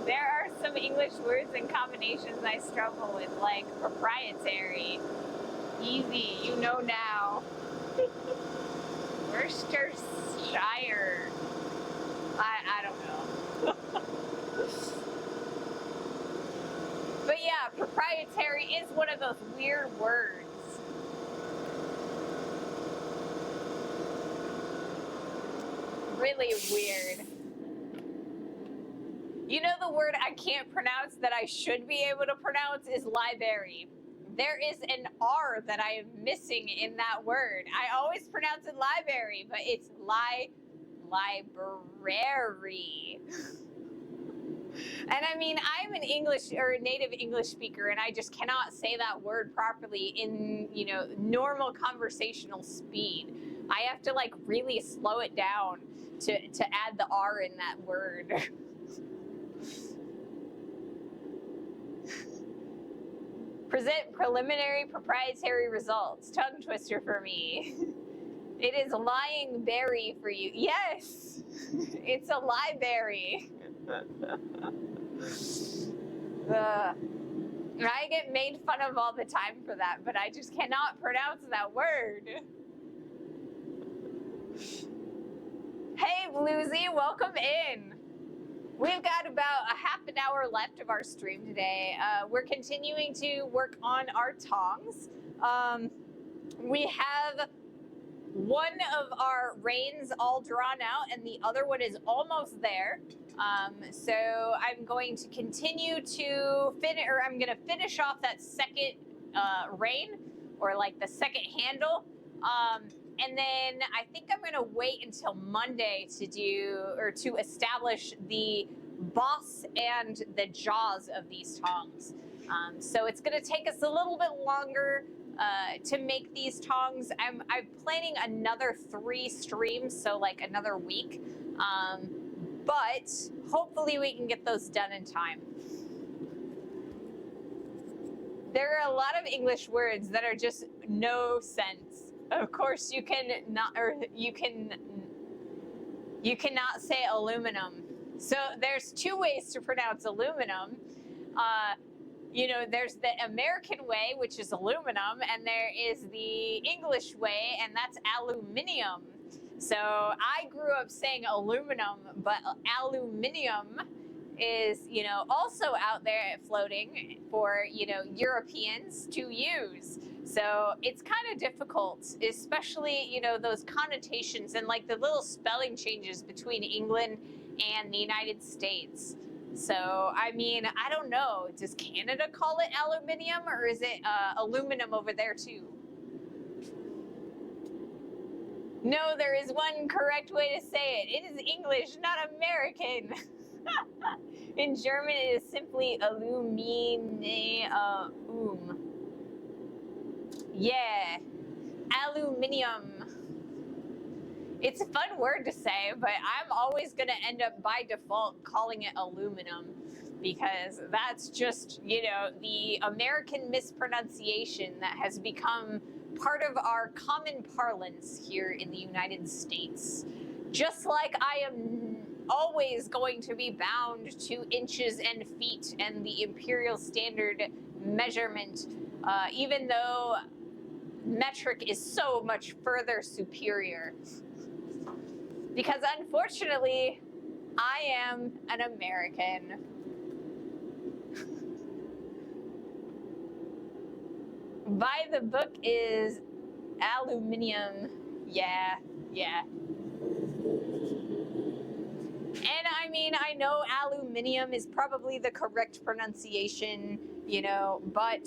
There are some English words and combinations I struggle with, like proprietary. Easy, you know now. Worcestershire. I don't know. But yeah, proprietary is one of those weird words. Really weird. You know, the word I can't pronounce that I should be able to pronounce is library. There is an R that I am missing in that word. I always pronounce it library, but it's library. And I mean, I'm an English or a native English speaker, and I just cannot say that word properly in, you know, normal conversational speed. I have to like really slow it down to add the R in that word. Present preliminary proprietary results. Tongue twister for me. It is lying berry for you. Yes, it's a lieberry. I get made fun of all the time for that, but I just cannot pronounce that word. Hey, Bluesy, welcome in. We've got about a half an hour left of our stream today. We're continuing to work on our tongs. We have one of our reins all drawn out and the other one is almost there. So I'm going to continue to I'm going to finish off that second rein, or like the second handle. And then I think I'm going to wait until Monday to establish the boss and the jaws of these tongs. So it's going to take us a little bit longer to make these tongs. I'm planning another 3 streams, so like another week. But hopefully we can get those done in time. There are a lot of English words that are just no sense. Of course, you cannot say aluminum. So there's 2 ways to pronounce aluminum. You know, there's the American way, which is aluminum, and there is the English way, and that's aluminium. So I grew up saying aluminum, but aluminium is, you know, also out there floating for, you know, Europeans to use. So it's kind of difficult, especially, you know, those connotations and like the little spelling changes between England and the United States. So, I mean, I don't know. Does Canada call it aluminium, or is it aluminum over there too? No, there is one correct way to say it. It is English, not American. In German, it is simply aluminium. Yeah, aluminium. It's a fun word to say, but I'm always going to end up by default calling it aluminum, because that's just, you know, the American mispronunciation that has become part of our common parlance here in the United States. Just like I am always going to be bound to inches and feet and the imperial standard measurement, even though metric is so much further superior. Because unfortunately, I am an American. By the book is aluminium. Yeah. And I mean, mean, I know aluminium is probably the correct pronunciation, you know, but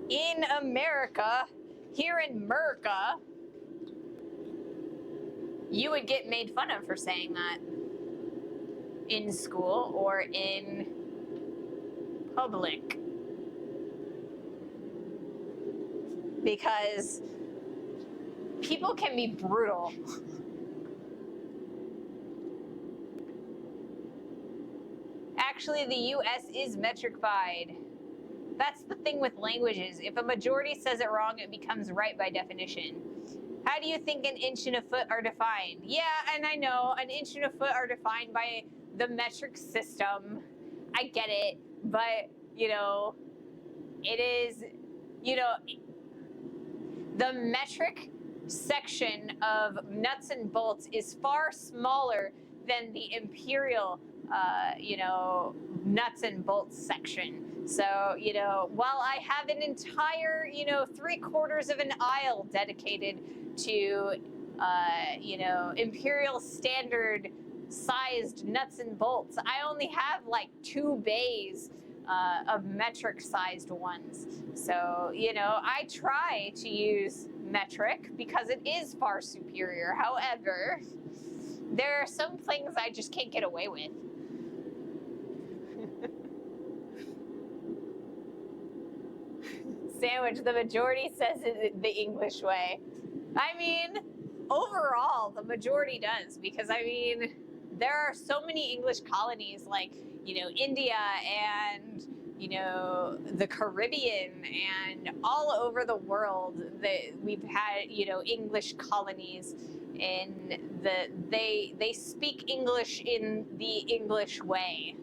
in America, here in America, you would get made fun of for saying that in school or in public. Because people can be brutal. Actually, the US is metricified. That's the thing with languages. If a majority says it wrong, it becomes right by definition. How do you think an inch and a foot are defined? Yeah, and I know an inch and a foot are defined by the metric system. I get it, but, you know, it is, you know, the metric section of nuts and bolts is far smaller than the imperial, you know, nuts and bolts section. So, you know, while I have an entire, you know, 3/4 of an aisle dedicated to, you know, imperial standard sized nuts and bolts, I only have like 2 bays of metric sized ones. So, you know, I try to use metric because it is far superior. However, there are some things I just can't get away with. Sandwich, the majority says it the English way. I mean, overall, the majority does, because I mean, there are so many English colonies like, you know, India and, you know, the Caribbean and all over the world that we've had, you know, English colonies, and they speak English in the English way.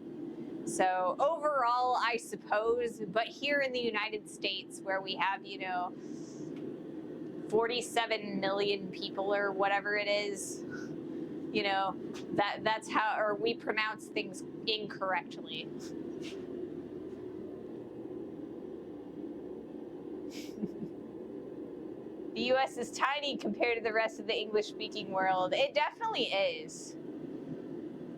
So overall, I suppose, but here in the United States, where we have, you know, 47 million people or whatever it is, you know, that's how, or we pronounce things incorrectly. The US is tiny compared to the rest of the English-speaking world. It definitely is.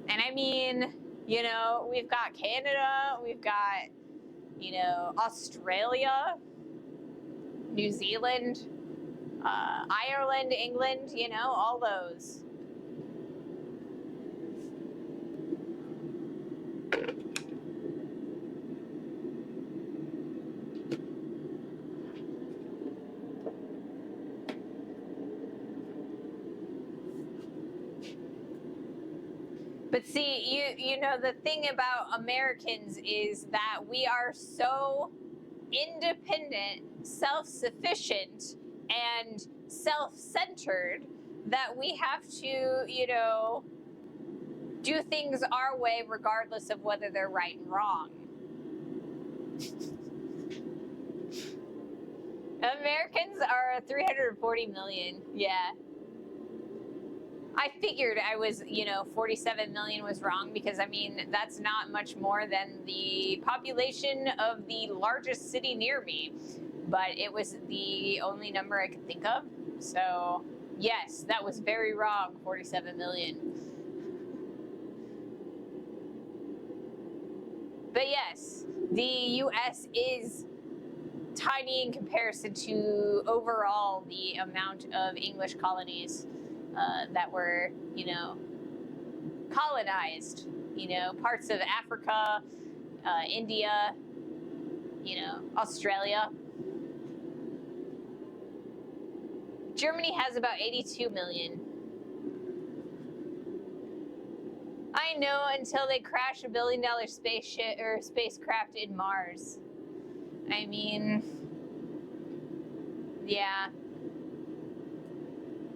And I mean, you know, we've got Canada, we've got, you know, Australia, New Zealand, Ireland, England, you know, all those. But see, you know, the thing about Americans is that we are so independent, self-sufficient, and self-centered that we have to, you know, do things our way regardless of whether they're right and wrong. Americans are 340 million, yeah. I figured I was, you know, 47 million was wrong because, I mean, that's not much more than the population of the largest city near me. But it was the only number I could think of. So, yes, that was very wrong, 47 million. But yes, the US is tiny in comparison to overall the amount of English colonies that were, you know, colonized. You know, parts of Africa, India, you know, Australia. Germany has about 82 million. I know, until they crash a $1 billion spaceship or spacecraft in Mars. I mean, yeah.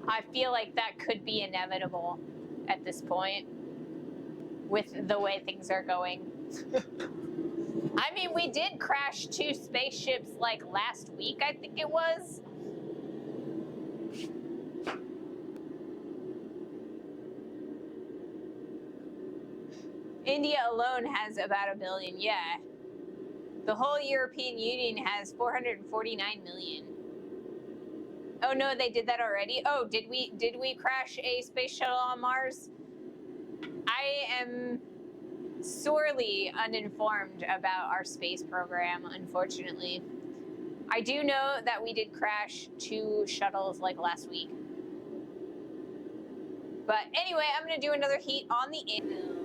I feel like that could be inevitable at this point with the way things are going. I mean, we did crash 2 spaceships like last week, I think it was. India alone has about 1 billion, yeah. The whole European Union has 449 million. Oh no, they did that already? Oh, did we crash a space shuttle on Mars? I am sorely uninformed about our space program, unfortunately. I do know that we did crash 2 shuttles like last week. But anyway, I'm going to do another heat on the anvil.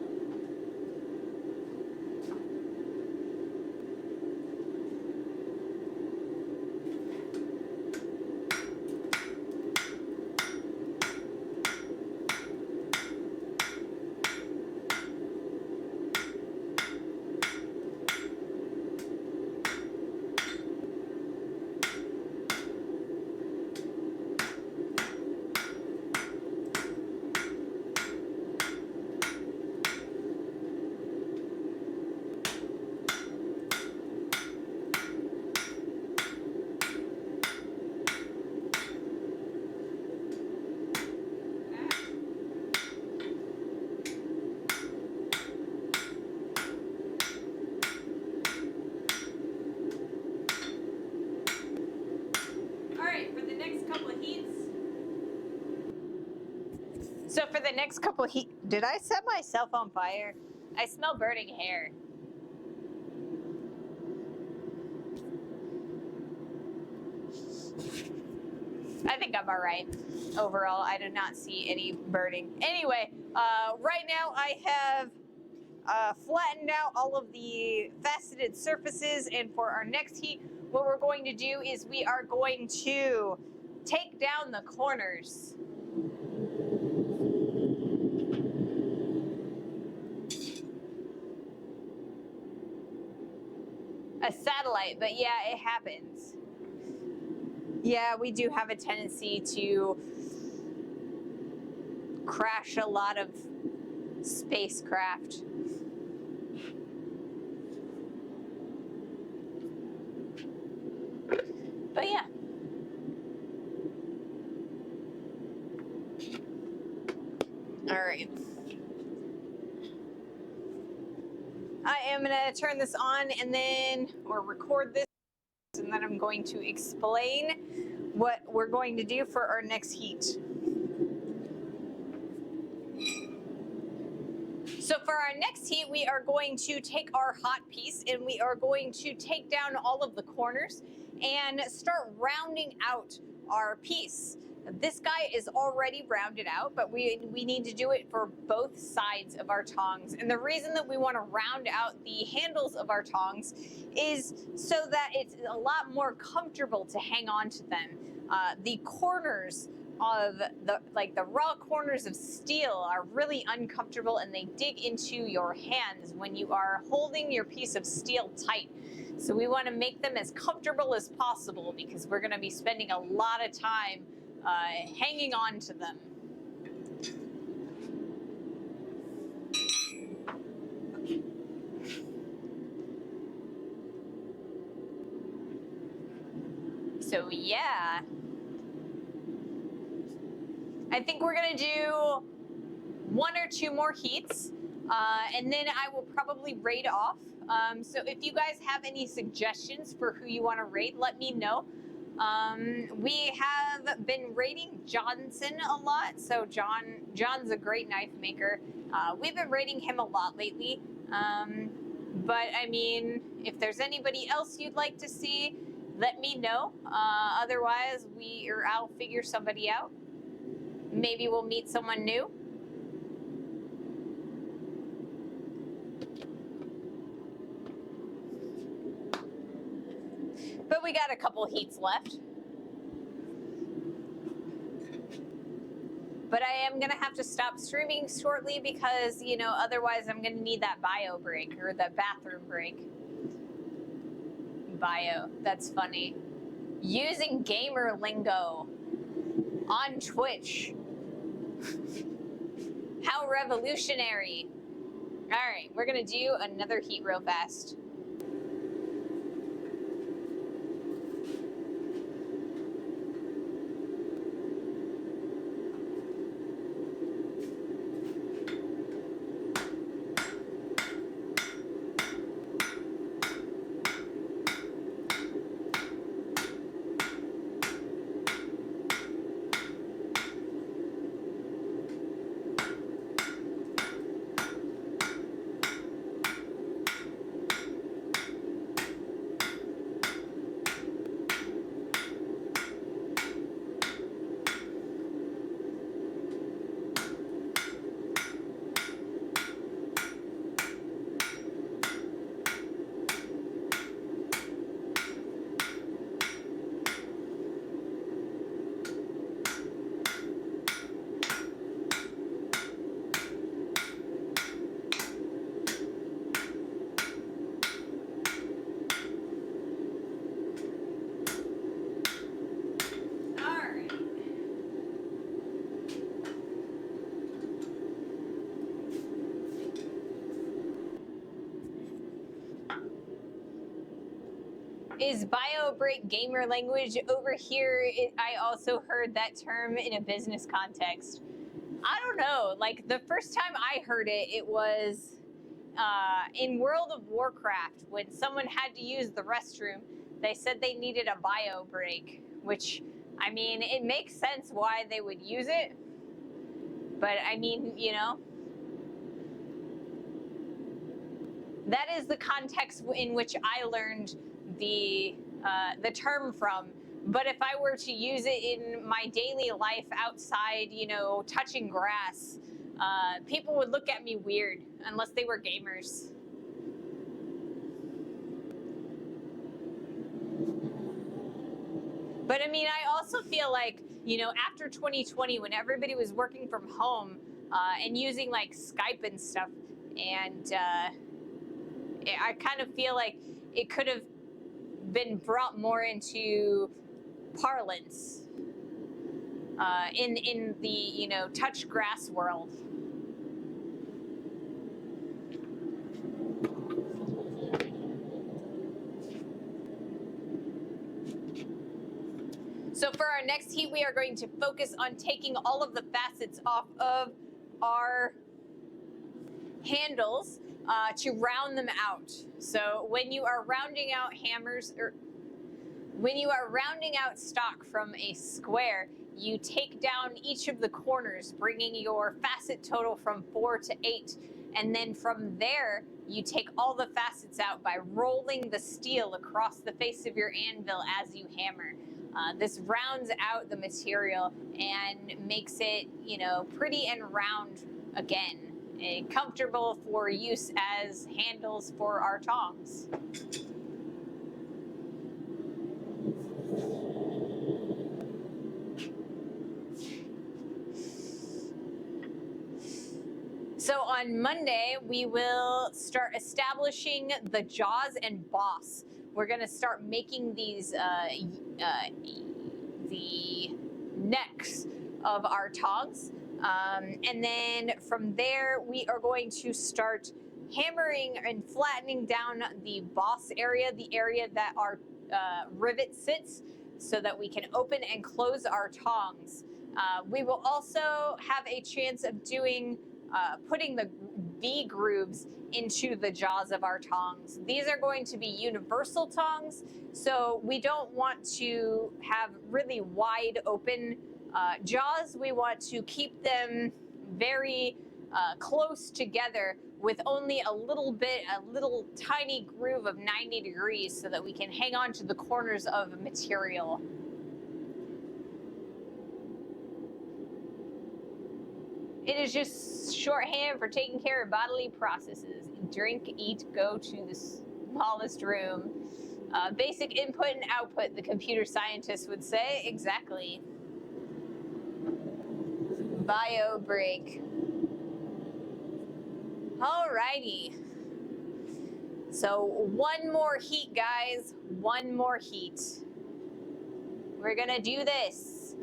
So for the next couple of heat, did I set myself on fire? I smell burning hair. I think I'm all right. Overall, I do not see any burning. Anyway, right now I have flattened out all of the faceted surfaces, and for our next heat, what we're going to do is we are going to take down the corners. A satellite, but yeah, it happens. Yeah, we do have a tendency to crash a lot of spacecraft. But yeah. All right. I am gonna turn this on and then, or record this, and then I'm going to explain what we're going to do for our next heat. So for our next heat, we are going to take our hot piece and we are going to take down all of the corners and start rounding out our piece. This guy is already rounded out, but we need to do it for both sides of our tongs. And the reason that we want to round out the handles of our tongs is so that it's a lot more comfortable to hang on to them. The corners of the raw corners of steel are really uncomfortable, and they dig into your hands when you are holding your piece of steel tight. So we want to make them as comfortable as possible because we're going to be spending a lot of time hanging on to them. So yeah, I think we're gonna do 1 or 2 more heats, and then I will probably raid off. So if you guys have any suggestions for who you want to raid, let me know. We have been raiding Johnson a lot, so John's a great knife maker. We've been raiding him a lot lately, but I mean, if there's anybody else you'd like to see, let me know. Otherwise, I'll figure somebody out. Maybe we'll meet someone new. But we got a couple heats left. But I am going to have to stop streaming shortly because, you know, otherwise I'm going to need that bio break or the bathroom break. Bio, that's funny. Using gamer lingo on Twitch. How revolutionary. All right, we're going to do another heat real fast. Is bio break gamer language over here? I also heard that term in a business context. I don't know. Like the first time I heard it, it was in World of Warcraft when someone had to use the restroom. They said they needed a bio break, which, I mean, it makes sense why they would use it. But I mean, you know, that is the context in which I learned the term from. But if I were to use it in my daily life outside, you know, touching grass, people would look at me weird unless they were gamers. But I mean, I also feel like, you know, after 2020, when everybody was working from home and using like Skype and stuff, and I kind of feel like it could have been brought more into parlance in the, you know, touch grass world. So for our next heat, we are going to focus on taking all of the facets off of our handles to round them out. So when you are rounding out hammers, or when you are rounding out stock from a square, you take down each of the corners, bringing your facet total from 4 to 8. And then from there, you take all the facets out by rolling the steel across the face of your anvil as you hammer. This rounds out the material and makes it, you know, pretty and round again, and comfortable for use as handles for our tongs. So on Monday, we will start establishing the jaws and boss. We're going to start making these, the necks of our tongs. And then from there, we are going to start hammering and flattening down the boss area, the area that our rivet sits, so that we can open and close our tongs. We will also have a chance of doing putting the V grooves into the jaws of our tongs. These are going to be universal tongs, so we don't want to have really wide open jaws. We want to keep them very close together with only a little tiny groove of 90 degrees so that we can hang on to the corners of material. It is just shorthand for taking care of bodily processes. Drink, eat, go to the smallest room. Basic input and output, the computer scientists would say. Exactly. Bio break. Alrighty. So one more heat, guys. One more heat. We're gonna do this.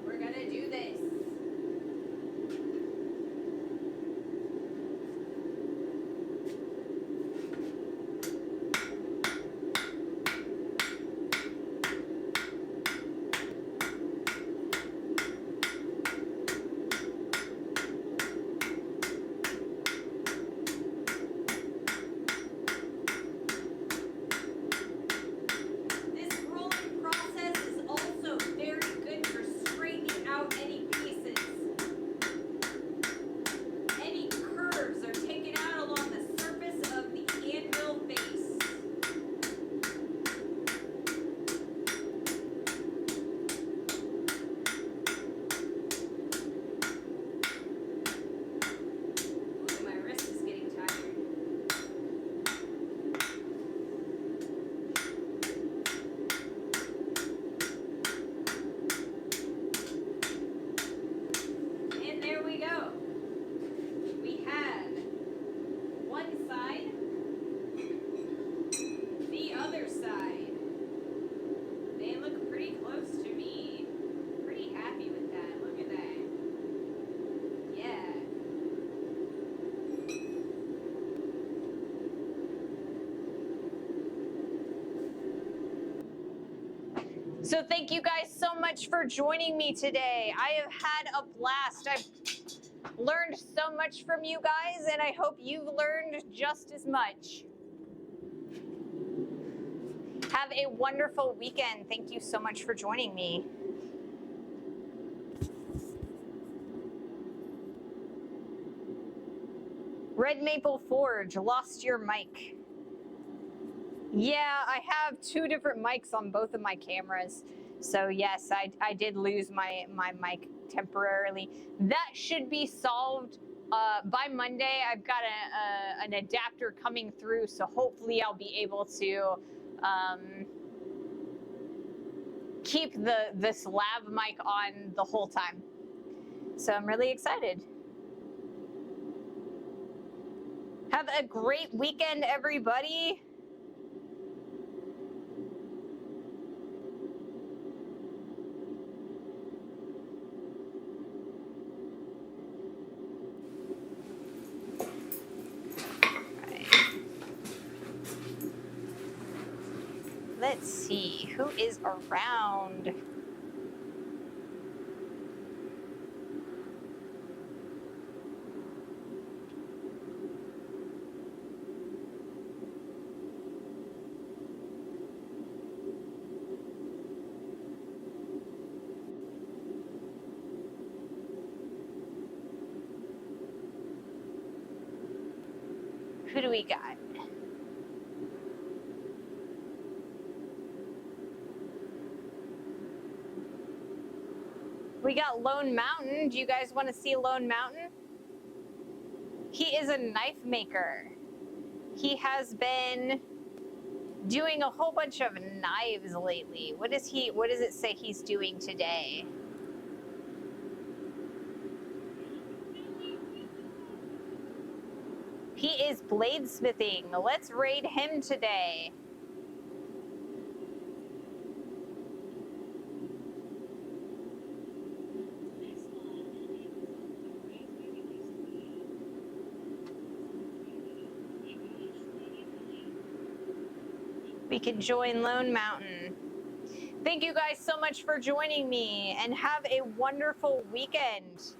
We're gonna do this. This rolling process is So thank you guys so much for joining me today. I have had a blast. I've learned so much from you guys, and I hope you've learned just as much. Have a wonderful weekend. Thank you so much for joining me. Red Maple Forge, lost your mic. Yeah, I have two different mics on both of my cameras. So yes, I did lose my mic temporarily. That should be solved by Monday. I've got an adapter coming through, so hopefully I'll be able to keep this lav mic on the whole time. So I'm really excited. Have a great weekend, everybody. Let's see, who is around? Who do we got? We got Lone Mountain. Do you guys want to see Lone Mountain? He is a knife maker. He has been doing a whole bunch of knives lately. What does it say he's doing today? He is bladesmithing. Let's raid him today. We can join Lone Mountain. Thank you guys so much for joining me, and have a wonderful weekend.